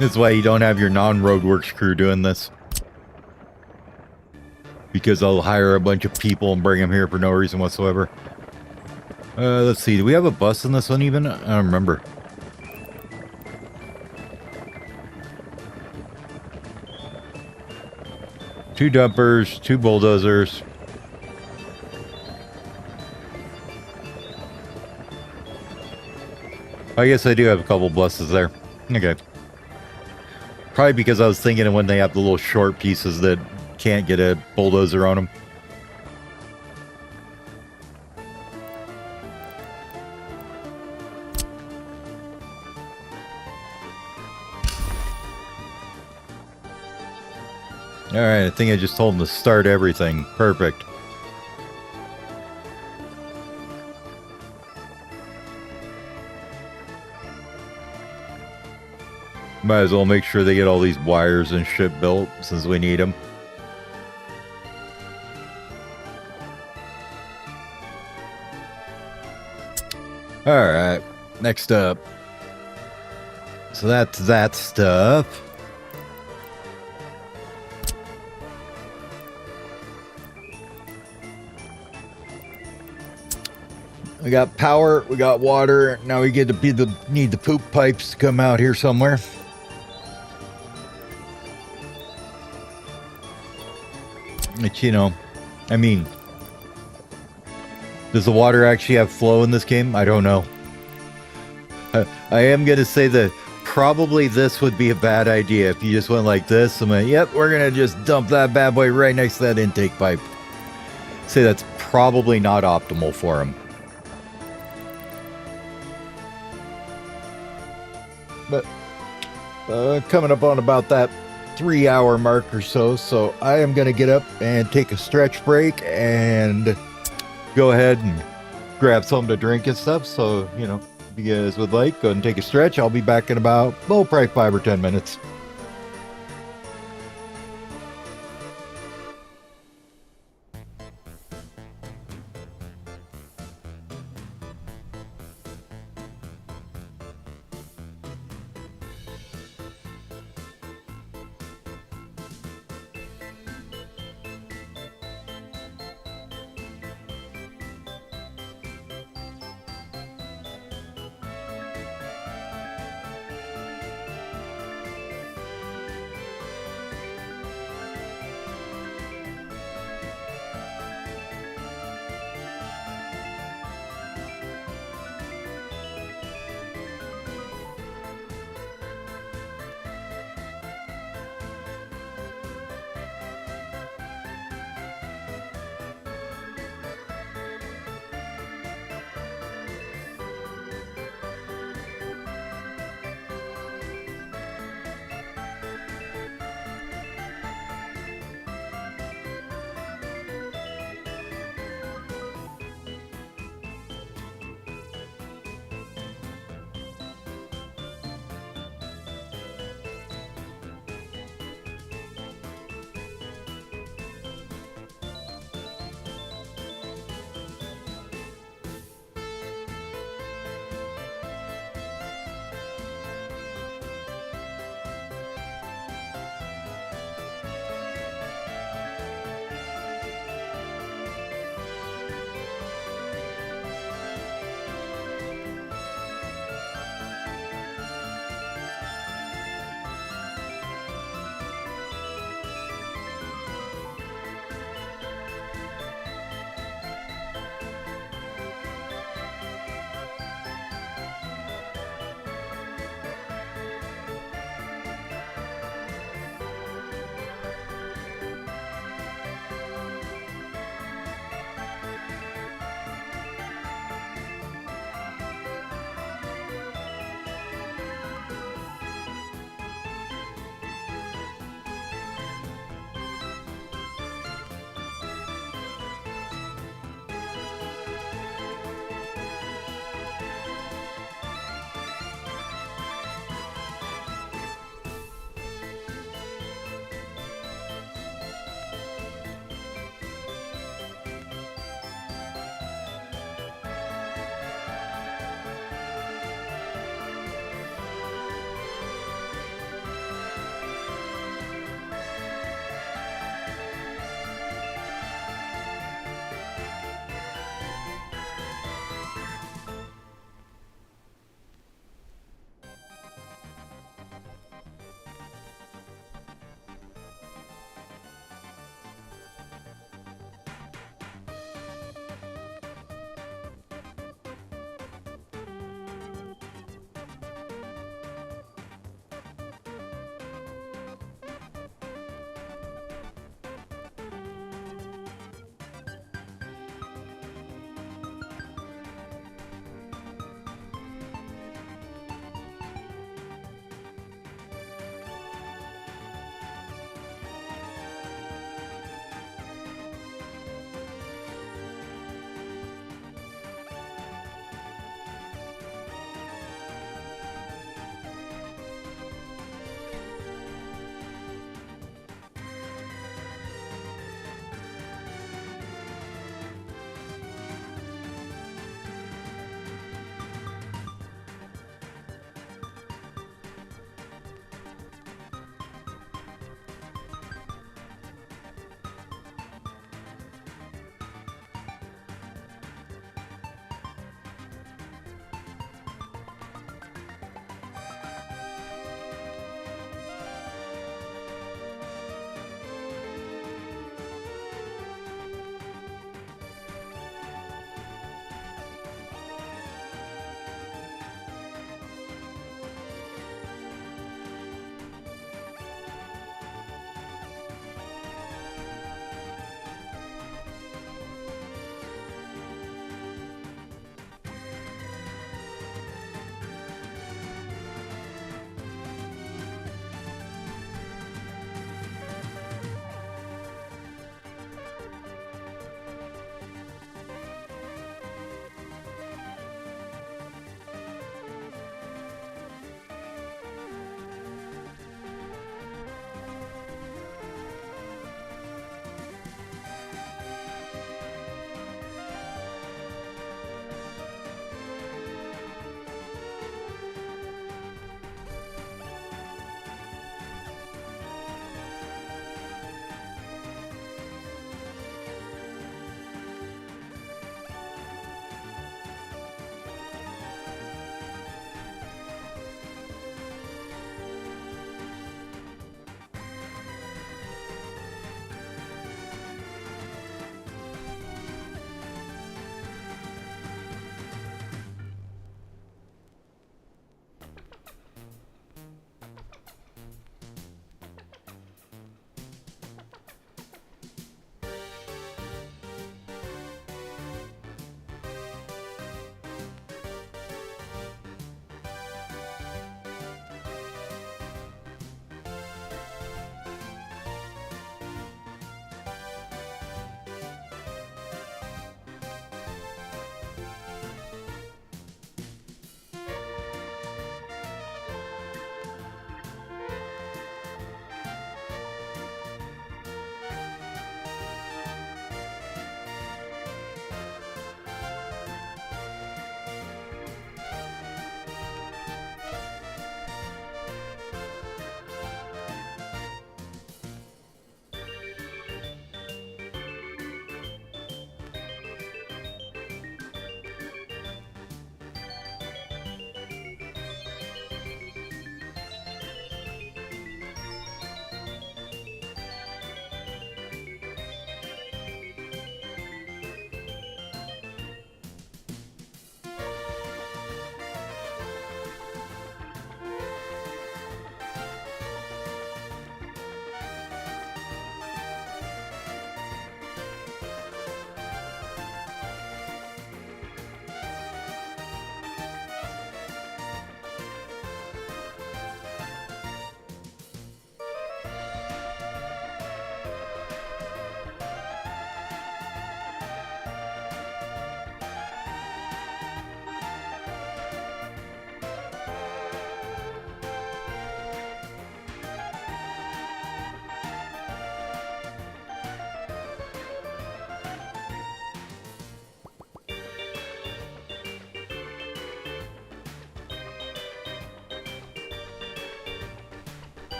That's why you don't have your non-roadworks crew doing this. Because they'll hire a bunch of people and bring them here for no reason whatsoever. Let's see. Do we have a bus in this one even? I don't remember. Two dumpers, two bulldozers. I guess I do have a couple buses there. Okay. Probably because I was thinking of when they have the little short pieces that can't get a bulldozer on them. Alright, I think I just told them to start everything. Perfect. Might as well make sure they get all these wires and shit built since we need them. Alright, next up. So that's that stuff. We got power, we got water, now we get to need the poop pipes to come out here somewhere. But you know, I mean, does the water actually have flow in this game? I don't know. I am going to say that probably this would be a bad idea if you just went like this. I'm like, yep, we're going to just dump that bad boy right next to that intake pipe. Say that's probably not optimal for them. But coming up on about that 3-hour mark or so I am going to get up and take a stretch break and go ahead and grab something to drink and stuff. So, you know, if you guys would like, go ahead and take a stretch. I'll be back in about, well, probably 5 or 10 minutes.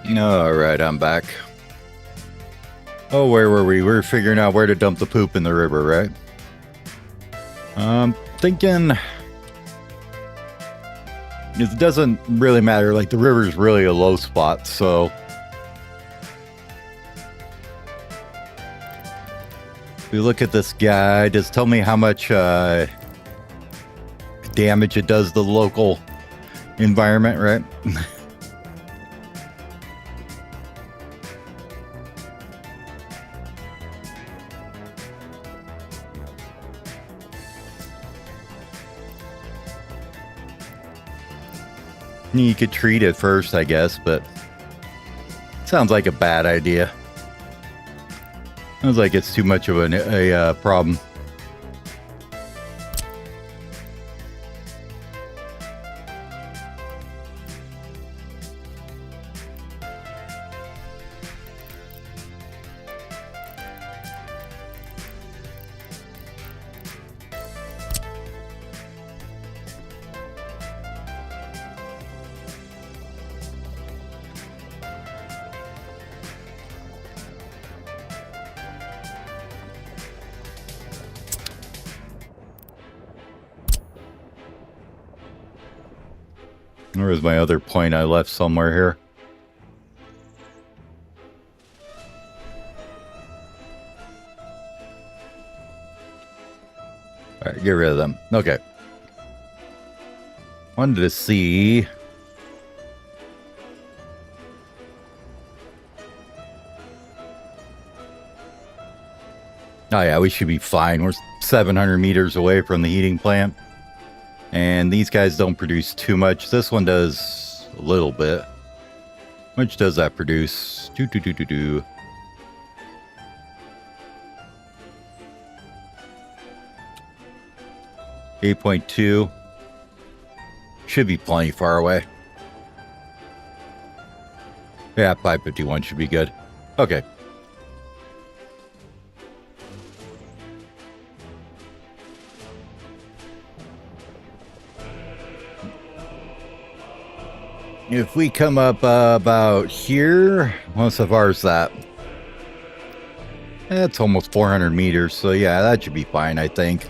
All right, I'm back. Oh, where were we? We were figuring out where to dump the poop in the river, right? Thinking it doesn't really matter. Like, the river's really a low spot, so if we look at this guy, just tell me how much damage it does the local environment, right? You could treat it first, I guess, but sounds like a bad idea. Sounds like it's too much of a problem. Where was my other point I left somewhere here? All right, get rid of them. Okay. Wanted to see. Oh yeah, we should be fine. We're 700 meters away from the heating plant. And these guys don't produce too much. This one does a little bit. How much does that produce? 8.2. Should be plenty far away. Yeah, 551 should be good. Okay. If we come up about here, how far is that? That's almost 400 meters, so yeah, that should be fine, I think.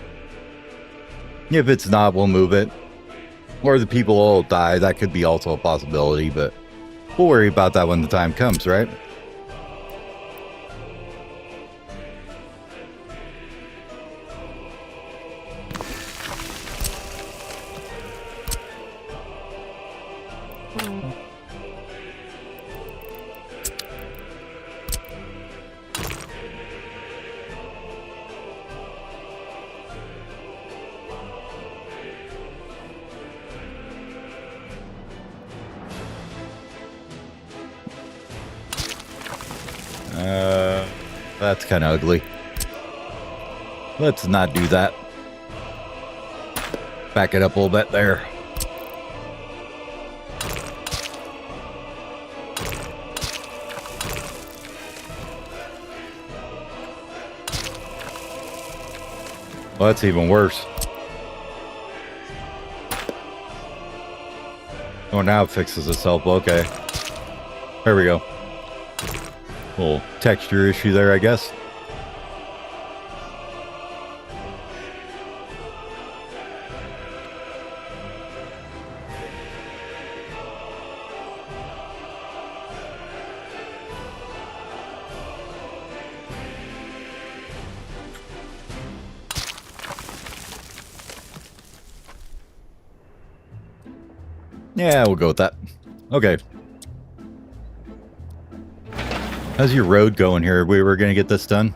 If it's not, we'll move it. Or the people will die, that could be also a possibility, but we'll worry about that when the time comes, right? That's kind of ugly. Let's not do that. Back it up a little bit there. Well, that's even worse. Oh, now it fixes itself. Okay. There we go. Little texture issue there, I guess. Yeah, we'll go with that. Okay. How's your road going here? We were going to get this done?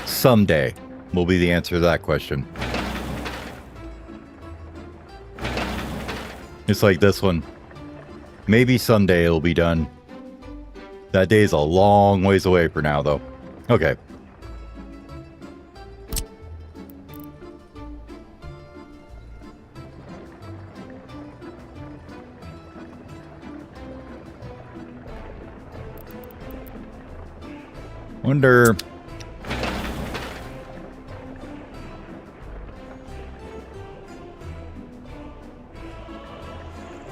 Someday will be the answer to that question. It's like this one. Maybe someday it'll be done. That day's a long ways away for now, though. Okay. Wonder.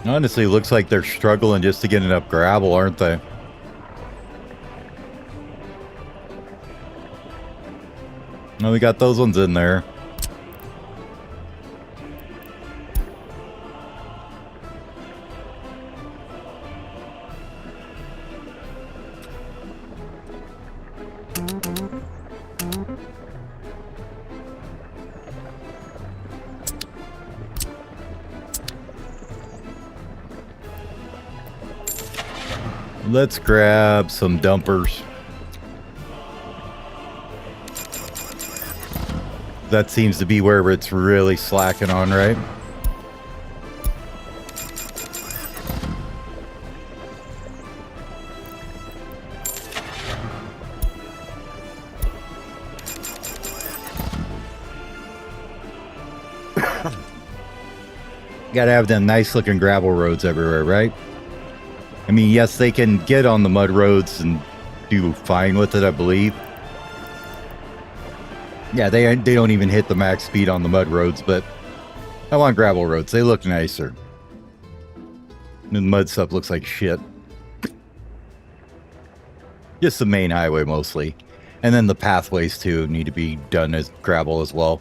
Honestly, it looks like they're struggling just to get enough gravel, aren't they? No, we got those ones in there. Let's grab some dumpers. That seems to be where it's really slacking on, right? Gotta have them nice looking gravel roads everywhere, right? I mean, yes, they can get on the mud roads and do fine with it, I believe. Yeah, they don't even hit the max speed on the mud roads, but I want gravel roads. They look nicer. The mud stuff looks like shit. Just the main highway mostly. And then the pathways too need to be done as gravel as well.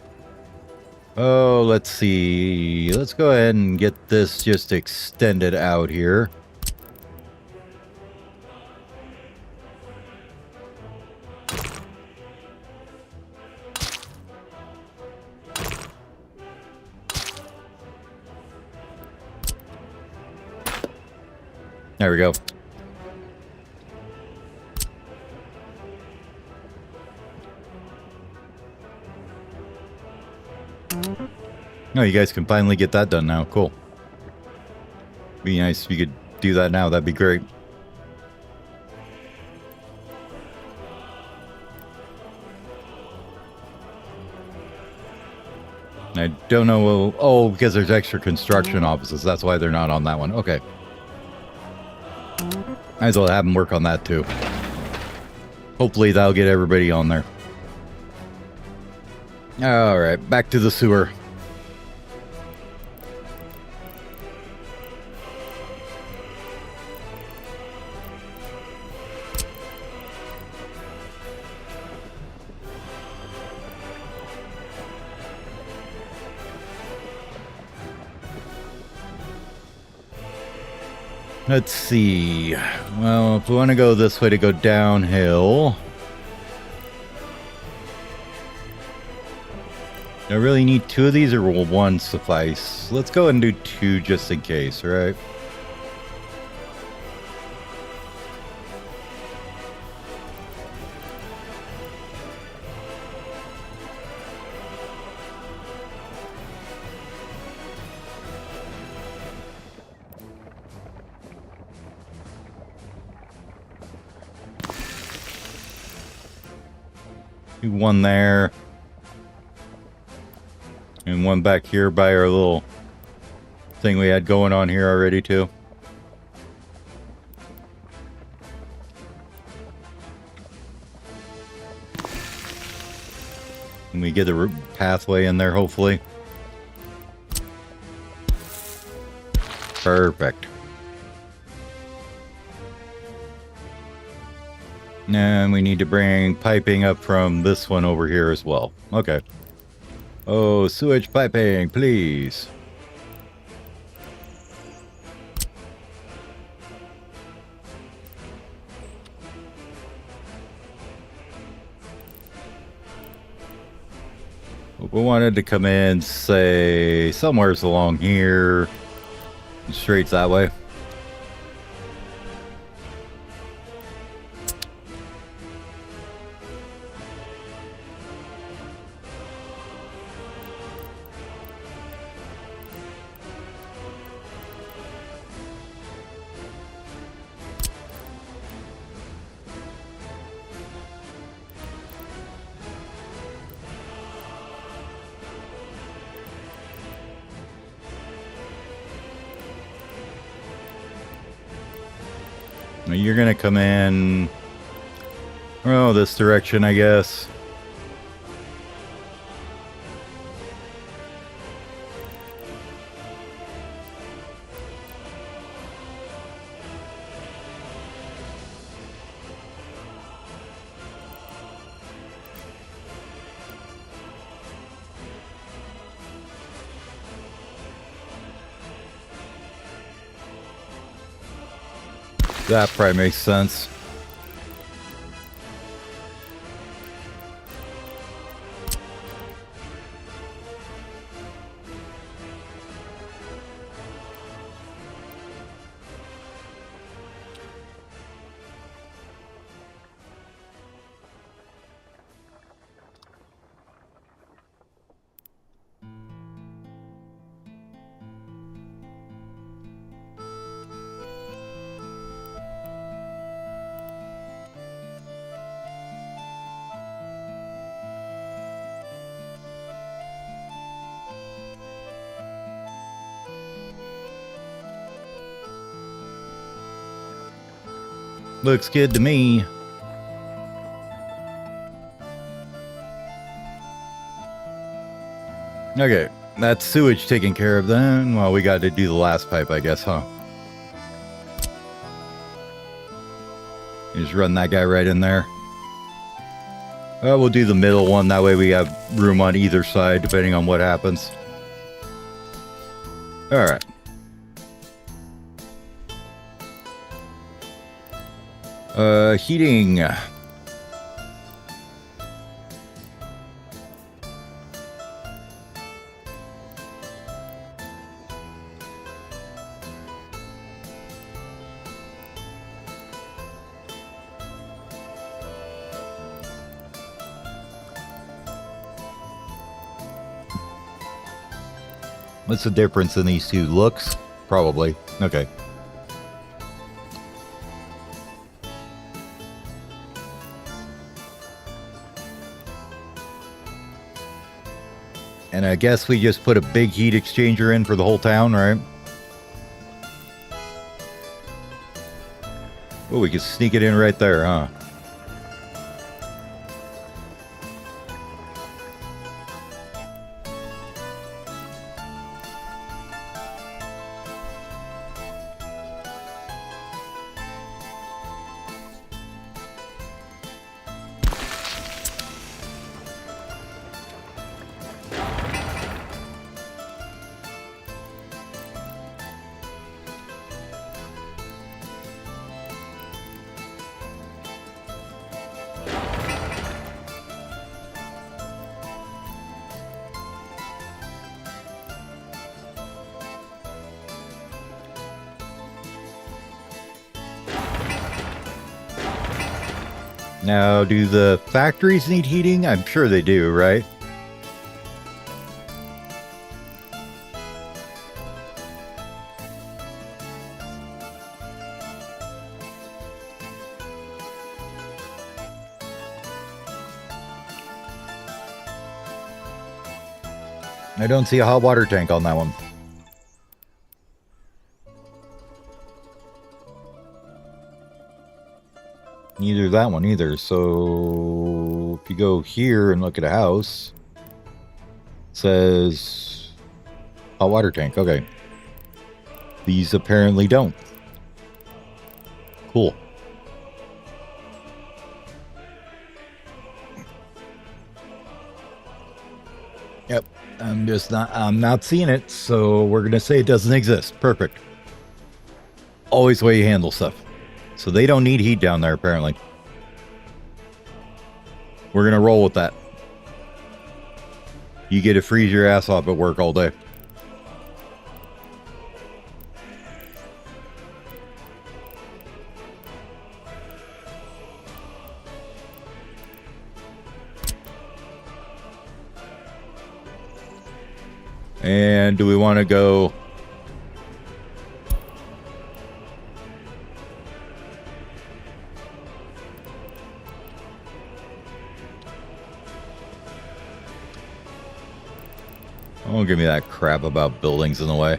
Oh, let's see. Let's go ahead and get this just extended out here. There we go. Oh, you guys can finally get that done now. Cool. Be nice if you could do that now. That'd be great. I don't know. Oh, because there's extra construction offices. That's why they're not on that one. Okay. Might as well have them work on that too. Hopefully that'll get everybody on there. Alright, back to the sewer. Let's see. Well, if we want to go this way to go downhill, do I really need two of these or will one suffice? Let's go and do two just in case, right? Do one there. And one back here by our little thing we had going on here already too. And we get the pathway in there hopefully. Perfect. And we need to bring piping up from this one over here as well. Okay. Oh, sewage piping, please. We wanted to come in, say, somewhere's along here. Straight that way. You're gonna come in, oh, this direction, I guess. That probably makes sense. Looks good to me. Okay, that's sewage taken care of then. Well, we got to do the last pipe, I guess, huh? You just run that guy right in there. We'll do the middle one. That way we have room on either side, depending on what happens. All right. Heating. What's the difference in these two? Looks? Probably. Okay. And I guess we just put a big heat exchanger in for the whole town, right? Oh, we could sneak it in right there, huh? Now, do the factories need heating? I'm sure they do, right? I don't see a hot water tank on that one. Neither that one either. So if you go here and look at a house, it says hot water tank. Okay. These apparently don't. Cool. Yep. I'm not seeing it, so we're gonna say it doesn't exist. Perfect. Always the way you handle stuff. So they don't need heat down there, apparently. We're going to roll with that. You get to freeze your ass off at work all day. And do we want to go... Don't give me that crap about buildings in the way.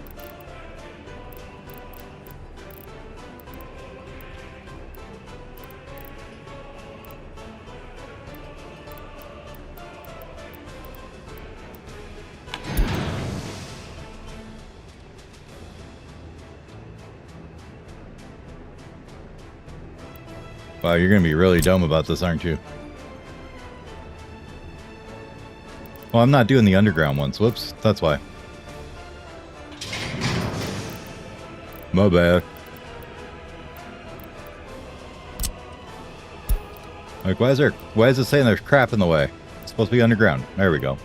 Wow, you're going to be really dumb about this, aren't you? Well, I'm not doing the underground ones. Whoops, that's why. My bad. Like, why is it saying there's crap in the way? It's supposed to be underground. There we go.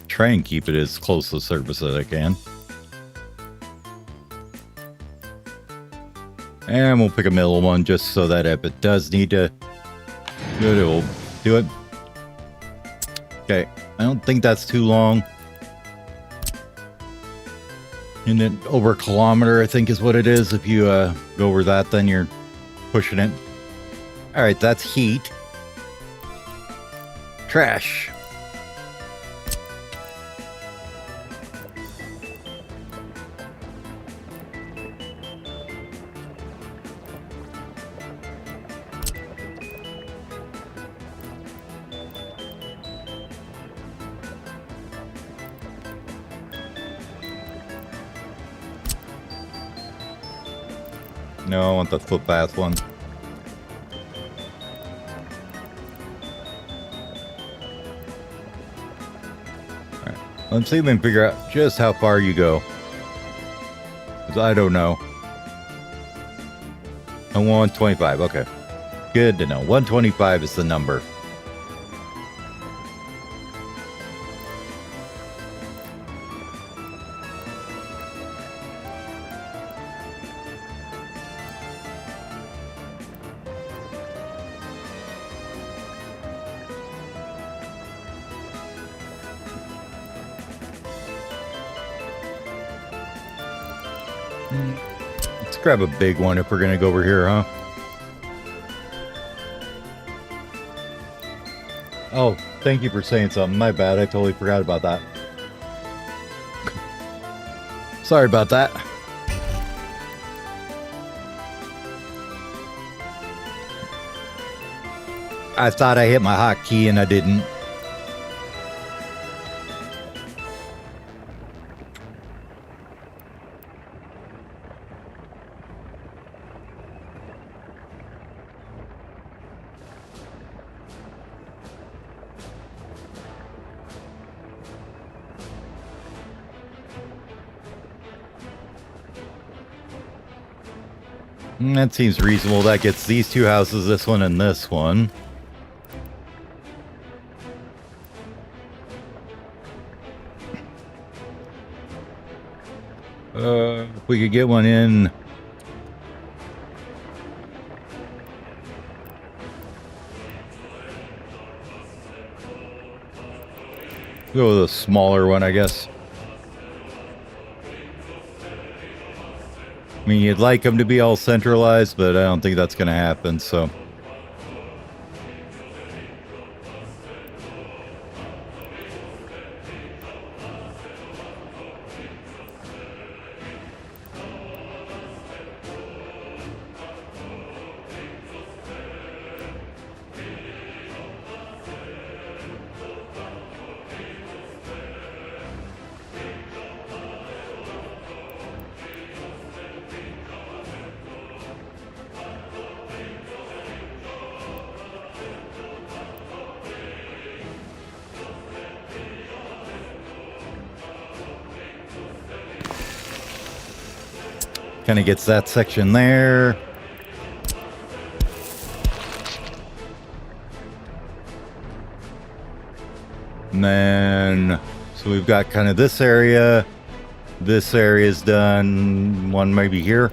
Try and keep it as close to the surface as I can. And we'll pick a middle one just so that if it does need to do it, it will do it. Okay, I don't think that's too long. And then over a kilometer, I think is what it is. If you go over that, then you're pushing it. All right, that's heat. Trash. No, I want the footpath one. Alright, let's see if we can figure out just how far you go. Because I don't know. I want 125, okay. Good to know. 125 is the number. Let's grab a big one if we're gonna go over here, huh? Oh, thank you for saying something. My bad, I totally forgot about that. Sorry about that. I thought I hit my hotkey and I didn't. That seems reasonable. That gets these two houses, this one and this one. If we could get one in. Go with a smaller one, I guess. I mean, you'd like them to be all centralized, but I don't think that's going to happen, so. Kind of gets that section there. And then, so we've got kind of this area. This area is done. One maybe here.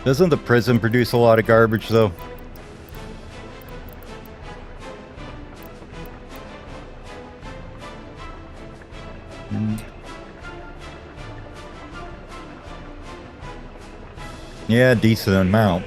Doesn't the prison produce a lot of garbage, though? Yeah, decent amount.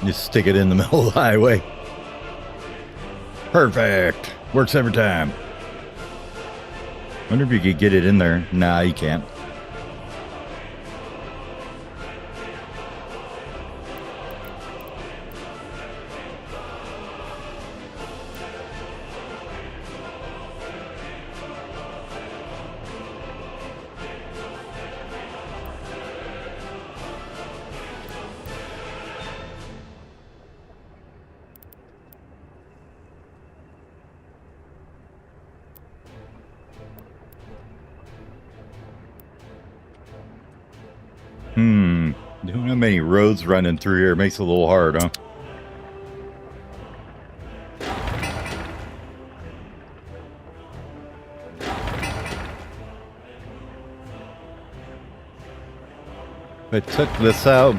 Just stick it in the middle of the highway. Perfect. Works every time. Wonder if you could get it in there. Nah, you can't. Don't have many roads running through here. It makes it a little hard, huh? I took this out.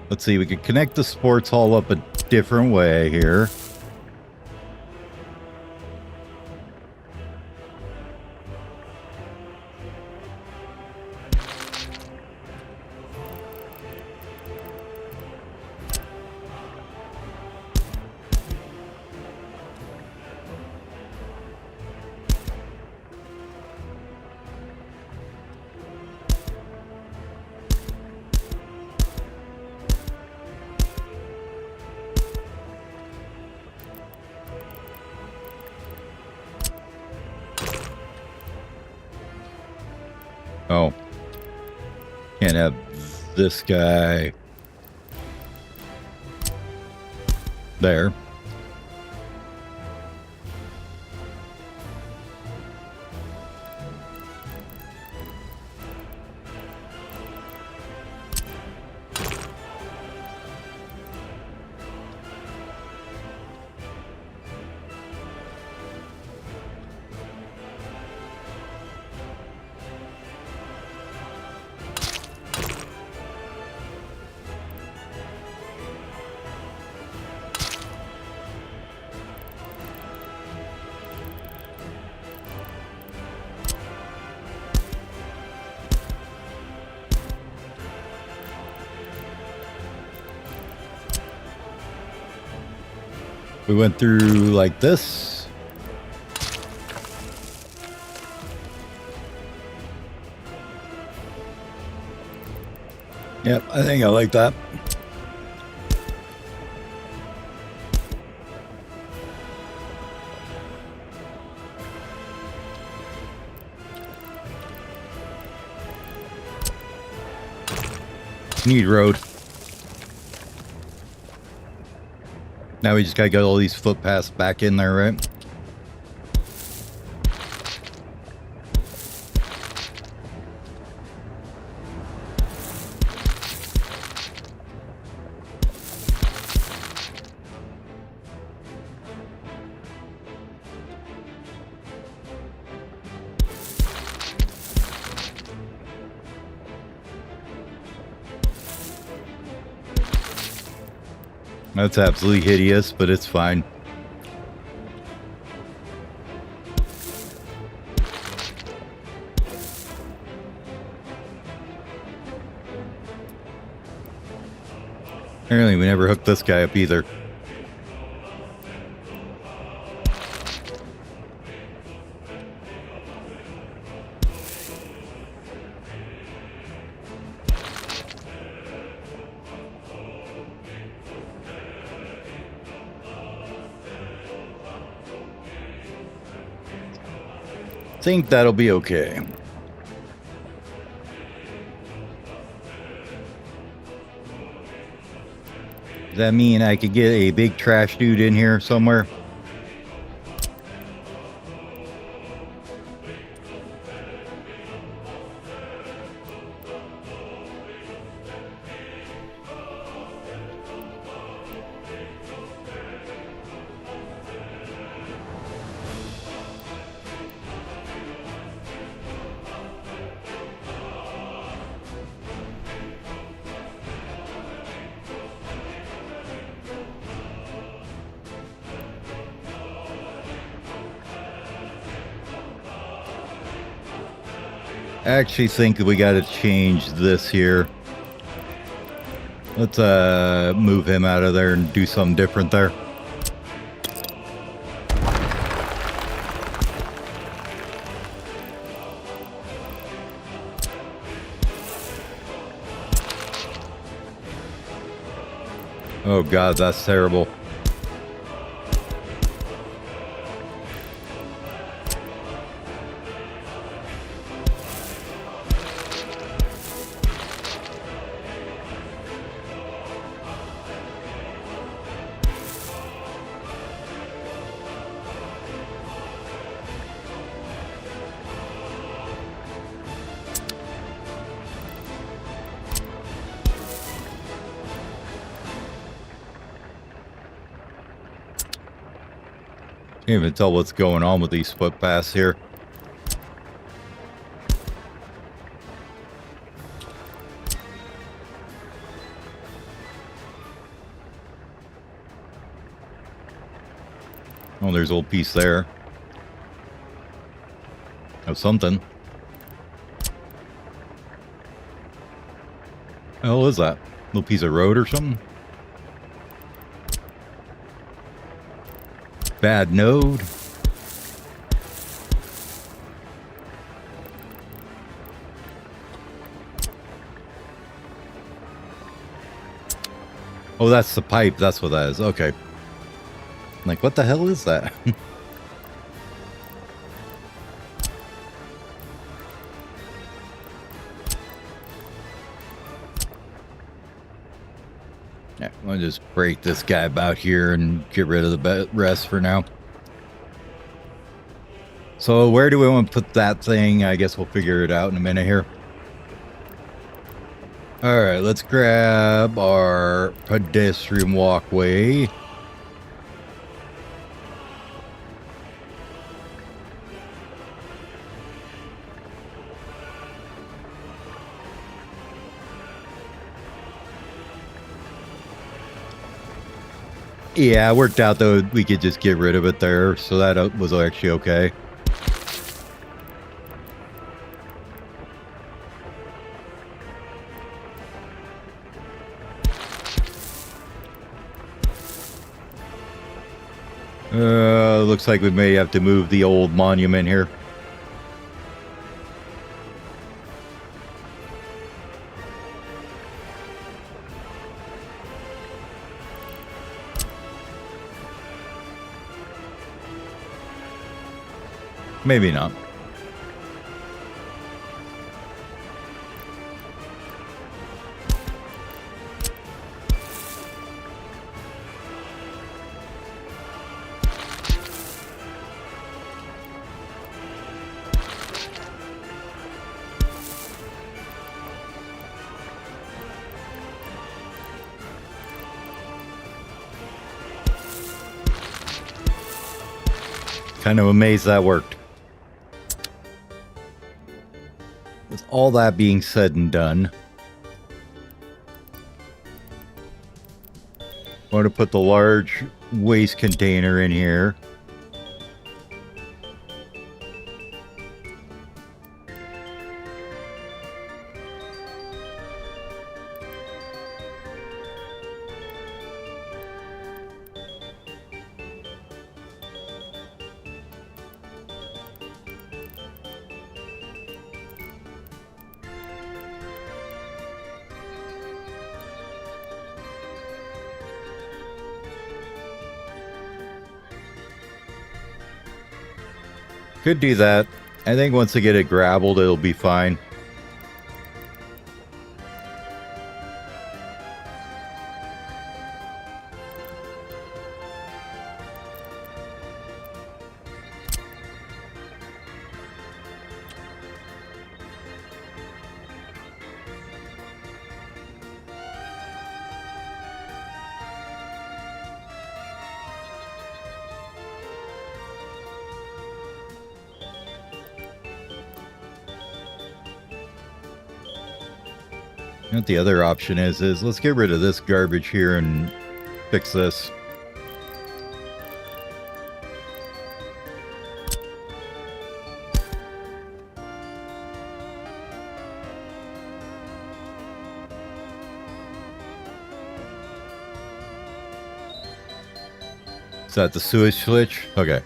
Let's see, we could connect the sports hall up a different way here. Oh. Can't have this guy there. We went through like this. Yep, I think I like that. Need road. Now we just gotta get all these footpaths back in there, right? That's absolutely hideous, but it's fine. Apparently we never hooked this guy up either. Think that'll be okay. Does that mean I could get a big trash dude in here somewhere? I actually think that we got to change this here. Let's move him out of there and do something different there. Oh god, that's terrible. Can't even tell what's going on with these footpaths here. Oh, there's a little piece there of something. What the hell is that? Little piece of road or something? Bad node. Oh, that's the pipe. That's what that is. Okay. Like, what the hell is that? Yeah, I'll just break this guy about here and get rid of the rest for now. So where do we want to put that thing? I guess we'll figure it out in a minute here. All right, let's grab our pedestrian walkway. Yeah, it worked out though. We could just get rid of it there, so that was actually okay. Looks like we may have to move the old monument here. Maybe not. Kind of amazed that worked. With all that being said and done, I want to put the large waste container in here. Could do that. I think once I get it gravelled, it'll be fine. What the other option is let's get rid of this garbage here and fix this. Is that the sewage switch? Okay.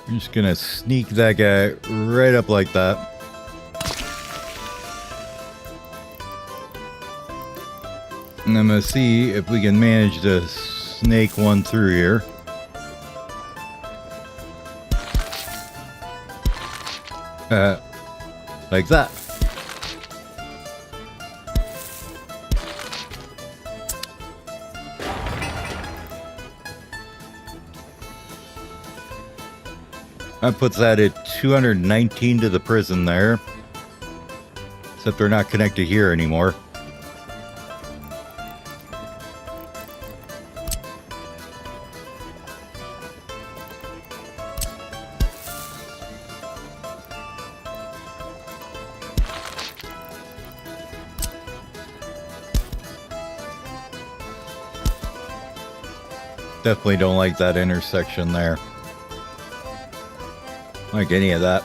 I'm just gonna sneak that guy right up like that. And I'm gonna see if we can manage to snake one through here. Like that. That puts that at 219 to the prison there. Except they're not connected here anymore. Definitely don't like that intersection there. Like any of that.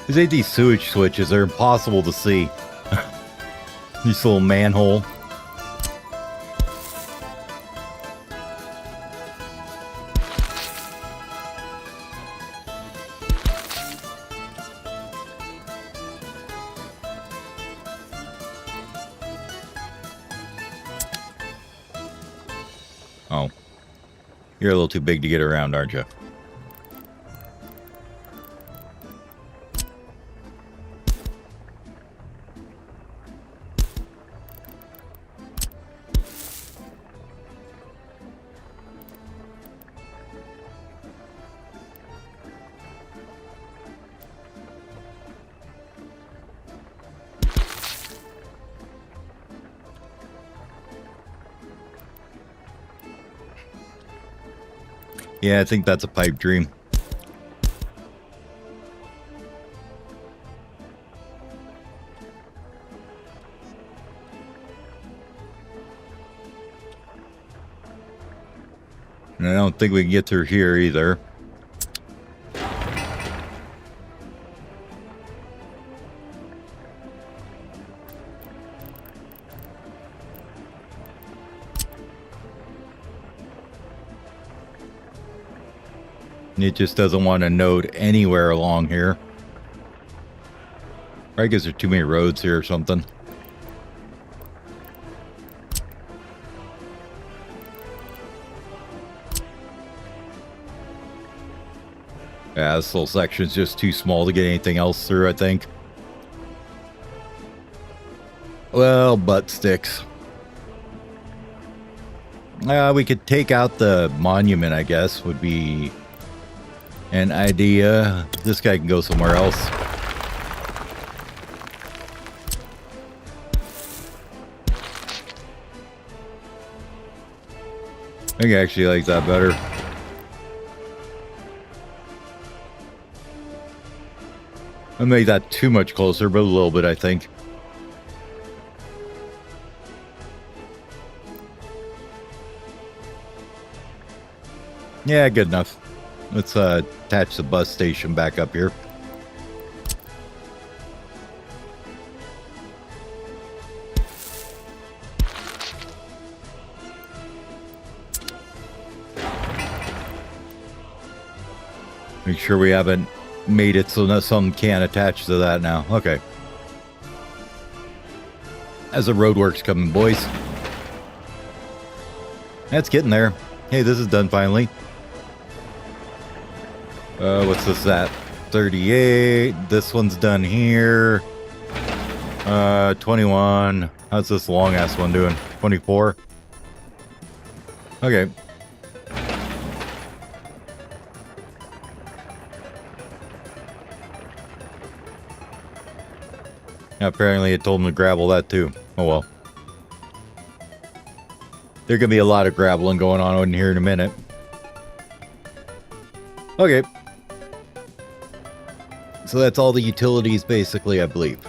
These sewage switches are impossible to see. This little manhole. Oh. You're a little too big to get around, aren't you? Yeah, I think that's a pipe dream. And I don't think we can get through here either. It just doesn't want to node anywhere along here. I guess there's too many roads here or something. Yeah, this little section's just too small to get anything else through, I think. Well, butt sticks. We could take out the monument, I guess, would be an idea. This guy can go somewhere else. I think I actually like that better. I made that too much closer, but a little bit, I think. Yeah, good enough. Let's attach the bus station back up here. Make sure we haven't made it so that some can't attach to that now. Okay. As the roadwork's coming, boys. That's getting there. Hey, this is done finally. What's this at? 38. This one's done here. 21. How's this long ass one doing? 24. Okay. Apparently it told him to gravel that too. Oh well. There could be a lot of graveling going on in here in a minute. Okay. So that's all the utilities basically, I believe.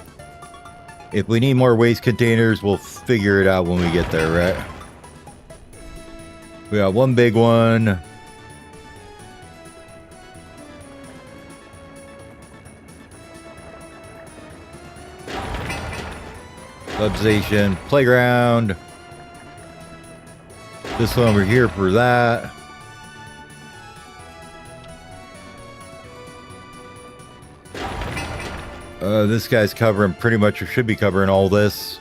If we need more waste containers, we'll figure it out when we get there, right? We got one big one. Substation, playground. This one over here for that. This guy's covering pretty much, or should be covering all this.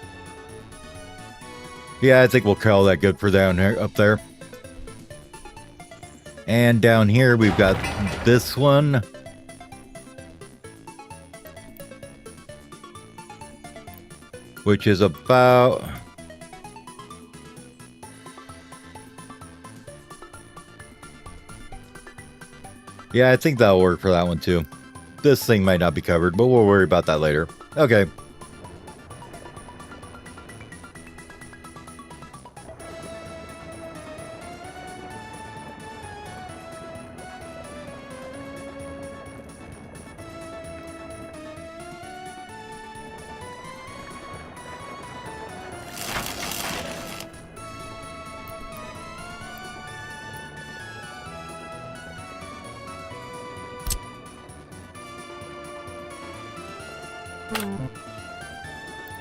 Yeah, I think we'll call that good for down here, up there. And down here we've got this one. Which is about... Yeah, I think that'll work for that one too. This thing might not be covered, but we'll worry about that later. Okay.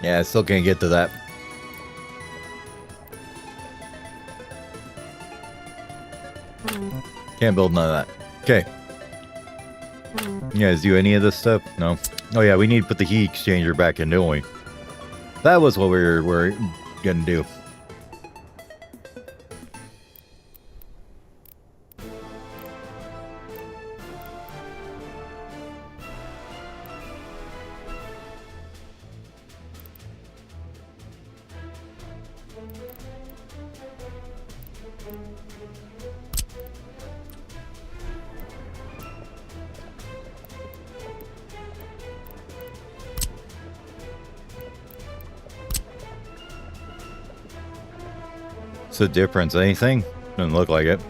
Yeah, I still can't get to that. Can't build none of that. Okay. You guys do any of this stuff? No? Oh yeah, we need to put the heat exchanger back in, don't we? That was what we were gonna do. What's the difference? Anything? Doesn't look like it.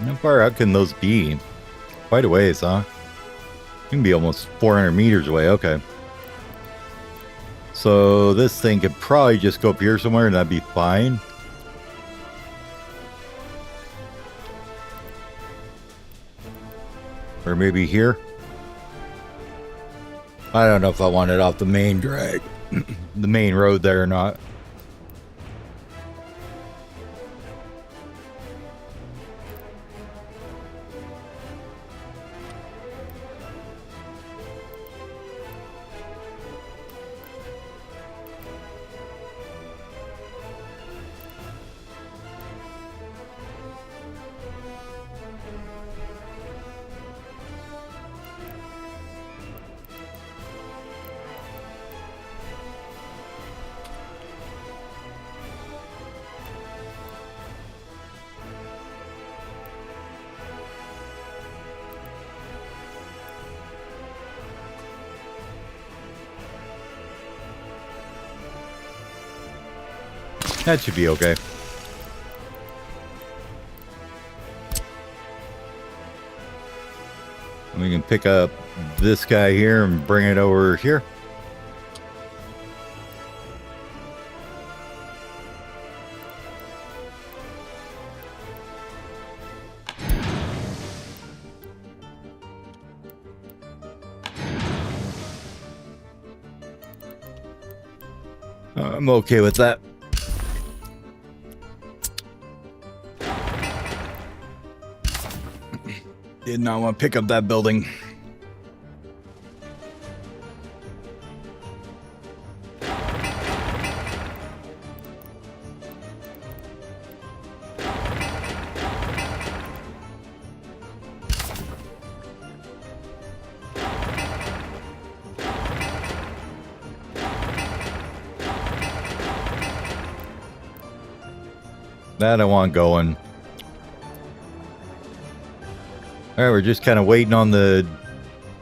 How far out can those be? Quite a ways, huh? Can be almost 400 meters away. Okay. So this thing could probably just go up here somewhere and that'd be fine. Or maybe here. I don't know if I want it off the main drag. The main road there or not. That should be okay. We can pick up this guy here and bring it over here. I'm okay with that. Did not want to pick up that building. That I want going. Alright, we're just kind of waiting on the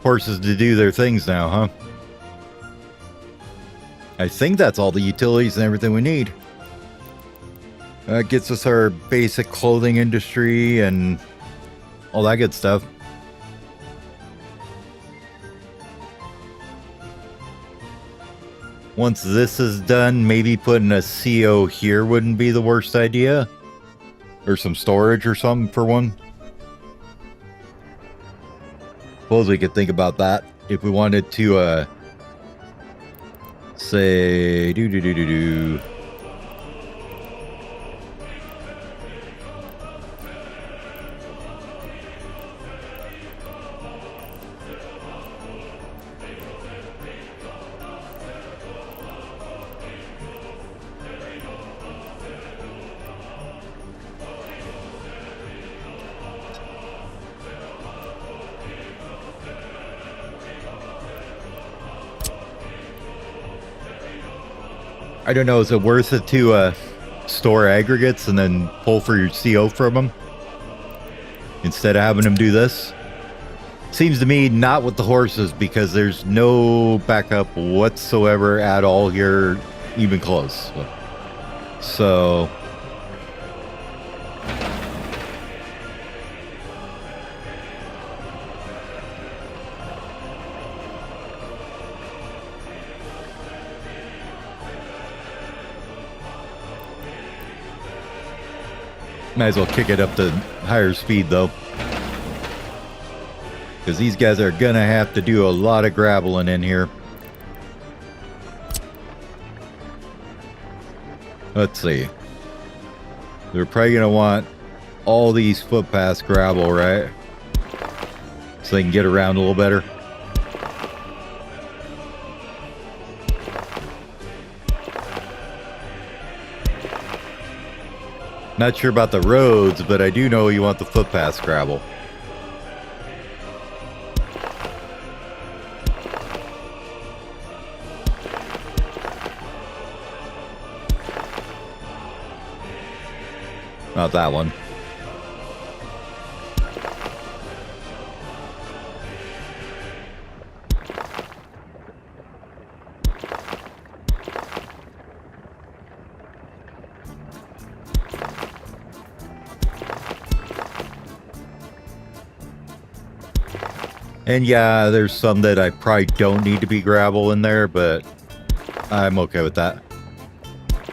horses to do their things now, huh? I think that's all the utilities and everything we need. Gets us our basic clothing industry and all that good stuff. Once this is done, maybe putting a CO here wouldn't be the worst idea. Or some storage or something for one. Suppose we could think about that if we wanted to, say, I don't know, is it worth it to store aggregates and then pull for your CO from them? Instead of having them do this? Seems to me not with the horses, because there's no backup whatsoever at all here, even close. So... might as well kick it up to higher speed, though. Because these guys are going to have to do a lot of graveling in here. Let's see. They're probably going to want all these footpaths gravel, right? So they can get around a little better. Not sure about the roads, but I do know you want the footpaths gravel. Not that one. And yeah, there's some that I probably don't need to be gravel in there, but I'm okay with that.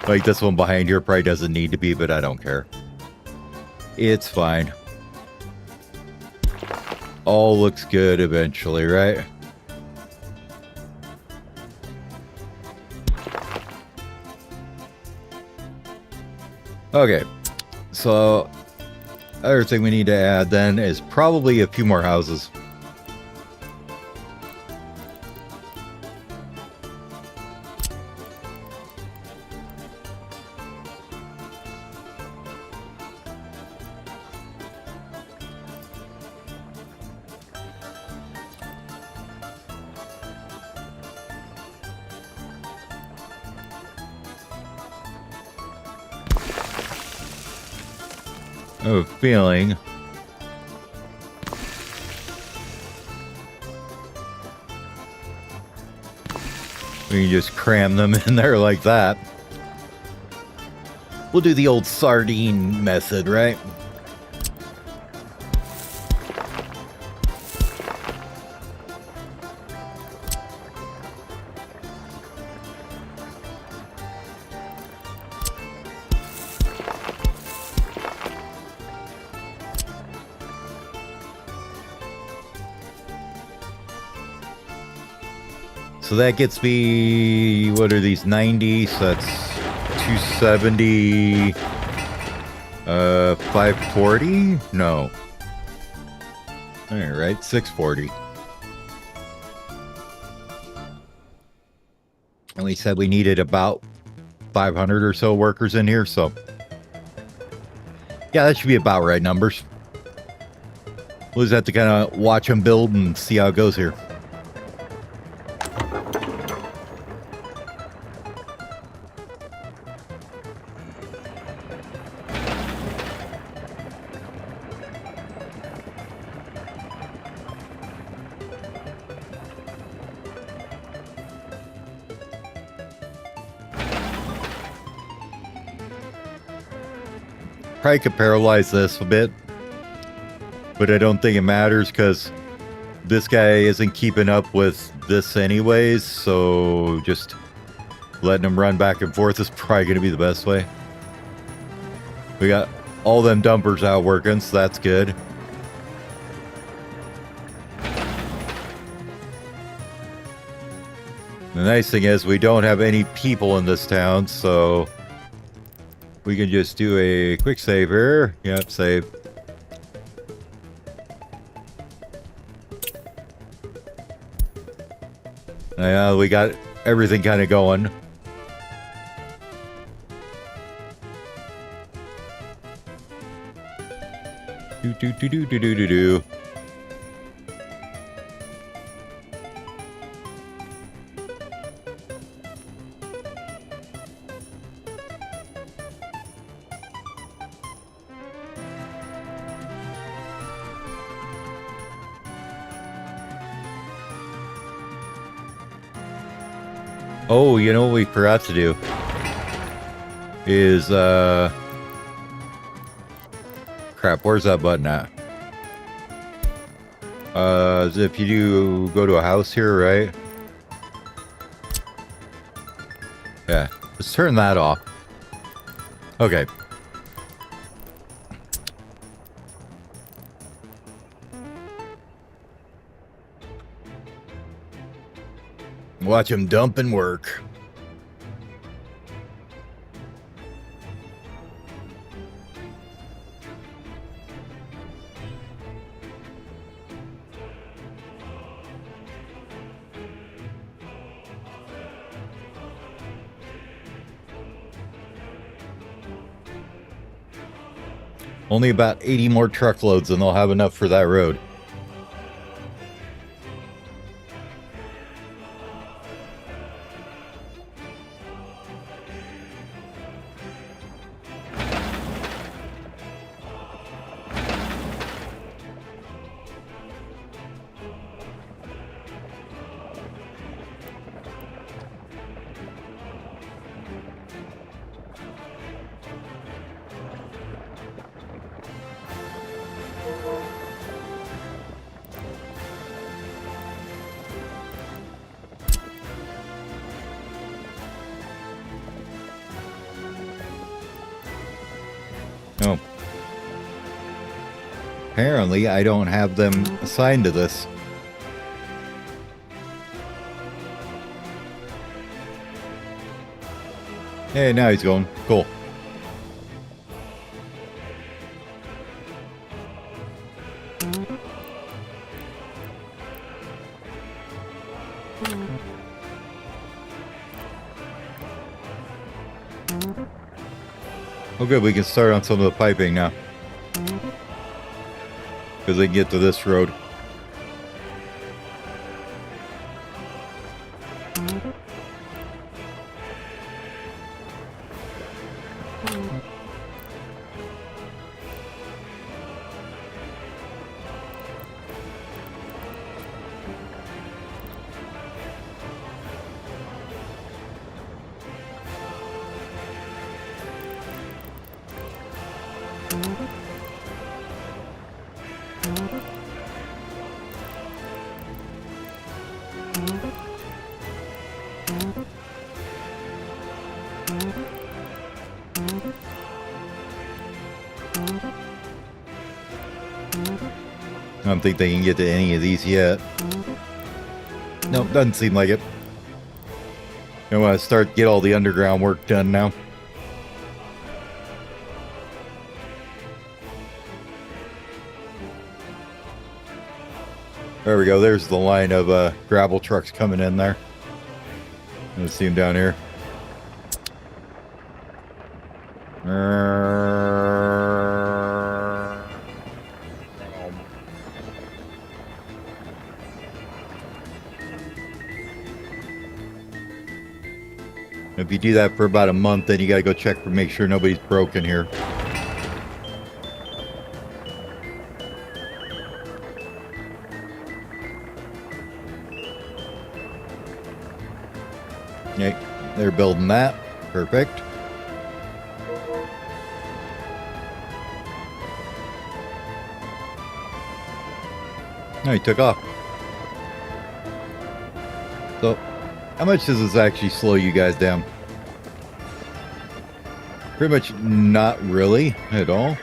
Like this one behind here probably doesn't need to be, but I don't care. It's fine. All looks good eventually, right? Okay, so other thing we need to add then is probably a few more houses. Oh, feeling. We can just cram them in there like that. We'll do the old sardine method, right? so that gets me, what are these, 90, so that's 270, 540? No. Alright, 640. And we said we needed about 500 or so workers in here, so yeah, that should be about right numbers. We'll just have to kind of watch them build and see how it goes here. Probably could paralyze this a bit, but I don't think it matters because this guy isn't keeping up with this anyways, so just letting him run back and forth is probably going to be the best way. We got all them dumpers out working, so that's good. The nice thing is we don't have any people in this town, so we can just do a quick save here. Yep, save. We got everything kind of going. Do. Oh, you know what we forgot to do is, crap, where's that button at? If you do go to a house here, right? Yeah, let's turn that off. Okay. Watch him dump and work. Only about 80 more truckloads and they'll have enough for that road. Oh. Apparently, I don't have them assigned to this. Hey, now he's going. Cool. Oh good, we can start on some of the piping now. Because they can get to this road. I don't think they can get to any of these yet. Nope, doesn't seem like it. I want to get all the underground work done now. There we go. There's the line of gravel trucks coming in there. You see them down here. If you do that for about a month, then you got to go check for make sure nobody's broken here. Okay, they're building that. Perfect. Oh, he took off. So, how much does this actually slow you guys down? Pretty much not really at all.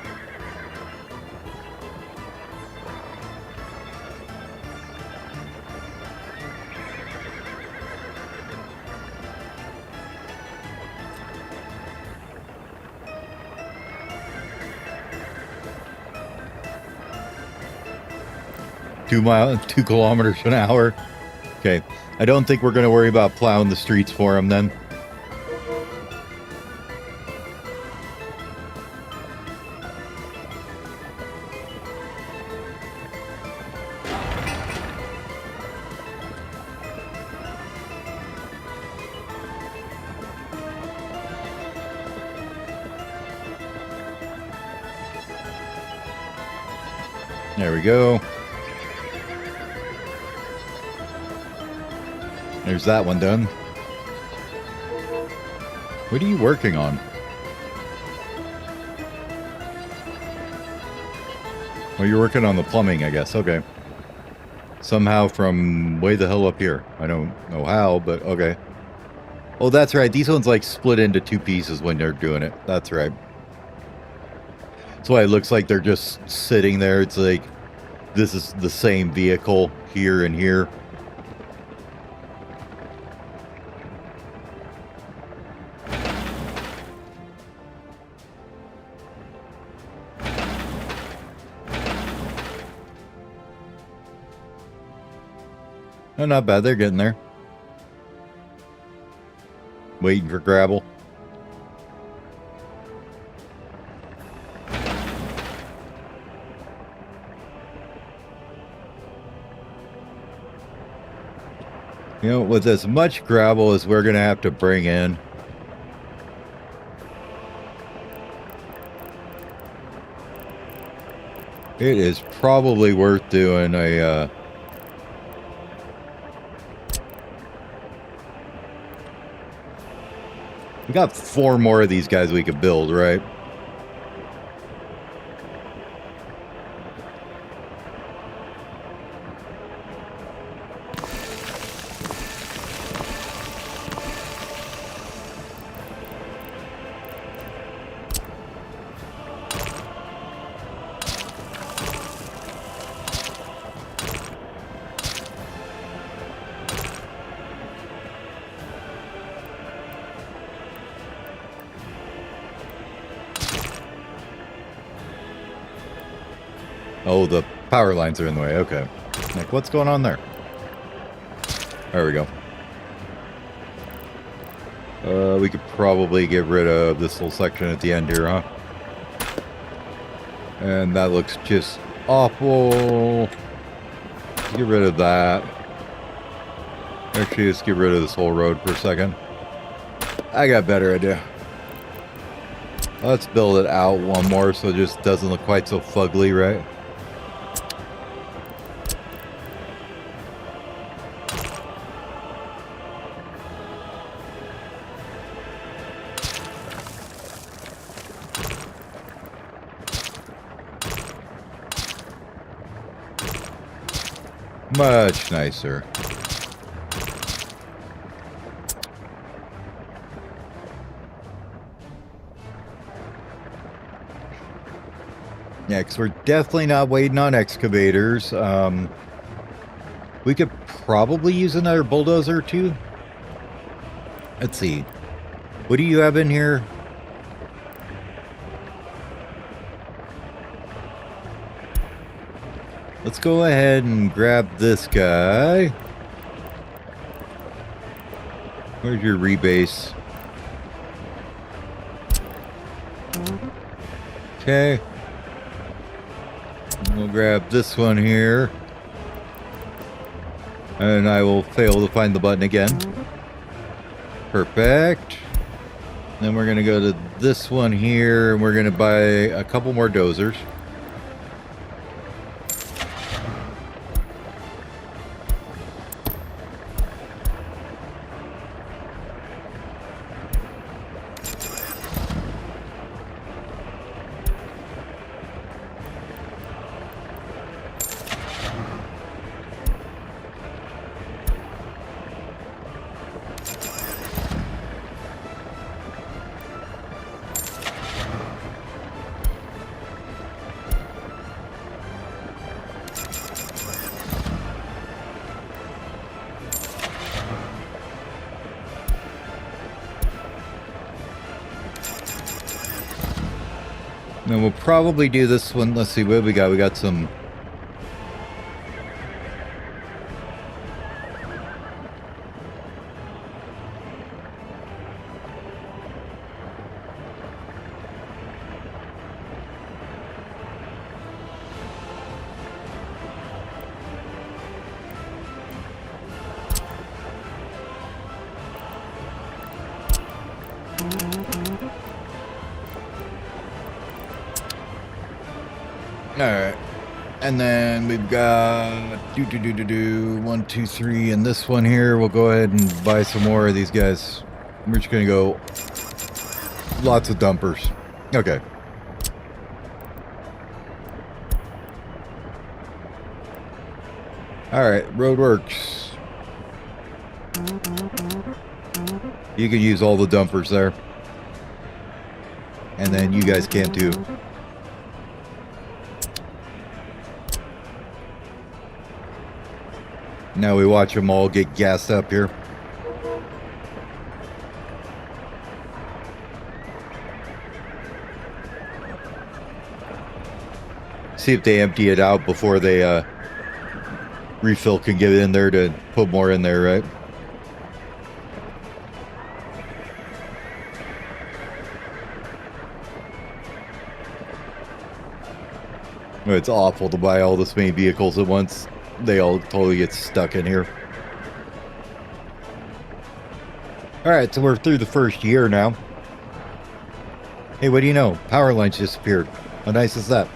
Two kilometers an hour. Okay, I don't think we're going to worry about plowing the streets for them then. There we go. There's that one done. What are you working on? Well, you're working on the plumbing, I guess. Okay. Somehow from way the hell up here. I don't know how, but okay. Oh, that's right. These ones like split into two pieces when they're doing it. That's right. That's why it looks like they're just sitting there. It's like this is the same vehicle here and here. Oh, not bad. They're getting there. Waiting for gravel. You know, with as much gravel as we're going to have to bring in, it is probably worth doing a... We got 4 more of these guys we could build, right? Oh, the power lines are in the way. Okay. Like, what's going on there? There we go. We could probably get rid of this little section at the end here, huh? And that looks just awful. Get rid of that. Actually, let's get rid of this whole road for a second. I got a better idea. Let's build it out one more so it just doesn't look quite so fugly, right? Much nicer. Yeah, because we're definitely not waiting on excavators. We could probably use another bulldozer too. Let's see. What do you have in here? Let's go ahead and grab this guy. Where's your rebase? Okay. We'll grab this one here. And I will fail to find the button again. Perfect. Then we're going to go to this one here, and we're going to buy a couple more dozers. Then we'll probably do this one. Let's see what we got. We got some. Alright. And then we've got 1, 2, 3, and this one here. We'll go ahead and buy some more of these guys. We're just gonna go lots of dumpers. Okay. Alright, Roadworks. You can use all the dumpers there. And then you guys can too. Now we watch them all get gassed up here. See if they empty it out before they refill can get in there to put more in there, right? It's awful to buy all this many vehicles at once. They all totally get stuck in here. Alright, so we're through the first year now. Hey, what do you know? Power lines disappeared. How nice is that?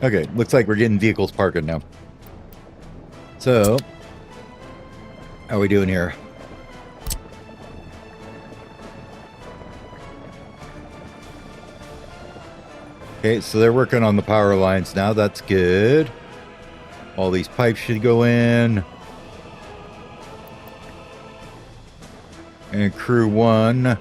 Okay, looks like we're getting vehicles parking now. So, how are we doing here? Okay, so they're working on the power lines now. That's good. All these pipes should go in. And crew 1.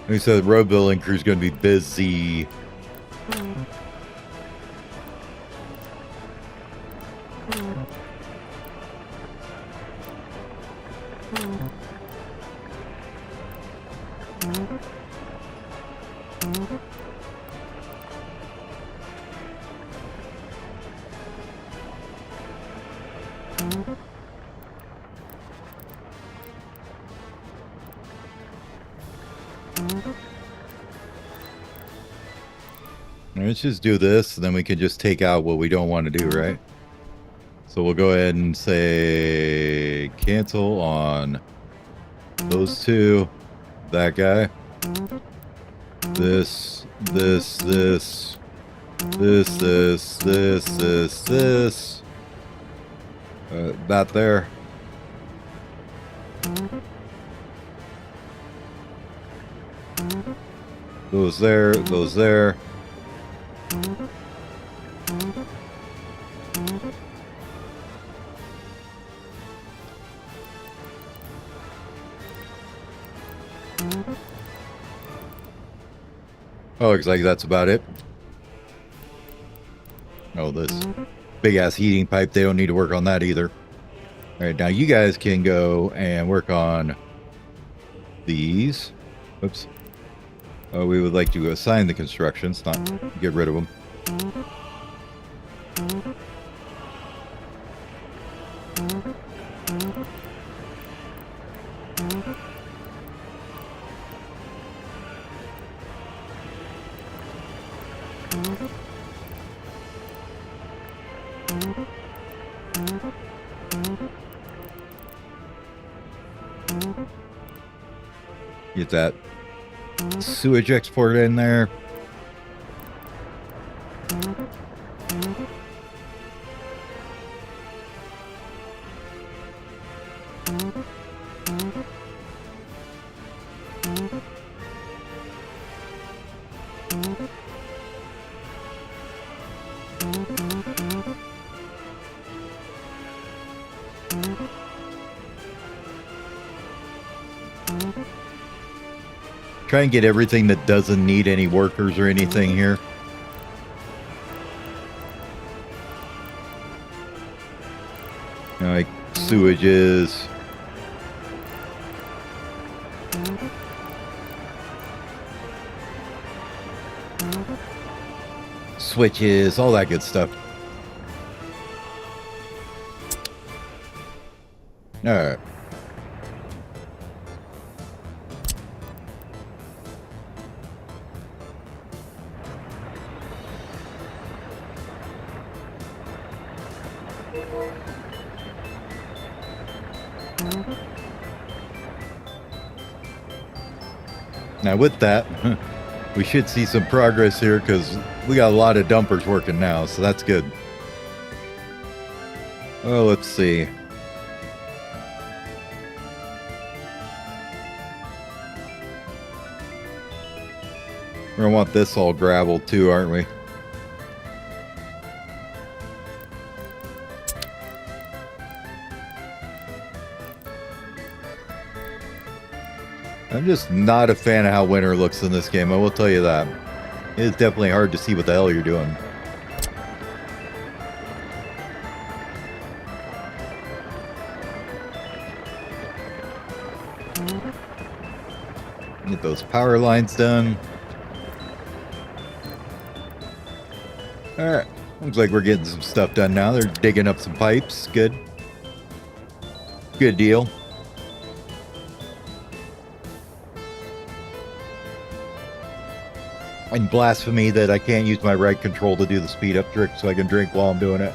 We said road building crew's going to be busy. Let's just do this, and then we can just take out what we don't want to do, right? So we'll go ahead and say cancel on those two, that guy, this, that there. Those there, those there. Oh, looks like that's about it. Oh, this big ass heating pipe, they don't need to work on that either. All right, now you guys can go and work on these. Oops. Oh, we would like to assign the constructions, not get rid of them. Get that sewage export in there. Try and get everything that doesn't need any workers or anything here. You know, like sewages. Switches, all that good stuff. All right. Now with that, we should see some progress here because we got a lot of dumpers working now, so that's good. Oh, let's see. We're gonna want this all gravel too, aren't we? I'm just not a fan of how winter looks in this game, I will tell you that. It is definitely hard to see what the hell you're doing. Get those power lines done. Alright, looks like we're getting some stuff done now. They're digging up some pipes. Good. Good deal. And blasphemy that I can't use my right control to do the speed up trick so I can drink while I'm doing it.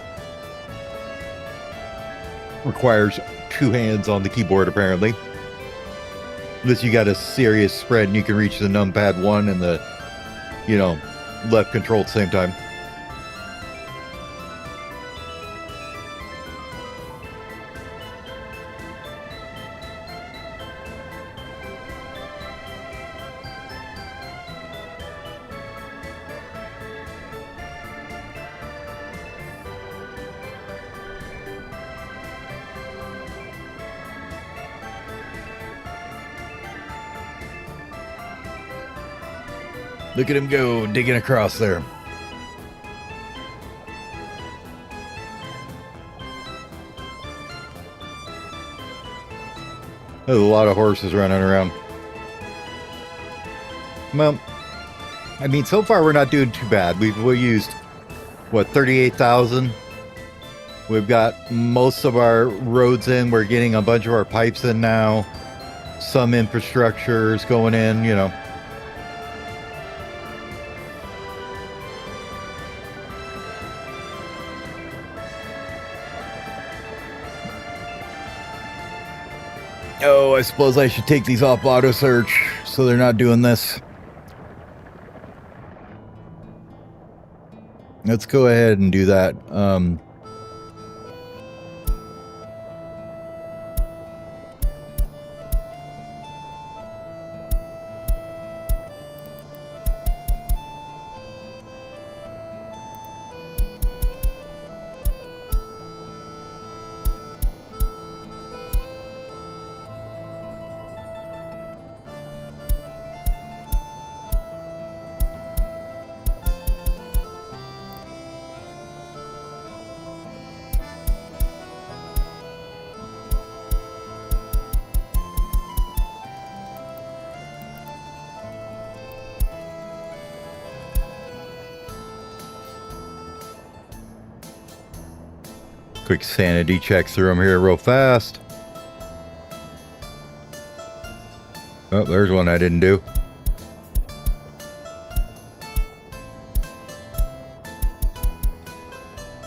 Requires two hands on the keyboard apparently. Unless you got a serious spread and you can reach the numpad 1 and the, you know, left control at the same time. Look at him go, digging across there. There's a lot of horses running around. Well, I mean, so far we're not doing too bad. We used, what, 38,000? We've got most of our roads in. We're getting a bunch of our pipes in now. Some infrastructure is going in, you know. Oh, I suppose I should take these off auto search so they're not doing this. Let's go ahead and do that. Quick sanity check through them here real fast. Oh, there's one I didn't do.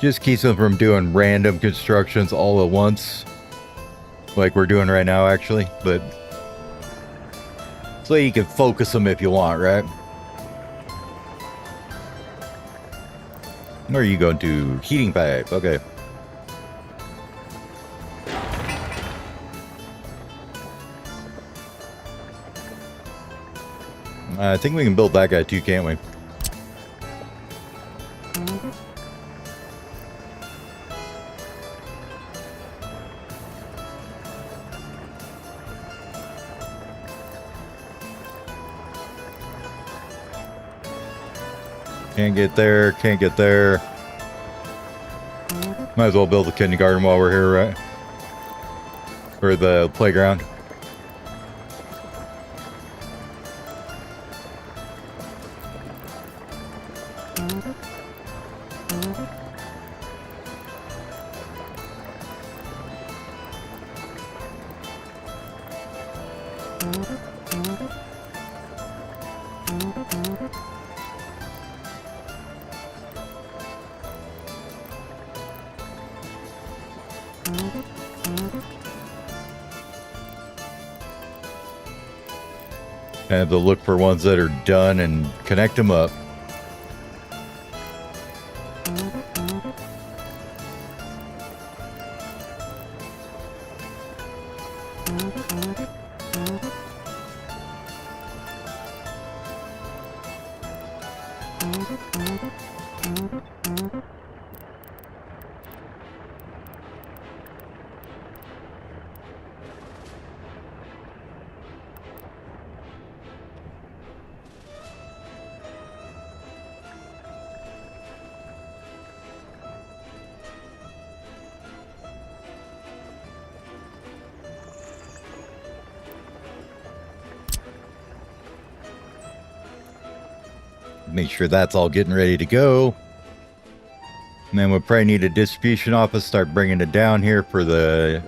Just keeps them from doing random constructions all at once. Like we're doing right now, actually. But so you can focus them if you want, right? Where are you going to? Heating pipe. Okay. I think we can build that guy too, can't we? Can't get there, can't get there. Might as well build the kindergarten while we're here, right? Or the playground. I have to look for ones that are done and connect them up. Make sure that's all getting ready to go. And then we'll probably need a distribution office, start bringing it down here for the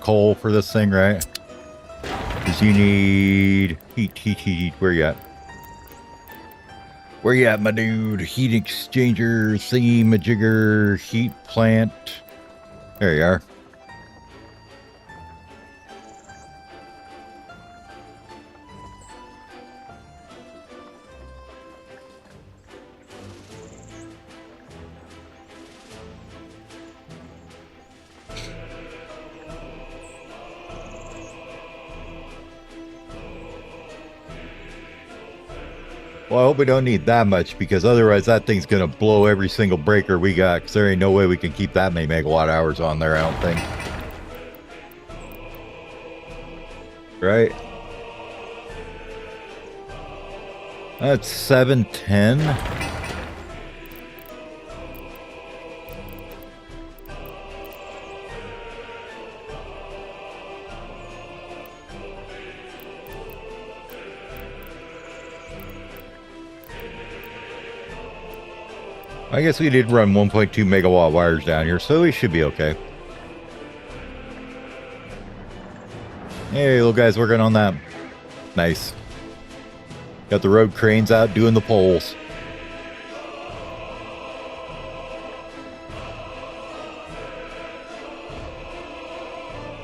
coal for this thing, right? Because you need heat. Where you at? Where you at, my dude? Heat exchanger, thingy, majigger, heat plant. There you are. Well, I hope we don't need that much, because otherwise that thing's going to blow every single breaker we got, because there ain't no way we can keep that many megawatt hours on there, I don't think. Right? That's 710. I guess we did run 1.2 megawatt wires down here, so we should be okay. Hey, little guy's working on that. Nice. Got the road cranes out doing the poles.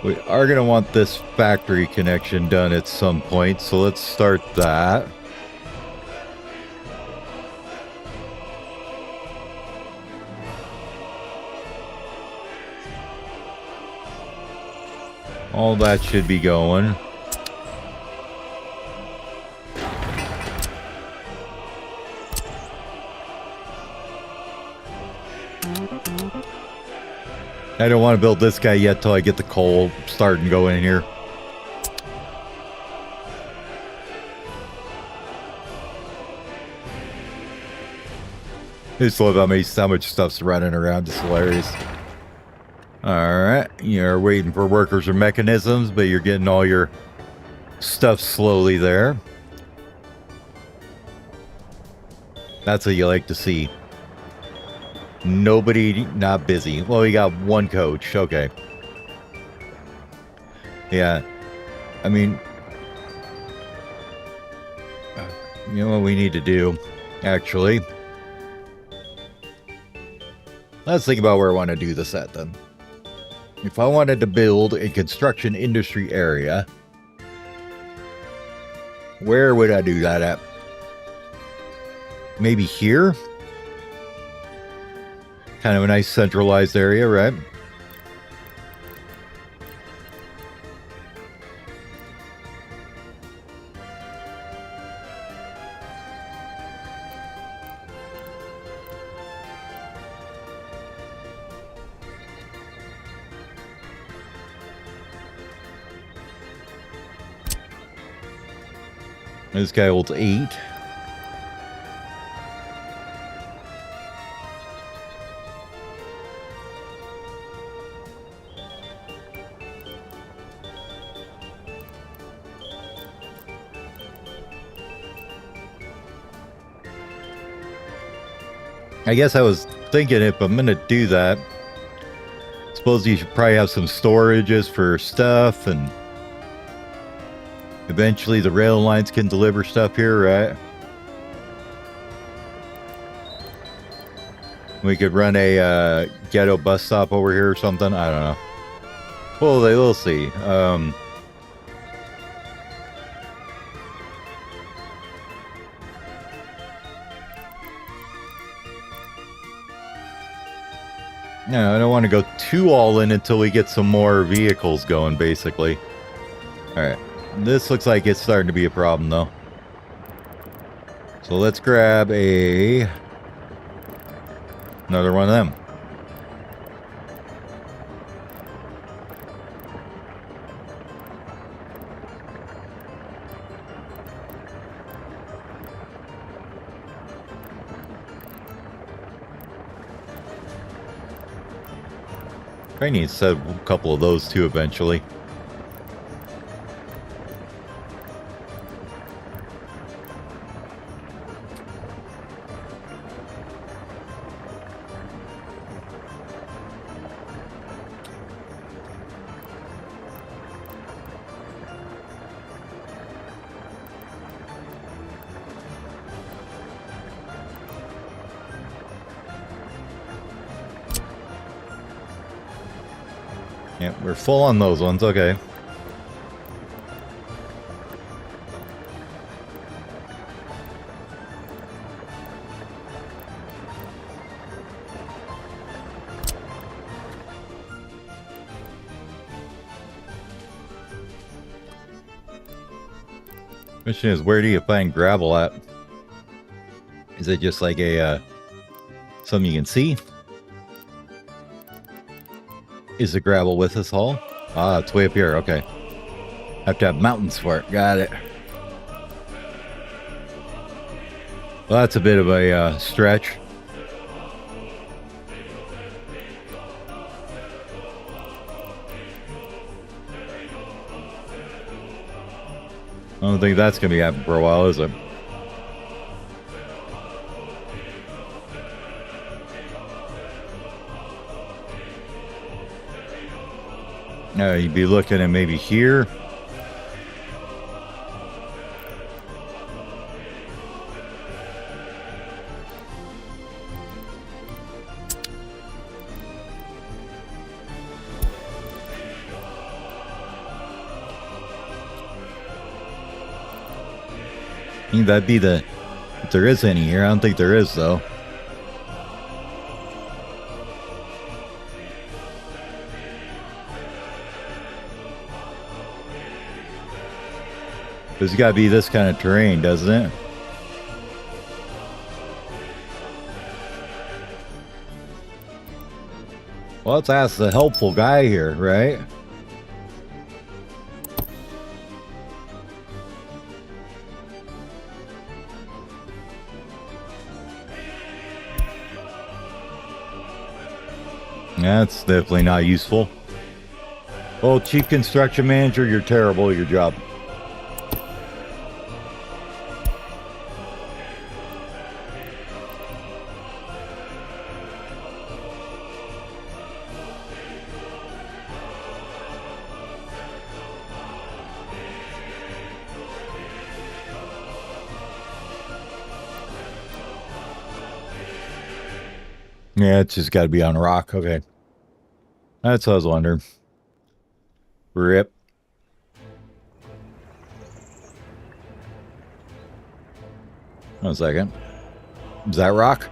We are going to want this factory connection done at some point, so let's start that. All that should be going. I don't want to build this guy yet till I get the coal starting going in here. I just love how much stuff's running around. It's hilarious. Alright, you're waiting for workers or mechanisms, but you're getting all your stuff slowly there. That's what you like to see. Nobody not busy. Well, we got one coach. Okay. Yeah. I mean, you know what we need to do, actually? Let's think about where I want to do this at, then. If I wanted to build a construction industry area, where would I do that at? Maybe here? Kind of a nice centralized area, right? This guy holds 8. I guess I was thinking if I'm going to do that, suppose you should probably have some storages for stuff, and eventually the rail lines can deliver stuff here, right? We could run a ghetto bus stop over here or something. I don't know. Well, they will see. No, I don't want to go too all in until we get some more vehicles going, basically. Alright. This looks like it's starting to be a problem, though. So let's grab another one of them. I need to set a couple of those too eventually. Yep, we're full on those ones, okay. Question is, where do you find gravel at? Is it just like a, something you can see? Is the gravel with us all? Ah, it's way up here. Okay. Have to have mountains for it. Got it. Well, that's a bit of a stretch. I don't think that's going to be happening for a while, is it? You'd be looking at maybe here. think that'd be the... If there is any here. I don't think there is, though. There's got to be this kind of terrain, doesn't it? Well, let's ask the helpful guy here, right? That's definitely not useful. Oh, Chief Construction Manager, you're terrible at your job. Yeah, it's just got to be on rock. Okay. That's what I was wondering. Rip. One second. Is that rock?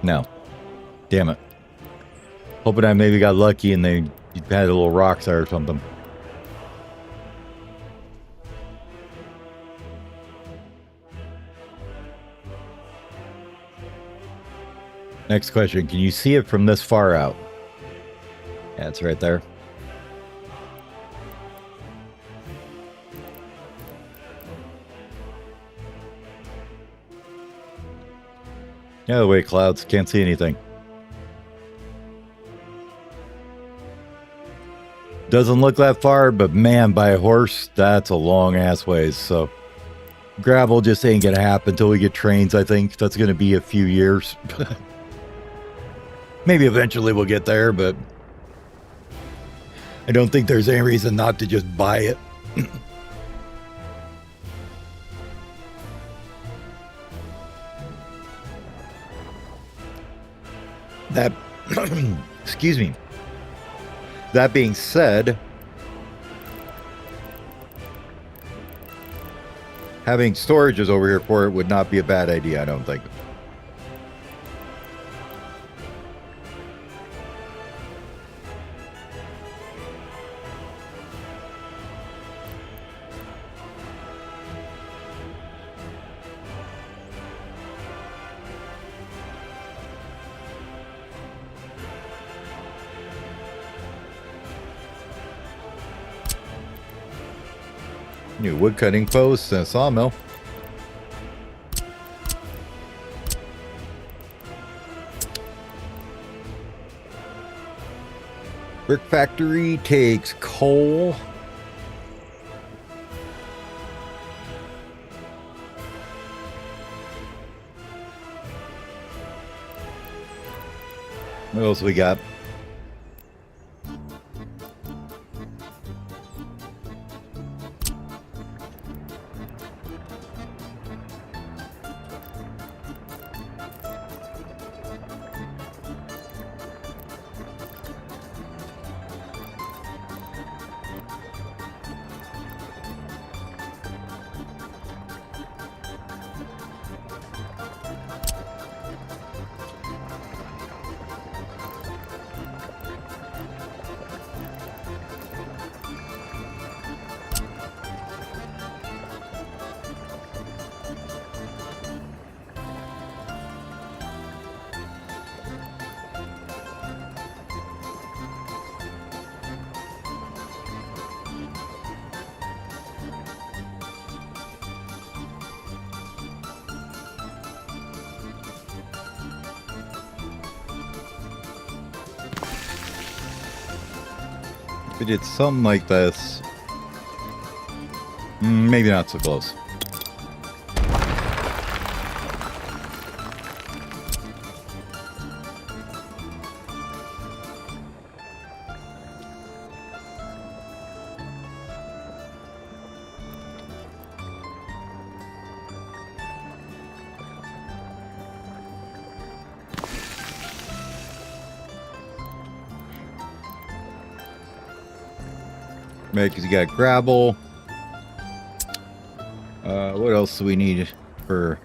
No. Damn it. Hoping I maybe got lucky and they had a little rock there or something. Next question. Can you see it from this far out? Yeah, it's right there. Yeah, the way clouds can't see anything. Doesn't look that far, but man, by a horse, that's a long ass ways. So gravel just ain't gonna happen until we get trains. I think that's gonna be a few years. Maybe eventually we'll get there, but I don't think there's any reason not to just buy it. That, excuse me. That being said, having storages over here for it would not be a bad idea, I don't think. New wood cutting posts and a sawmill. Brick factory takes coal. What else we got? If we did something like this, maybe not so close. Right, because you got gravel. What else do we need for...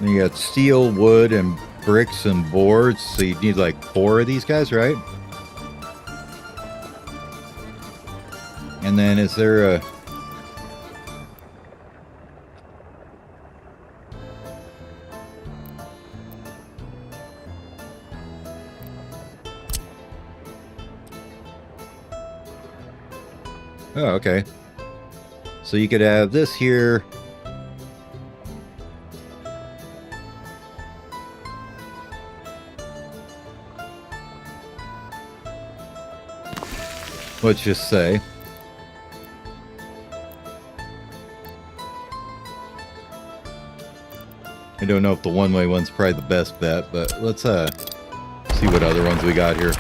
You got steel, wood, and bricks and boards. So you need like 4 of these guys, right? And then is there a... Oh, okay. So you could have this here. Let's just say. I don't know if the one-way one's probably the best bet, but let's see what other ones we got here.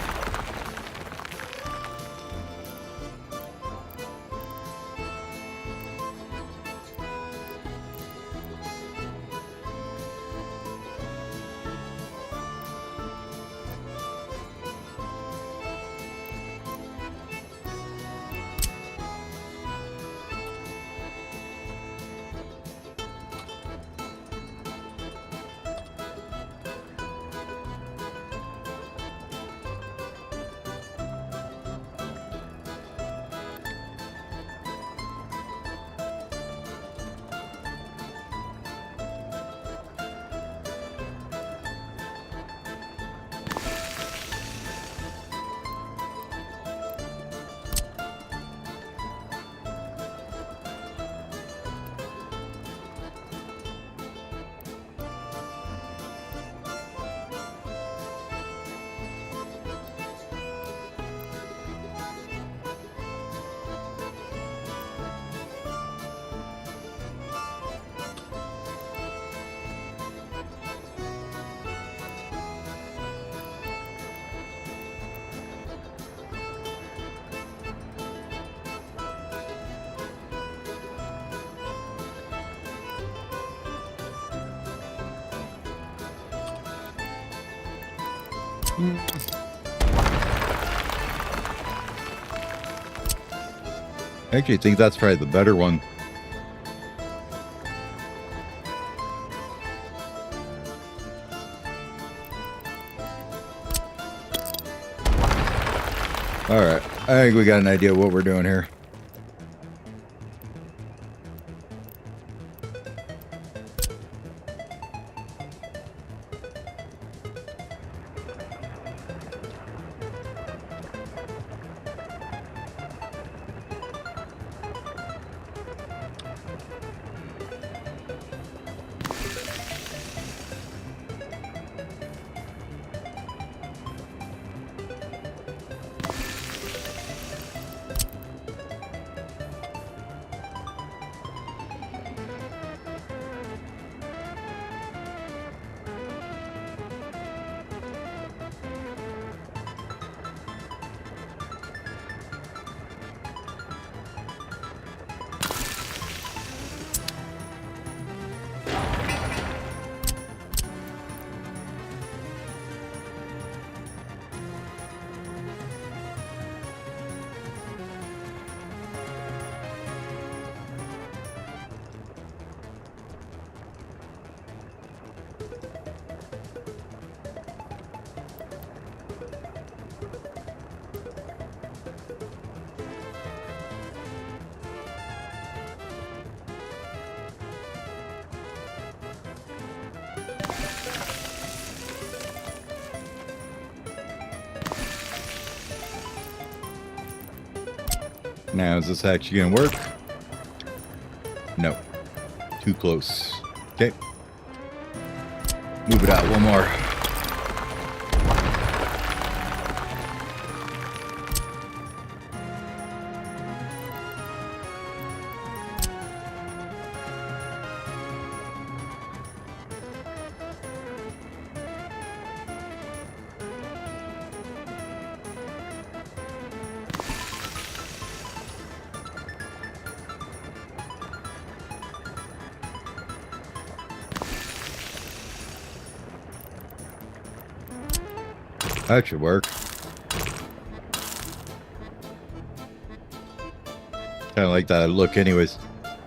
I actually think that's probably the better one. Alright, I think we got an idea of what we're doing here. Now, is this actually going to work? No. Too close. Okay. Move it out one more. That should work. Kind of like that look anyways.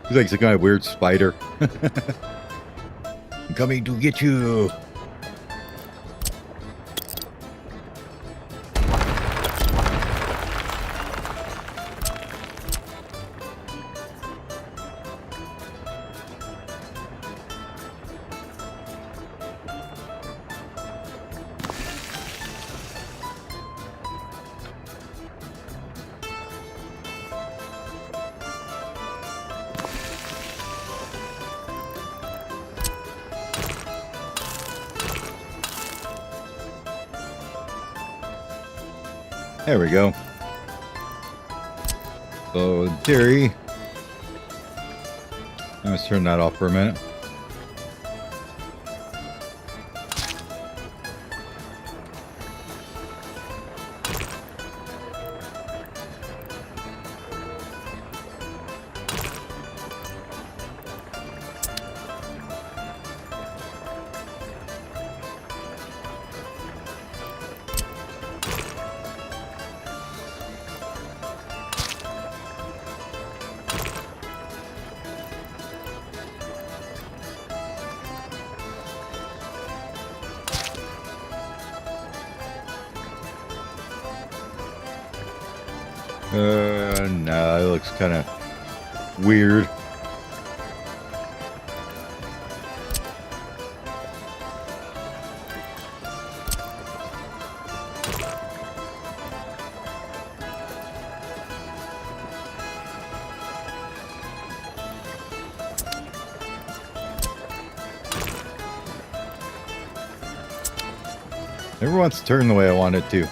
He's like some kind of weird spider. I'm coming to get you. There we go. So, in theory, let's turn that off for a minute. No, it looks kind of weird. Never wants to turn the way I want it to.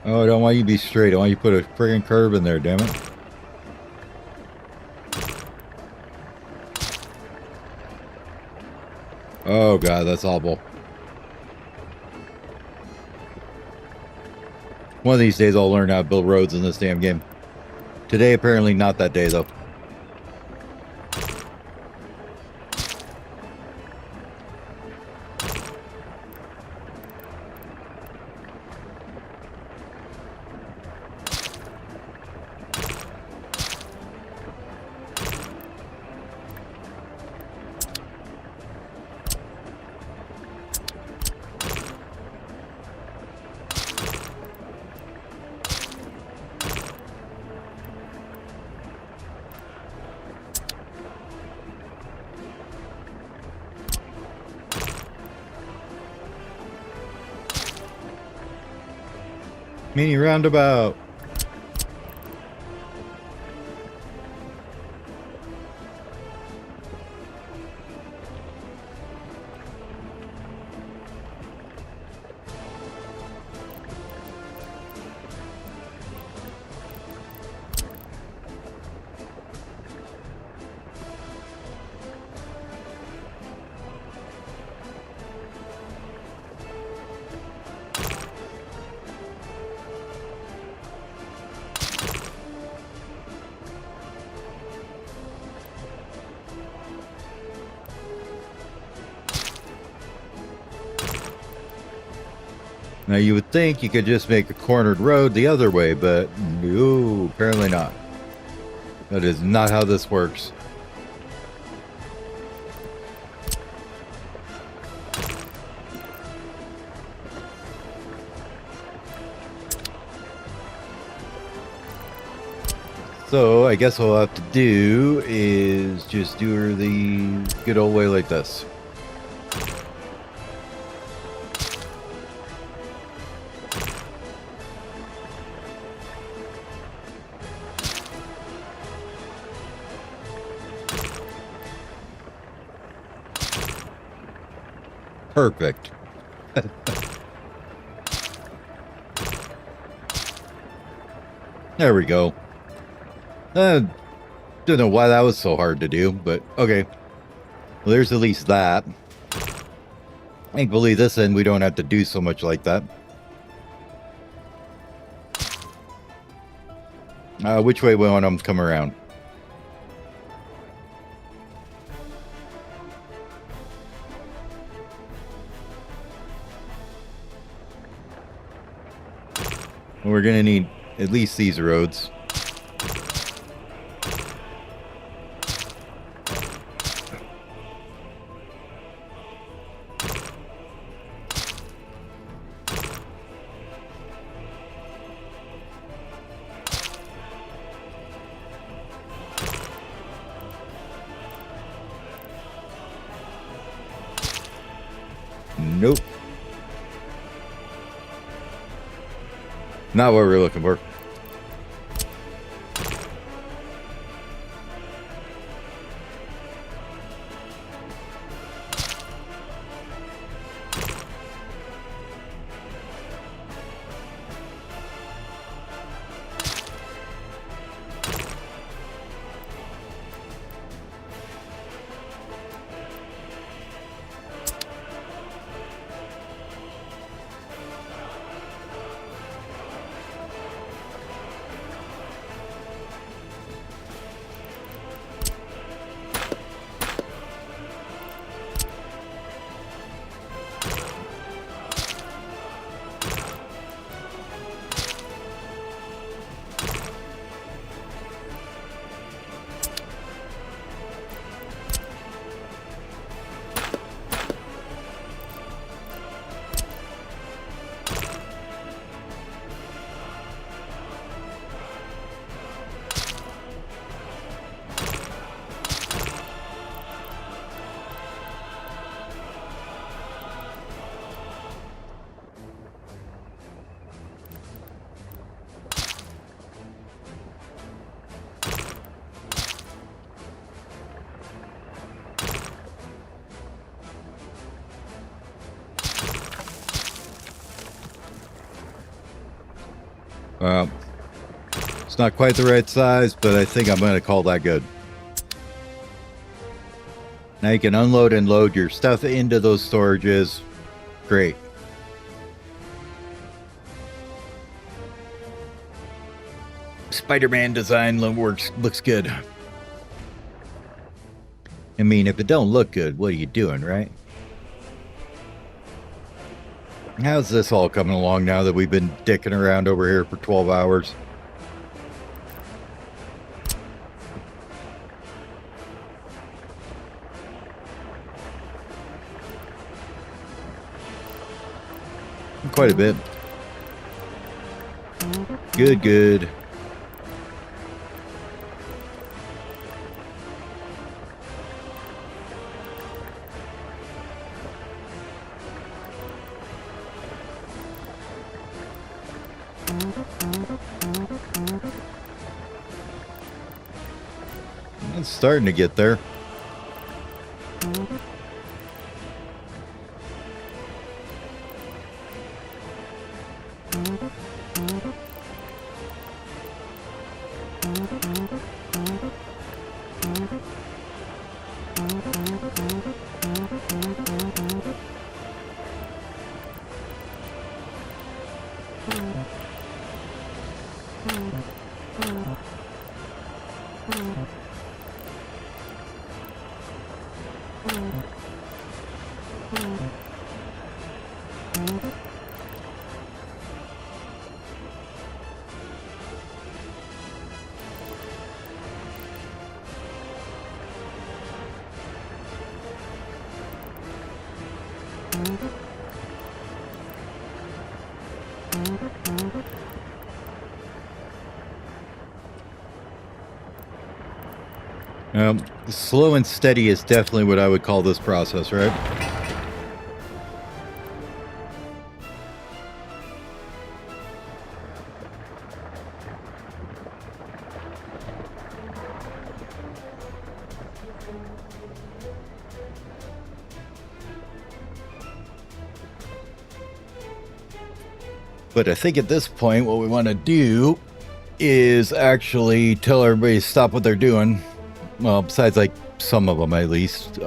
Oh, I don't want you to be straight. I want you to put a friggin' curve in there, damn it. Oh god, that's awful. One of these days I'll learn how to build roads in this damn game. Today, apparently not that day, though. Mini roundabout. Now you would think you could just make a cornered road the other way, but no, apparently not. That is not how this works. So I guess what we'll have to do is just do her the good old way like this. Perfect. There we go. Don't know why that was so hard to do, but okay. Well, there's at least that. Thankfully, this end we don't have to do so much like that. Which way we want them to come around? We're gonna need at least these roads. Nope. Not what we're looking for. It's not quite the right size, but I think I'm going to call that good. Now you can unload and load your stuff into those storages. Great. Spider-Man design looks good. I mean, if it don't look good, what are you doing, right? How's this all coming along now that we've been dicking around over here for 12 hours? Quite a bit. Good, good. It's starting to get there. Slow and steady is definitely what I would call this process, right? But I think at this point, what we want to do is actually tell everybody to stop what they're doing. Well, besides like some of them at least.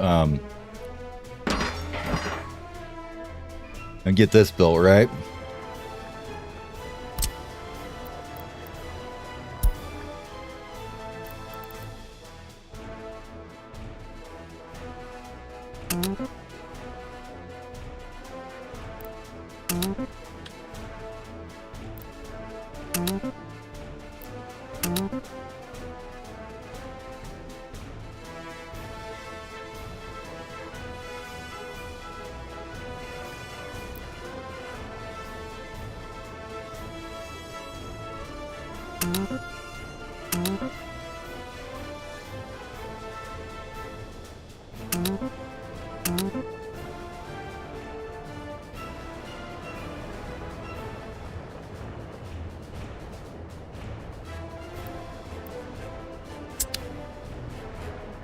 and get this built, right?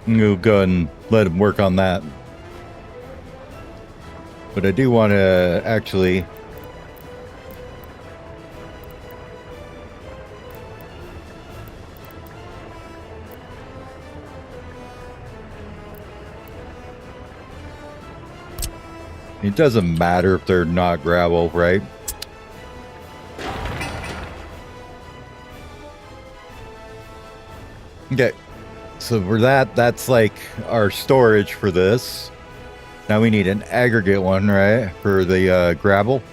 We'll go ahead and let him work on that. But I do want to actually... It doesn't matter if they're not gravel, right? Okay. So for that, that's like our storage for this. Now we need an aggregate one, right? For the gravel.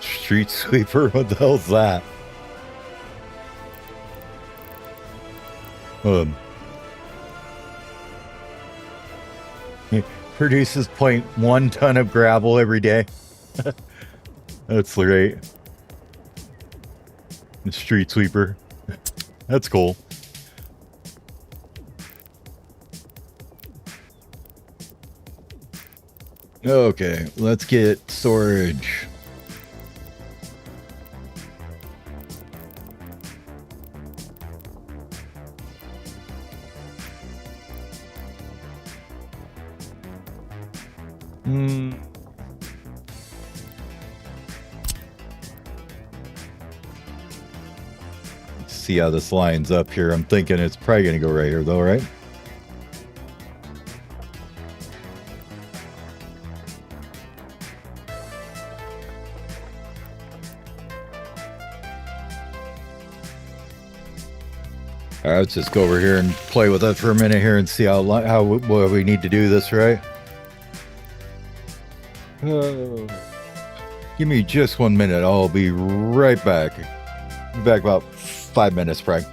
Street sweeper, what the hell's that? It produces 0.1 ton of gravel every day. That's great. The street sweeper. That's cool. Okay, let's get storage. Let's see how this lines up here. I'm thinking it's probably going to go right here, though, right? All right, let's just go over here and play with that for a minute here and see how what we need to do this, right? Give me just 1 minute. I'll be right back. Be back about 5 minutes, probably.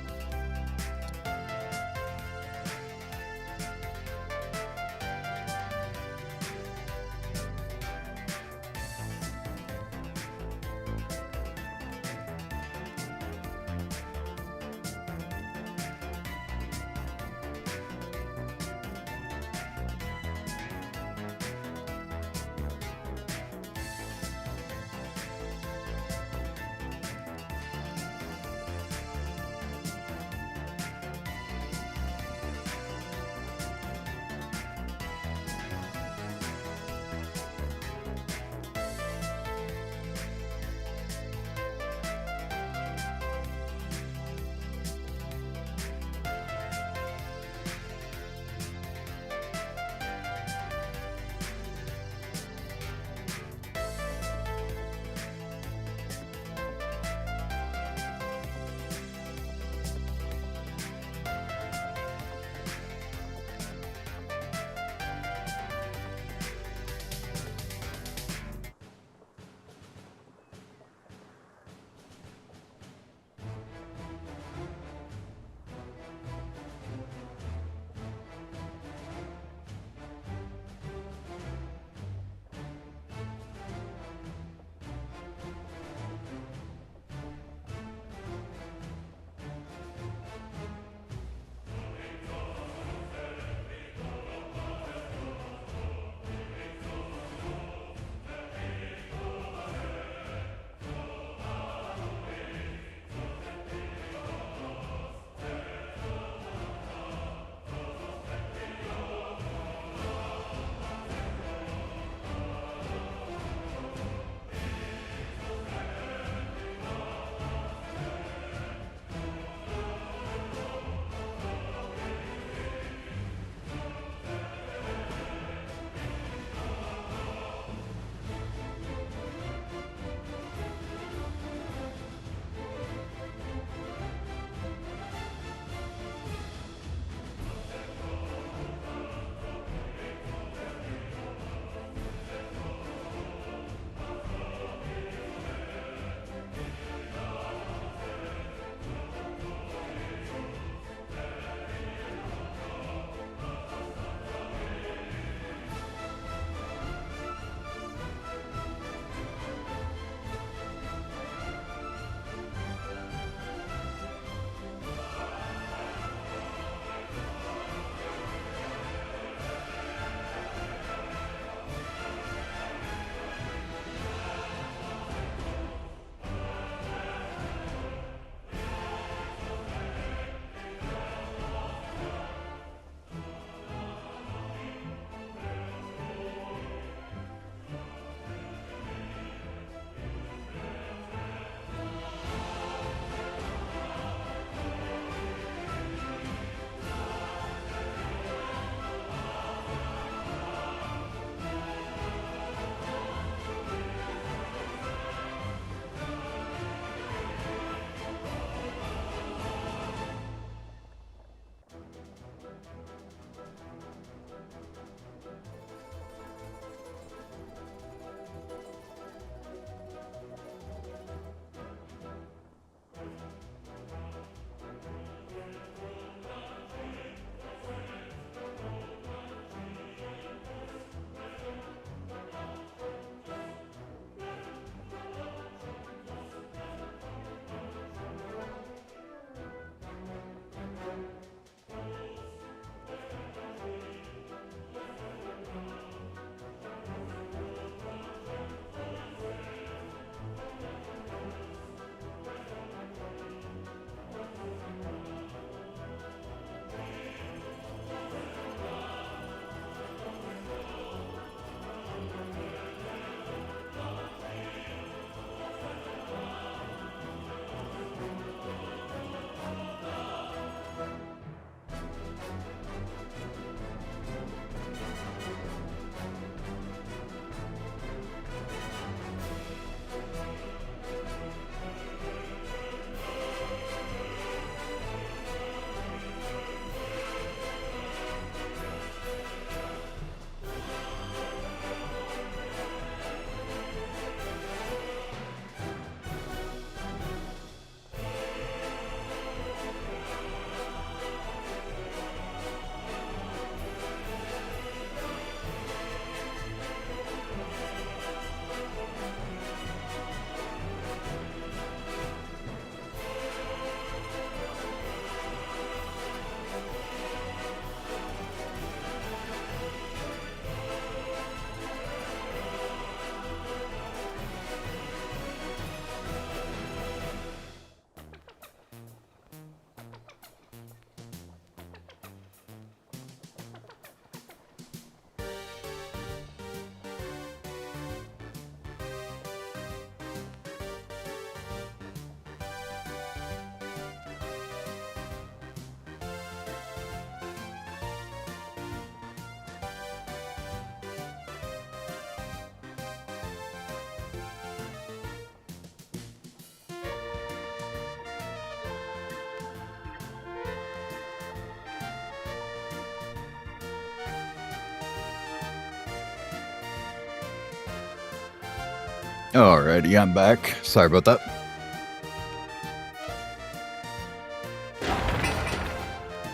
Alrighty, I'm back. Sorry about that.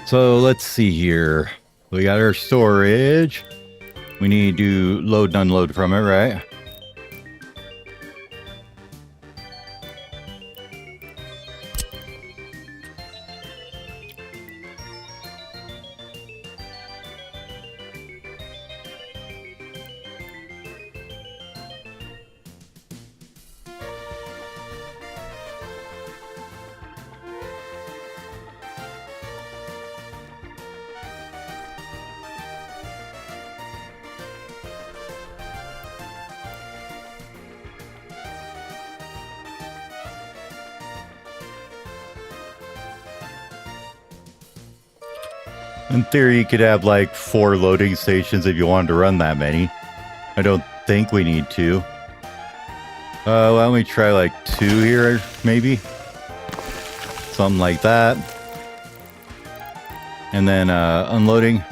So let's see here. We got our storage. We need to load and unload from it, right? In theory, you could have like 4 loading stations if you wanted to run that many. I don't think we need to. Why don't we try like 2 here, maybe? Something like that. And then unloading.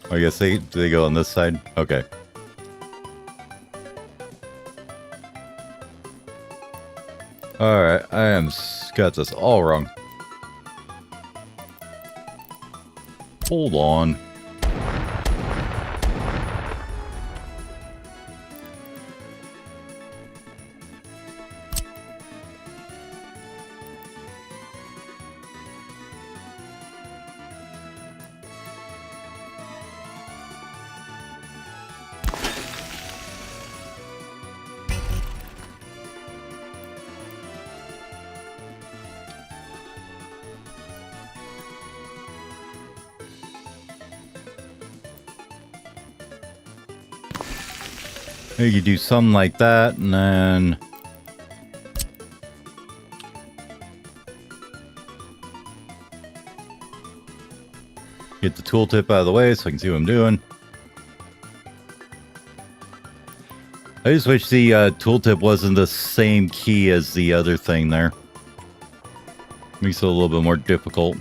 I guess they go on this side. Okay. Alright, got this all wrong. Hold on. You could do something like that, and then get the tooltip out of the way so I can see what I'm doing. I just wish the tooltip wasn't the same key as the other thing there. Makes it a little bit more difficult.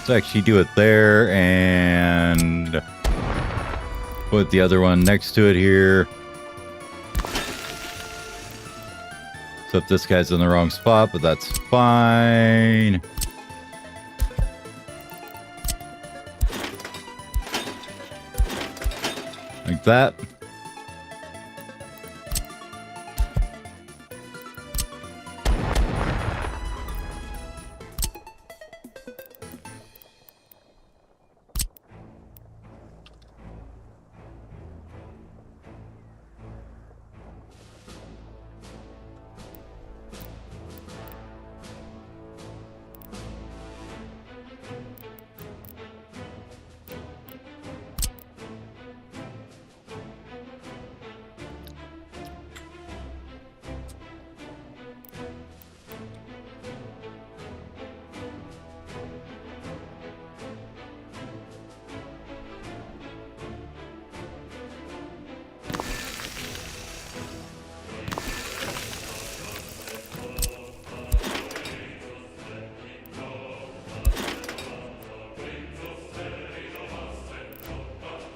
Let's actually do it there and put the other one next to it here. Except this guy's in the wrong spot, but that's fine. Like that.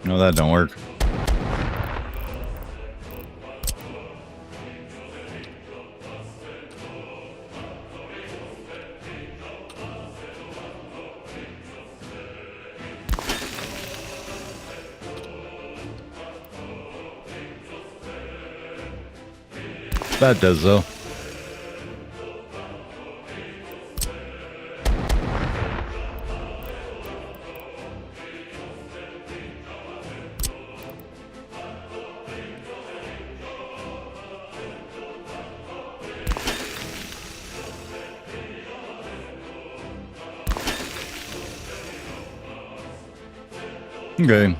No, that don't work. That does, though. Okay.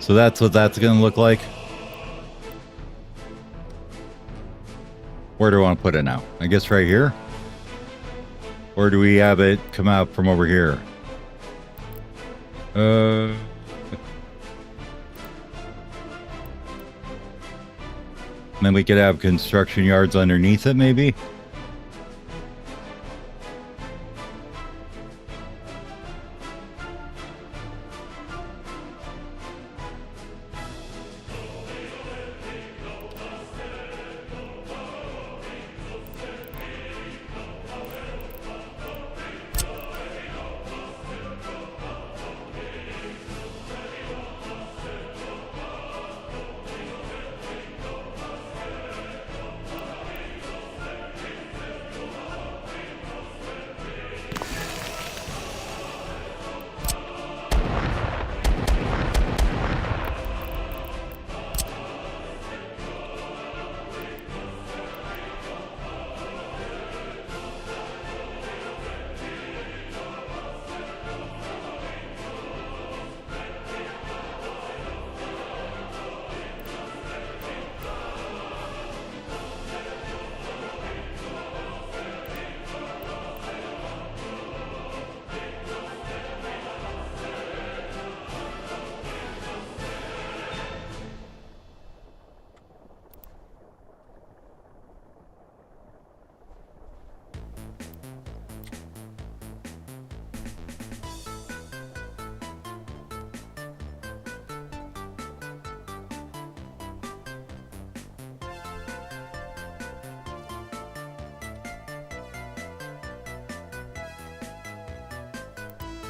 So that's what that's going to look like. Where do I want to put it now? I guess right here? Or do we have it come out from over here? Then we could have construction yards underneath it, maybe?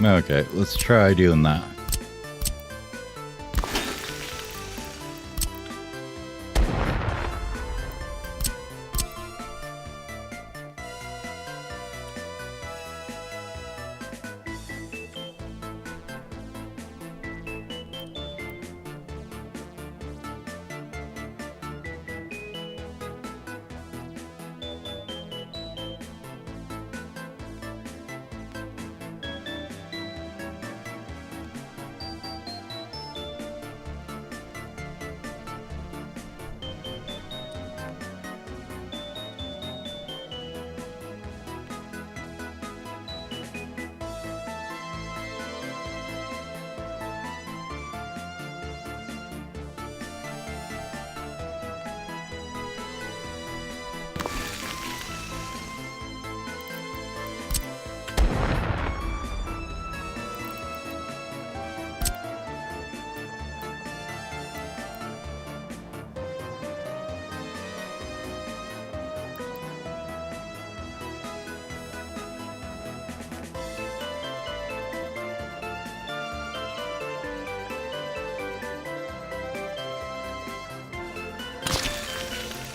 Okay, let's try doing that.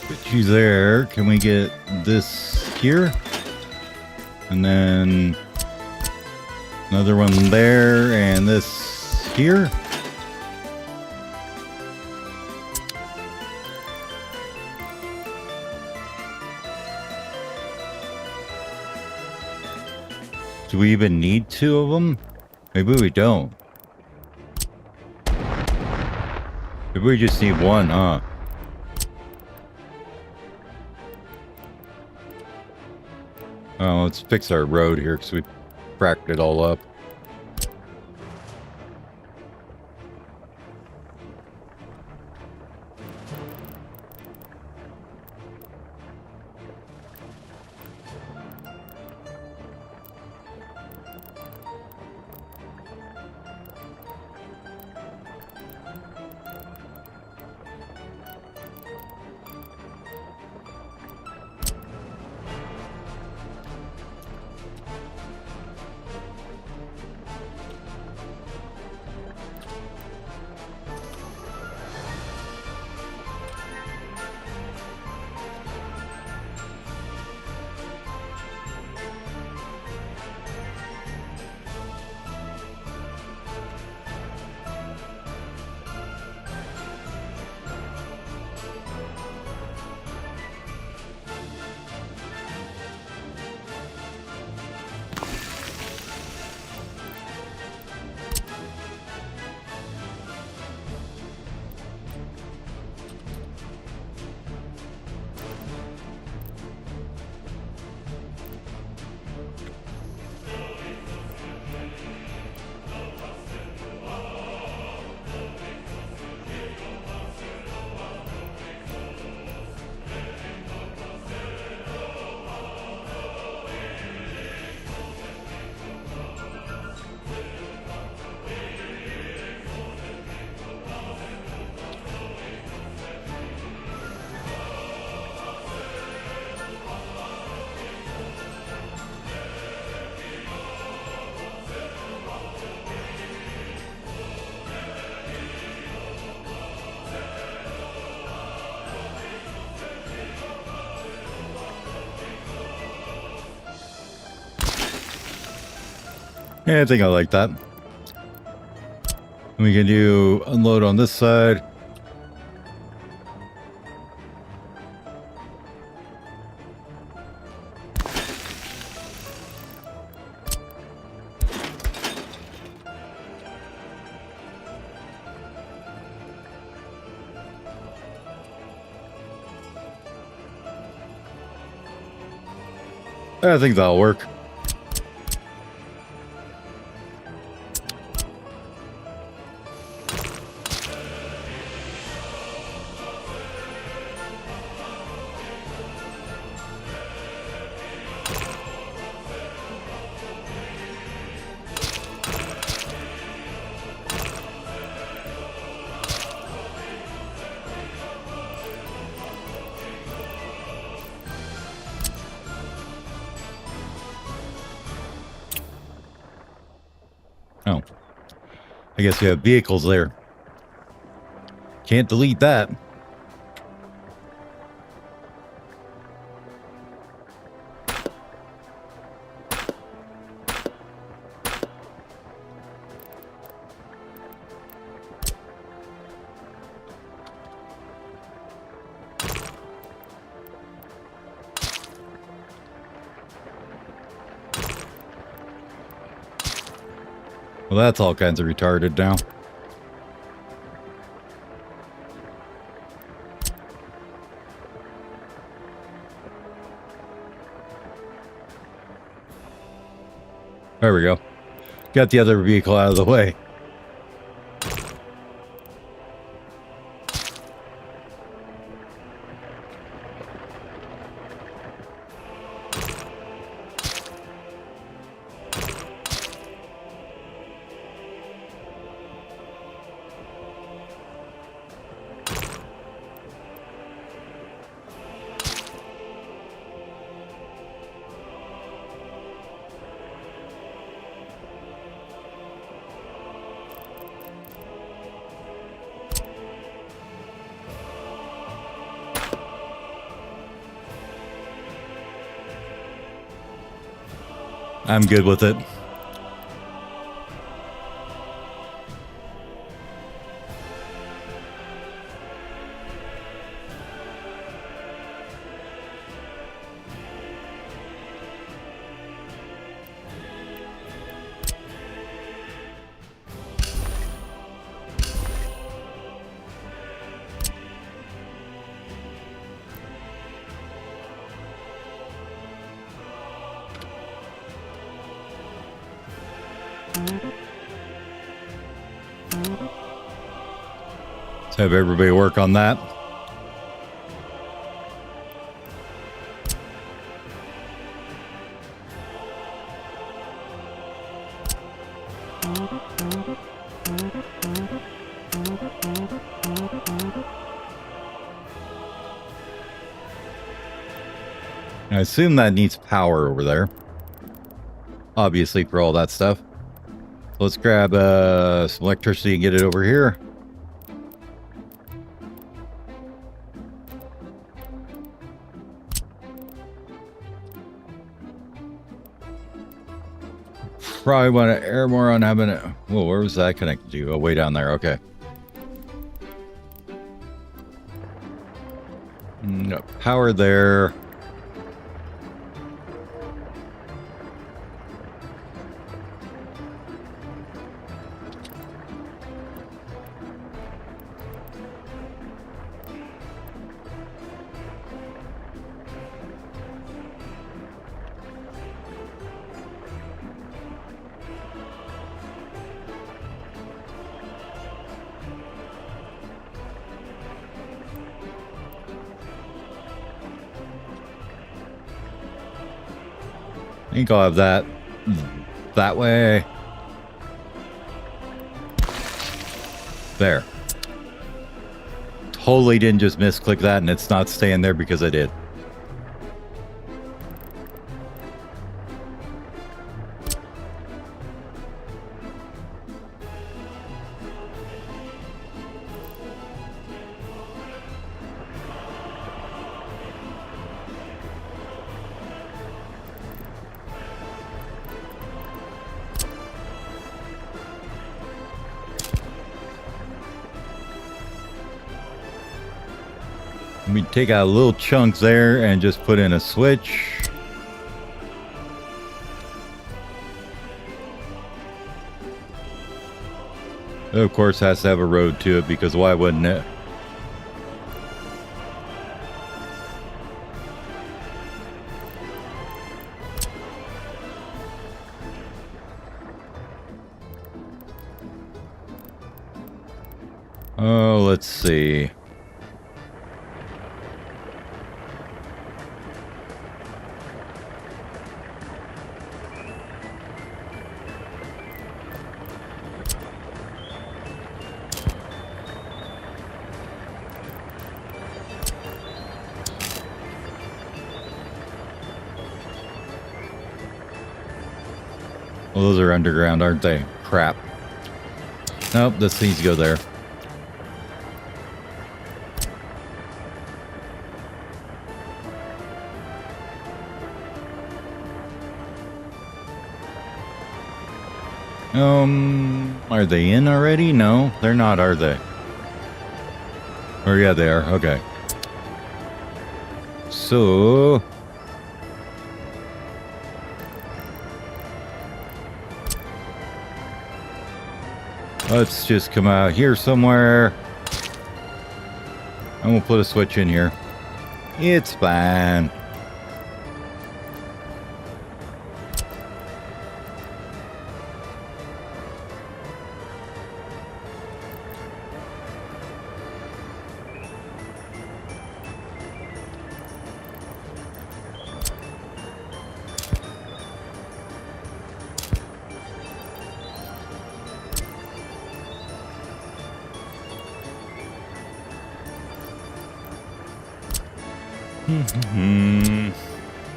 Put you there. Can we get this here? And then another one there, and this here. Do we even need two of them? Maybe we don't. Maybe we just need one, huh? Oh, let's fix our road here because we cracked it all up. Yeah, I think I like that. We can do unload on this side. I think that'll work. Oh. I guess you have vehicles there. Can't delete that. Well, that's all kinds of retarded now. There we go. Got the other vehicle out of the way. I'm good with it. Let's have everybody work on that. I assume that needs power over there. Obviously, for all that stuff. So let's grab some electricity and get it over here. Probably want to air more on having it. Whoa, where was that connected to? Oh, way down there. Okay. No power there. I think I'll have that way. There. Totally didn't just misclick that and it's not staying there because I did. Let me take out a little chunk there and just put in a switch. Of course, has to have a road to it because why wouldn't it? Oh, let's see. Well, those are underground, aren't they? Crap. Nope, this needs to go there. Are they in already? No, they're not, are they? Or yeah, they are. Okay. So... let's just come out here somewhere. And we'll put a switch in here. It's fine.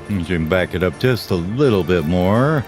You can back it up just a little bit more.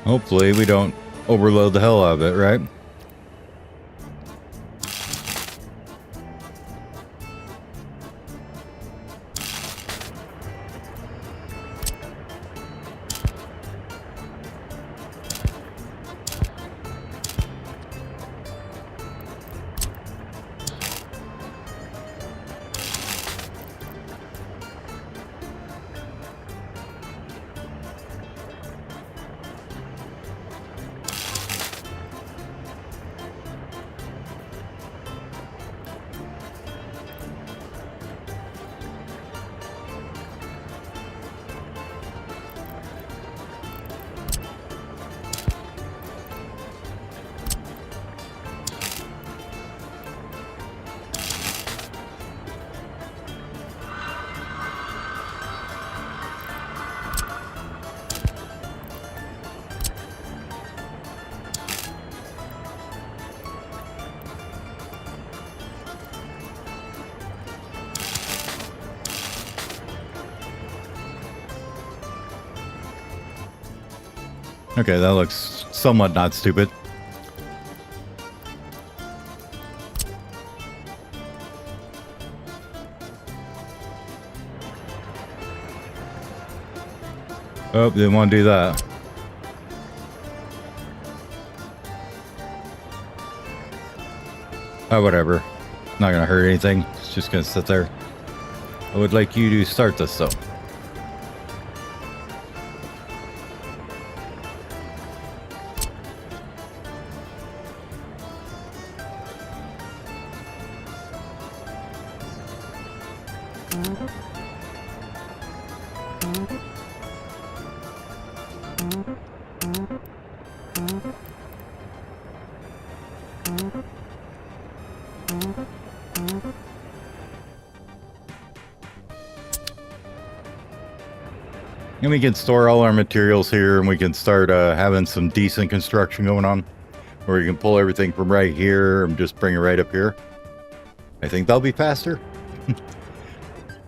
Hopefully we don't overload the hell out of it, right? Okay, that looks somewhat not stupid. Oh, didn't want to do that. Oh, whatever. Not gonna hurt anything. It's just gonna sit there. I would like you to start this though. And we can store all our materials here and we can start having some decent construction going on. Where you can pull everything from right here and just bring it right up here. I think that'll be faster.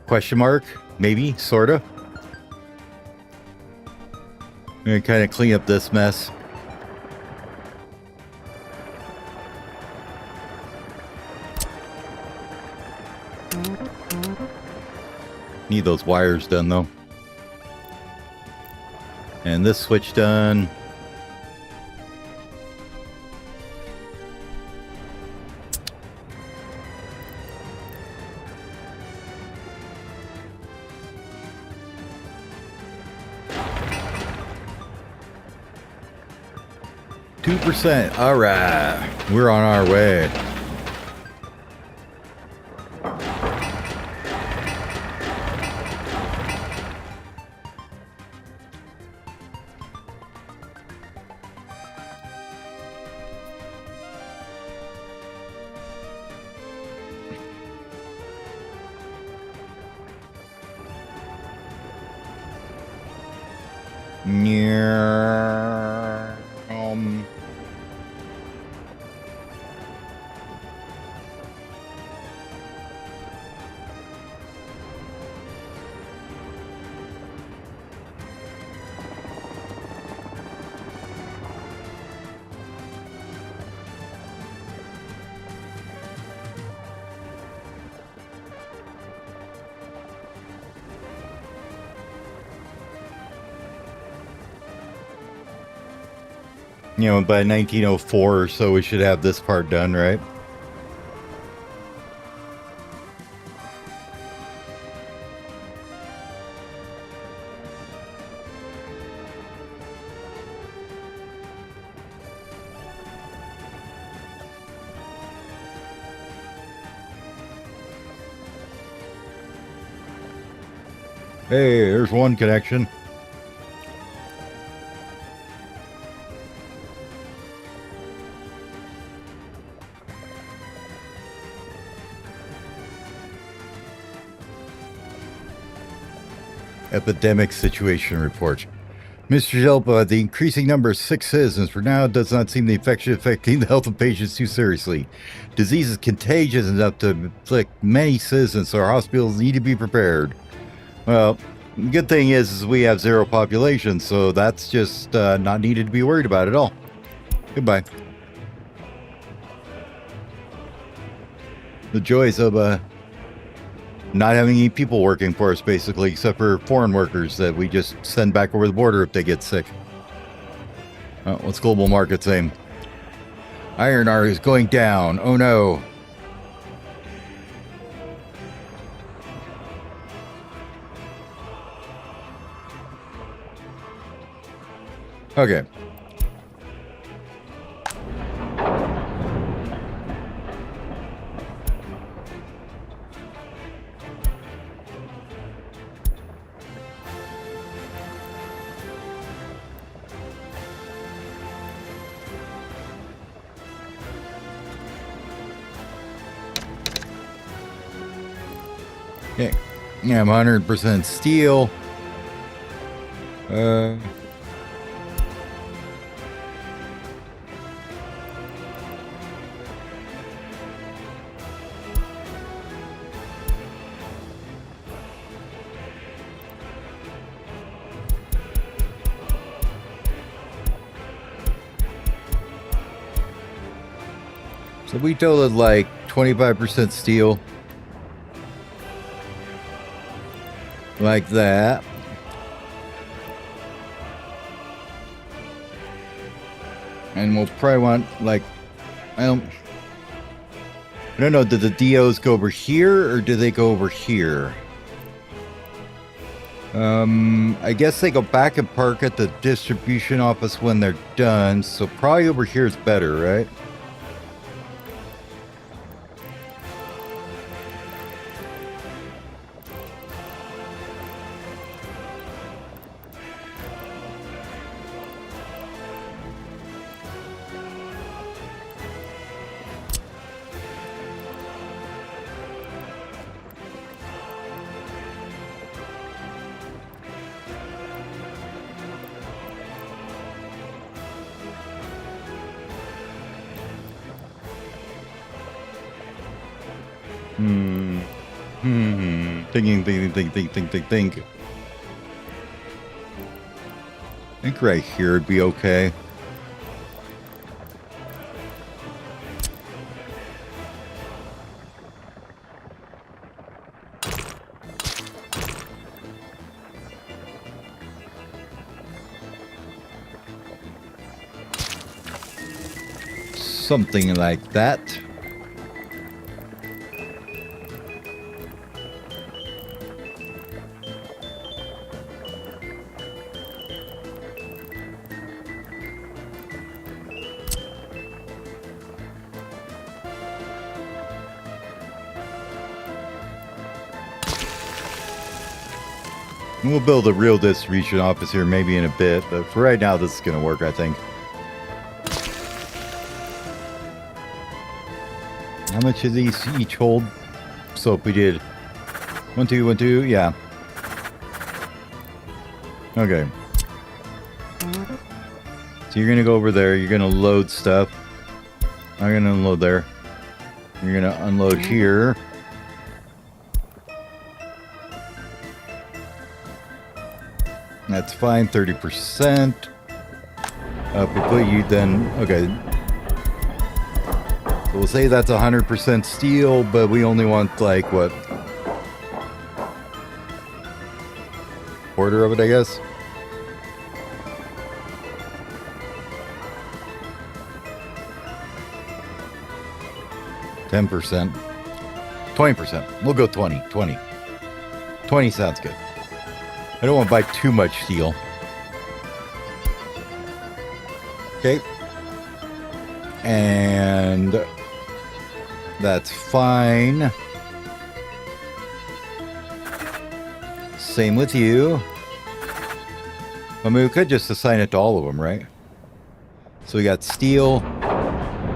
Question mark? Maybe, sorta. I'm gonna kind of clean up this mess. Need those wires done though. And this switch done. %. All right, we're on our way. You know, by 1904 or so, we should have this part done, right? Hey, there's one connection. Epidemic Situation Report. Mr. Zelpa, the increasing number of sick citizens for now does not seem the infection affecting the health of patients too seriously. Disease is contagious enough to afflict many citizens, so our hospitals need to be prepared. Well, the good thing is we have zero population, so that's just not needed to be worried about at all. Goodbye. The joys of not having any people working for us, basically, except for foreign workers that we just send back over the border if they get sick. What's global market saying? Iron ore is going down. Oh no. Okay. Okay. Yeah, I'm 100% steel. So we told it like 25% steel. Like that. And we'll probably want like, I don't know, did the DOs go over here or do they go over here? I guess they go back and park at the distribution office when they're done, so probably over here is better, right? Think. I think right here would be okay. Something like that. We'll build a real distribution office here maybe in a bit, but for right now this is going to work, I think. How much do these each hold? So if we did 1, 2, 1, 2, yeah. Okay. So you're going to go over there, you're going to load stuff. I'm going to unload there. You're going to unload here. That's fine, 30%. If we put you then, okay. So we'll say that's 100% steel, but we only want like, what? Quarter of it, I guess. %. 20%. We'll go 20. 20 sounds good. I don't want to buy too much steel. Okay. And that's fine. Same with you. I mean, we could just assign it to all of them, right? So we got steel.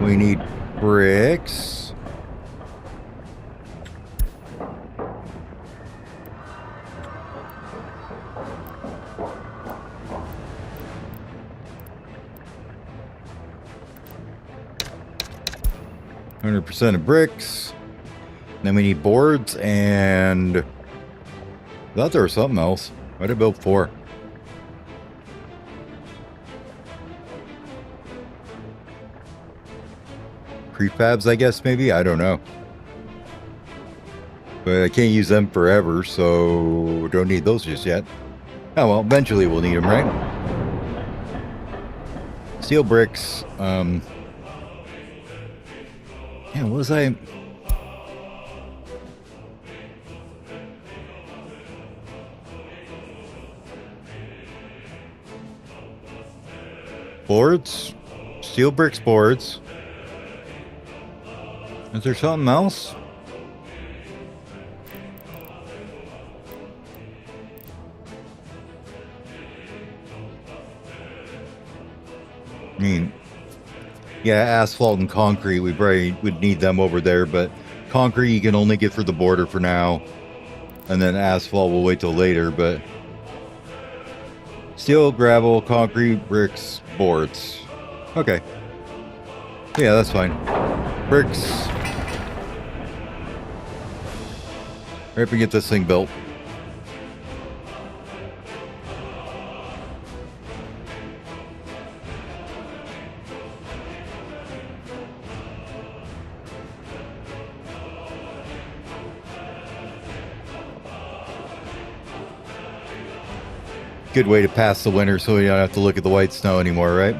We need bricks. %, of bricks. Then we need boards and I thought there was something else. Why did I build 4? Prefabs, I guess, maybe? I don't know. But I can't use them forever, so don't need those just yet. Oh well, eventually we'll need them, right? Steel bricks. Yeah, what was I... Boards? Steel bricks boards. Is there something else? I mean... Yeah, asphalt and concrete, we probably would need them over there, but concrete you can only get for the border for now. And then asphalt we'll wait till later, but... Steel, gravel, concrete, bricks, boards. Okay. Yeah, that's fine. Bricks. Right, we get this thing built. Good way to pass the winter so we don't have to look at the white snow anymore, right?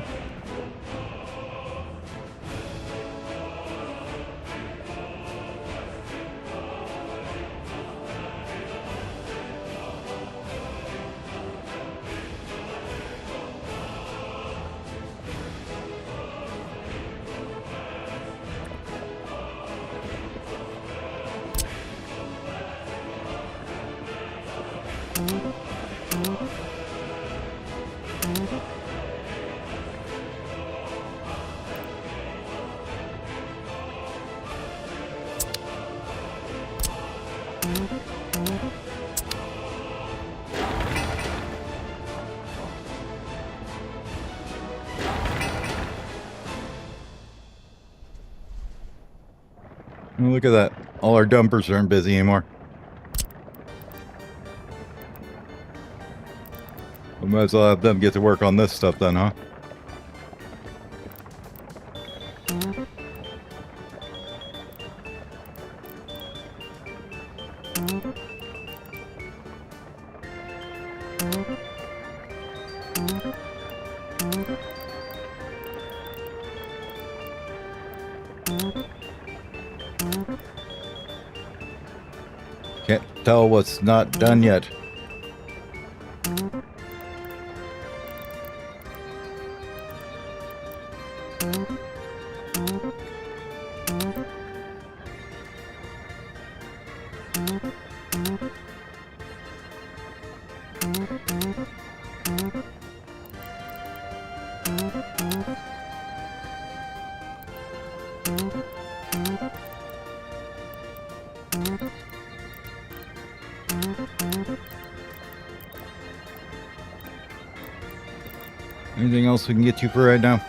Oh, look at that. All our dumpers aren't busy anymore. We might as well have them get to work on this stuff then, huh? Can't tell what's not done yet. Anything else we can get you for right now?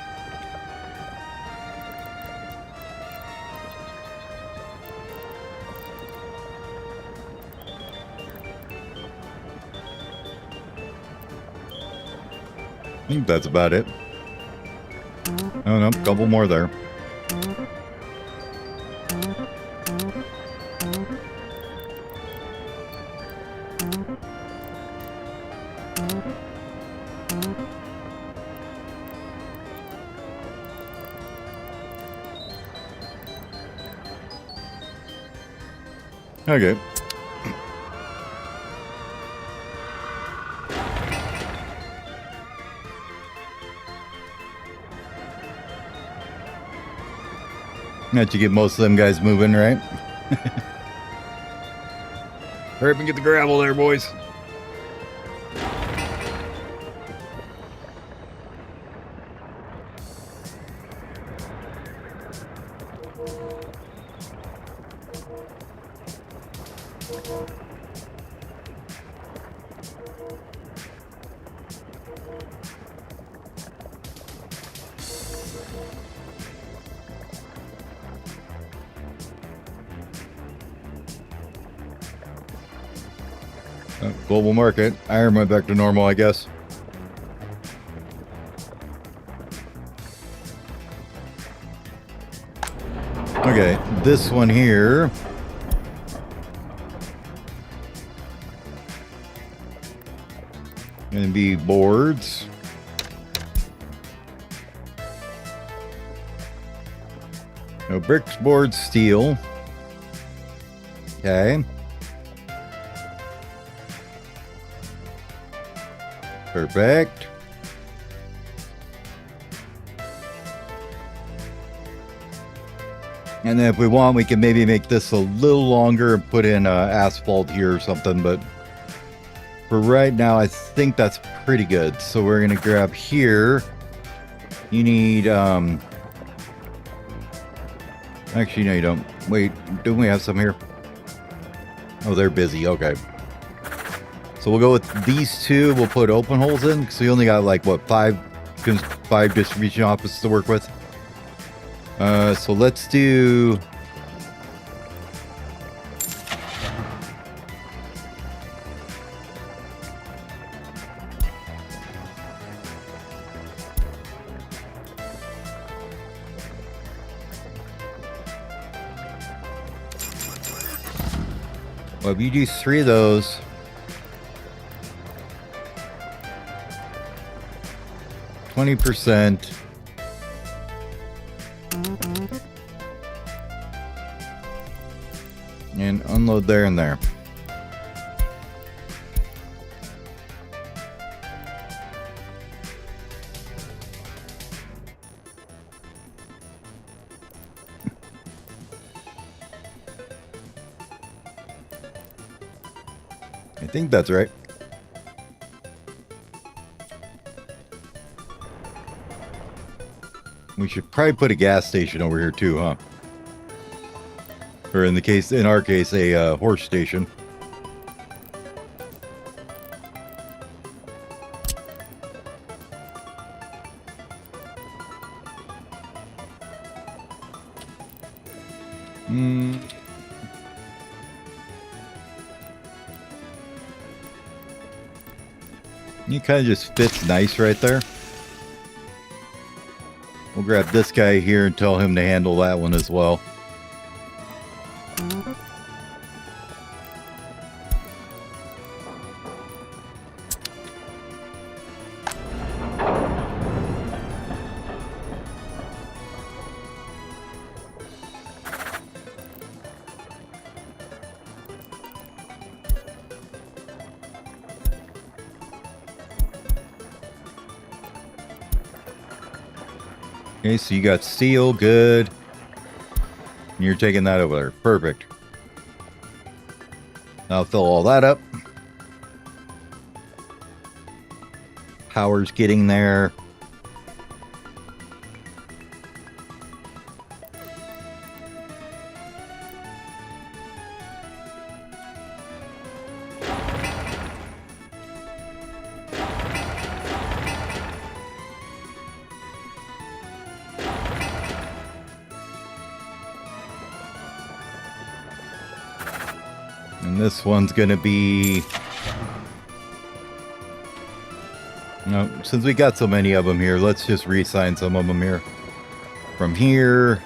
I think that's about it. Oh no, couple more there. Okay. That you get most of them guys moving, right? Hurry up and get the gravel there, boys. Global market. Iron went back to normal, I guess. Okay, this one here. Gonna be boards. No bricks, boards, steel. Okay. Perfect. And then if we want, we can maybe make this a little longer and put in asphalt here or something. But for right now, I think that's pretty good. So we're going to grab here. You need... Actually, no, you don't. Wait, don't we have some here? Oh, they're busy. Okay. So we'll go with these two. We'll put open holes in because we only got like what, five distribution offices to work with. So let's do. Well, if you do 3 of those. 20%. And unload there and there. I think that's right. We should probably put a gas station over here too, huh? Or in our case, a horse station. Mm. He kind of just fits nice right there. We'll grab this guy here and tell him to handle that one as well. Okay, so you got steel, good. And you're taking that over there. Perfect. I'll fill all that up. Power's getting there. And this one's gonna be... No, since we got so many of them here, let's just reassign some of them here. From here...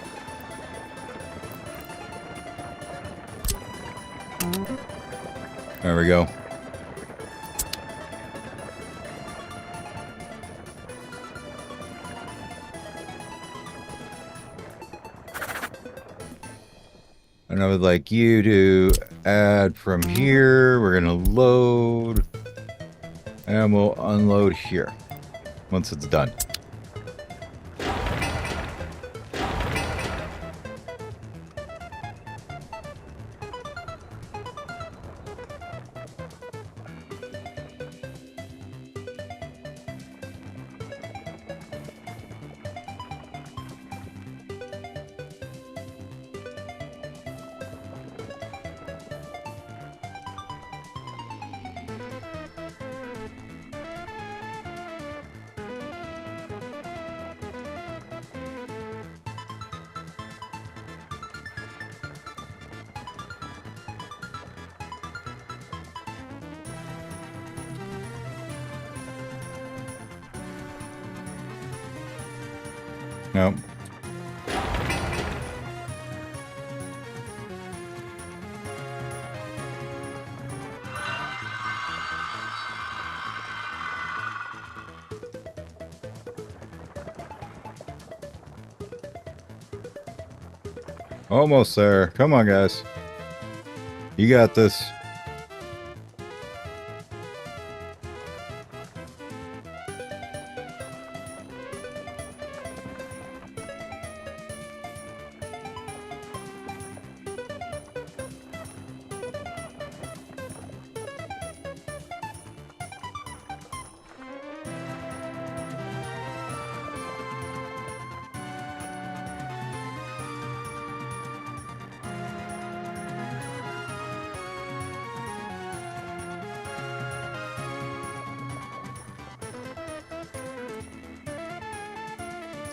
There we go. And I would like you to add from here. We're gonna load. And we'll unload here. Once it's done. Nope. Almost there. Come on, guys. You got this.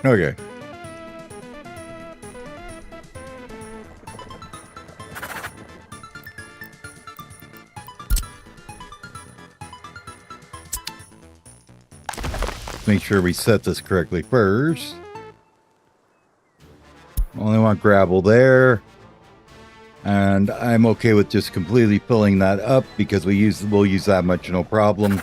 Okay. Make sure we set this correctly first. Only want gravel there. And I'm okay with just completely filling that up because we'll use that much, no problem.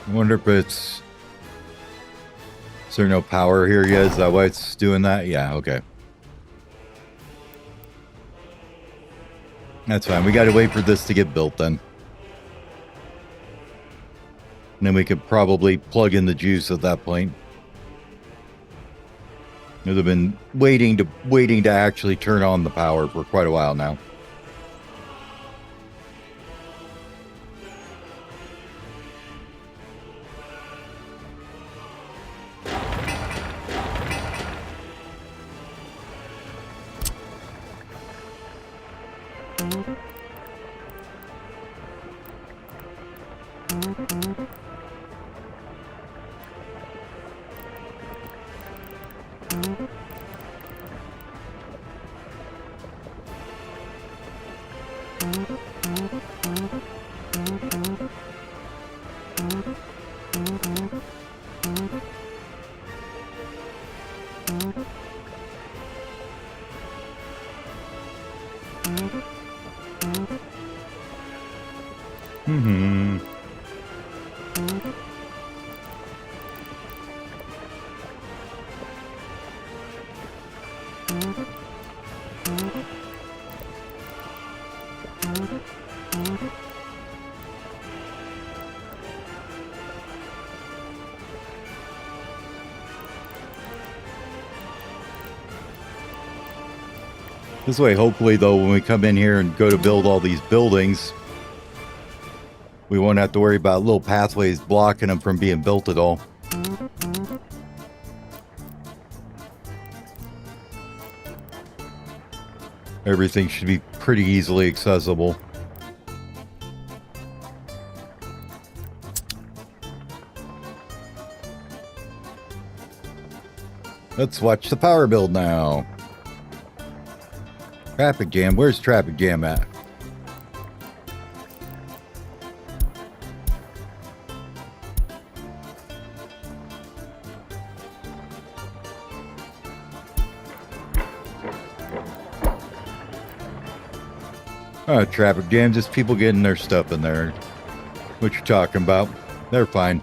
I wonder if it's... Is there no power here yet? Is that why it's doing that? Yeah, okay. That's fine. We gotta wait for this to get built then. And then we could probably plug in the juice at that point. They've been waiting to actually turn on the power for quite a while now. Mm-hmm. This way, hopefully, though, when we come in here and go to build all these buildings, we won't have to worry about little pathways blocking them from being built at all. Everything should be pretty easily accessible. Let's watch the power build now. Traffic jam. Where's traffic jam at? Traffic jam, just people getting their stuff in there. What you talking about? They're fine.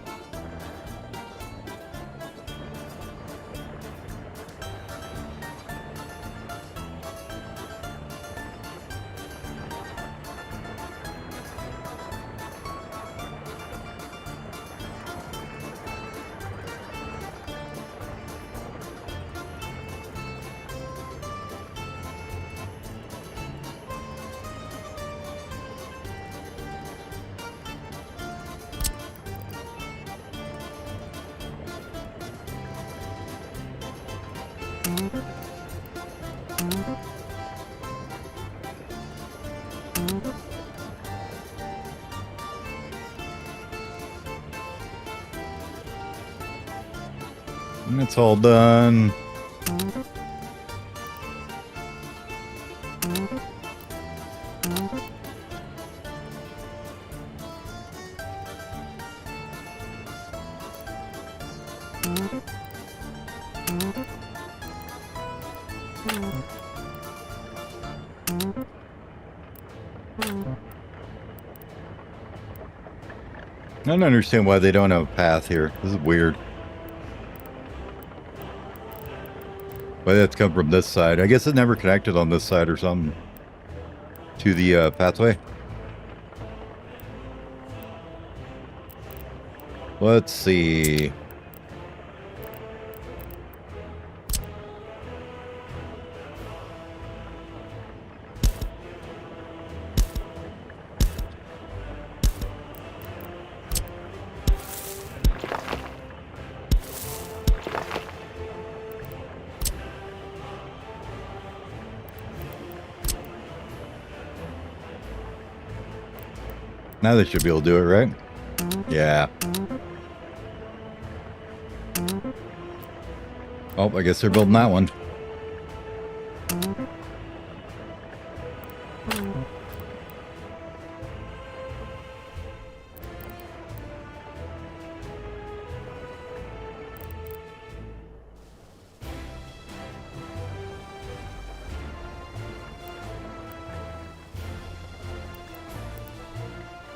And it's all done. I don't understand why they don't have a path here. This is weird. Why that's come from this side. I guess it never connected on this side or something to the pathway. Let's see. Now they should be able to do it, right? Yeah. Oh, I guess they're building that one.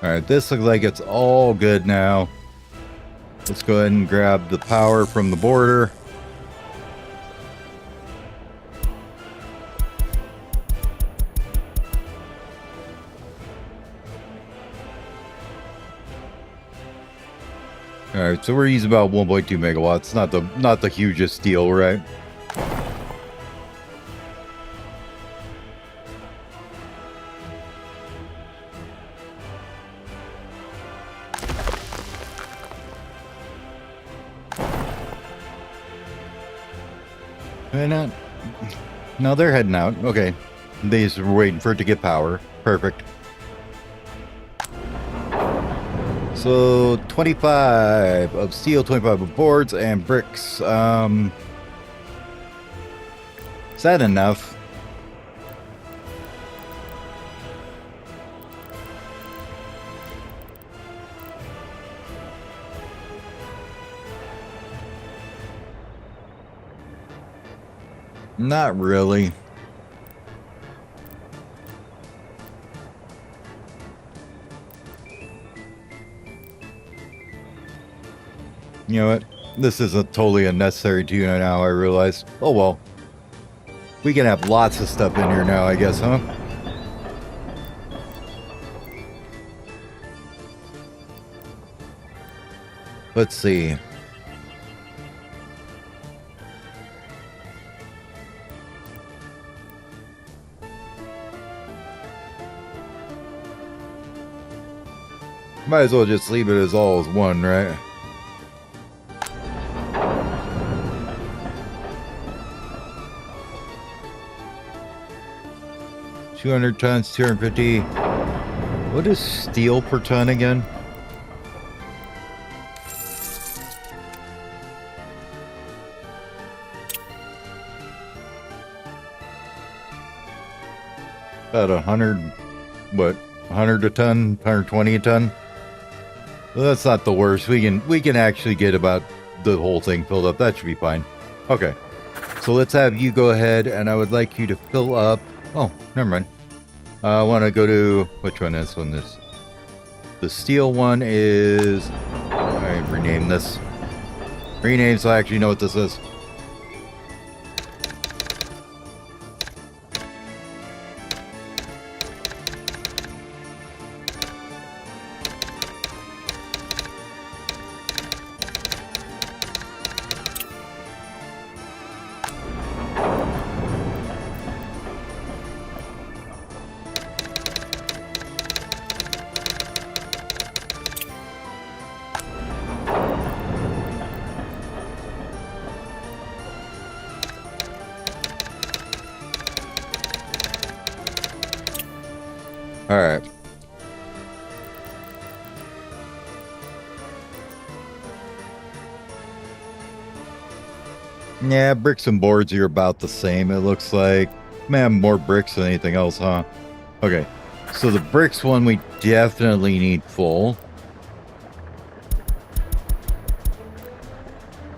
Alright, this looks like it's all good now. Let's go ahead and grab the power from the border. All right, so we're using about 1.2 megawatts. Not the hugest deal, right? And no, they're heading out. Okay, they just were waiting for it to get power. Perfect. So 25 of steel, 25 of boards and bricks. Is that enough? Not really. You know what? This is a totally unnecessary tune now, I realize. Oh well. We can have lots of stuff in here now, I guess, huh? Let's see. Might as well just leave it as all as one, right? $200 tons, 250. What is steel per ton again? About 100, what? 100 a ton, 120 a ton. Well, that's not the worst. We can actually get about the whole thing filled up. That should be fine. Okay. So let's have you go ahead, and I would like you to fill up. Oh, never mind. I want to go to which one is one this. The steel one is. I rename this. Rename so I actually know what this is. All right. Yeah, bricks and boards are about the same. It looks like, man, more bricks than anything else, huh? Okay. So the bricks one we definitely need full.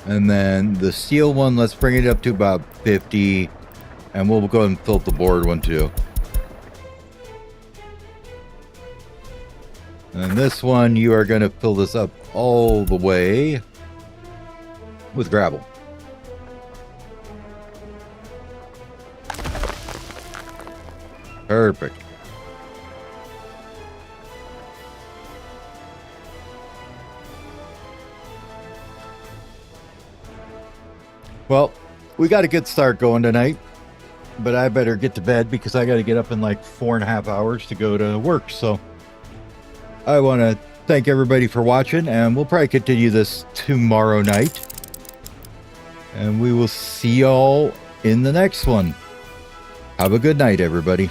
And then the steel one, let's bring it up to about 50. And we'll go ahead and fill up the board one too. And this one, you are going to fill this up all the way with gravel. Perfect. Well, we got a good start going tonight, but I better get to bed because I got to get up in like 4.5 hours to go to work. So I want to thank everybody for watching, and we'll probably continue this tomorrow night. And we will see y'all in the next one. Have a good night, everybody.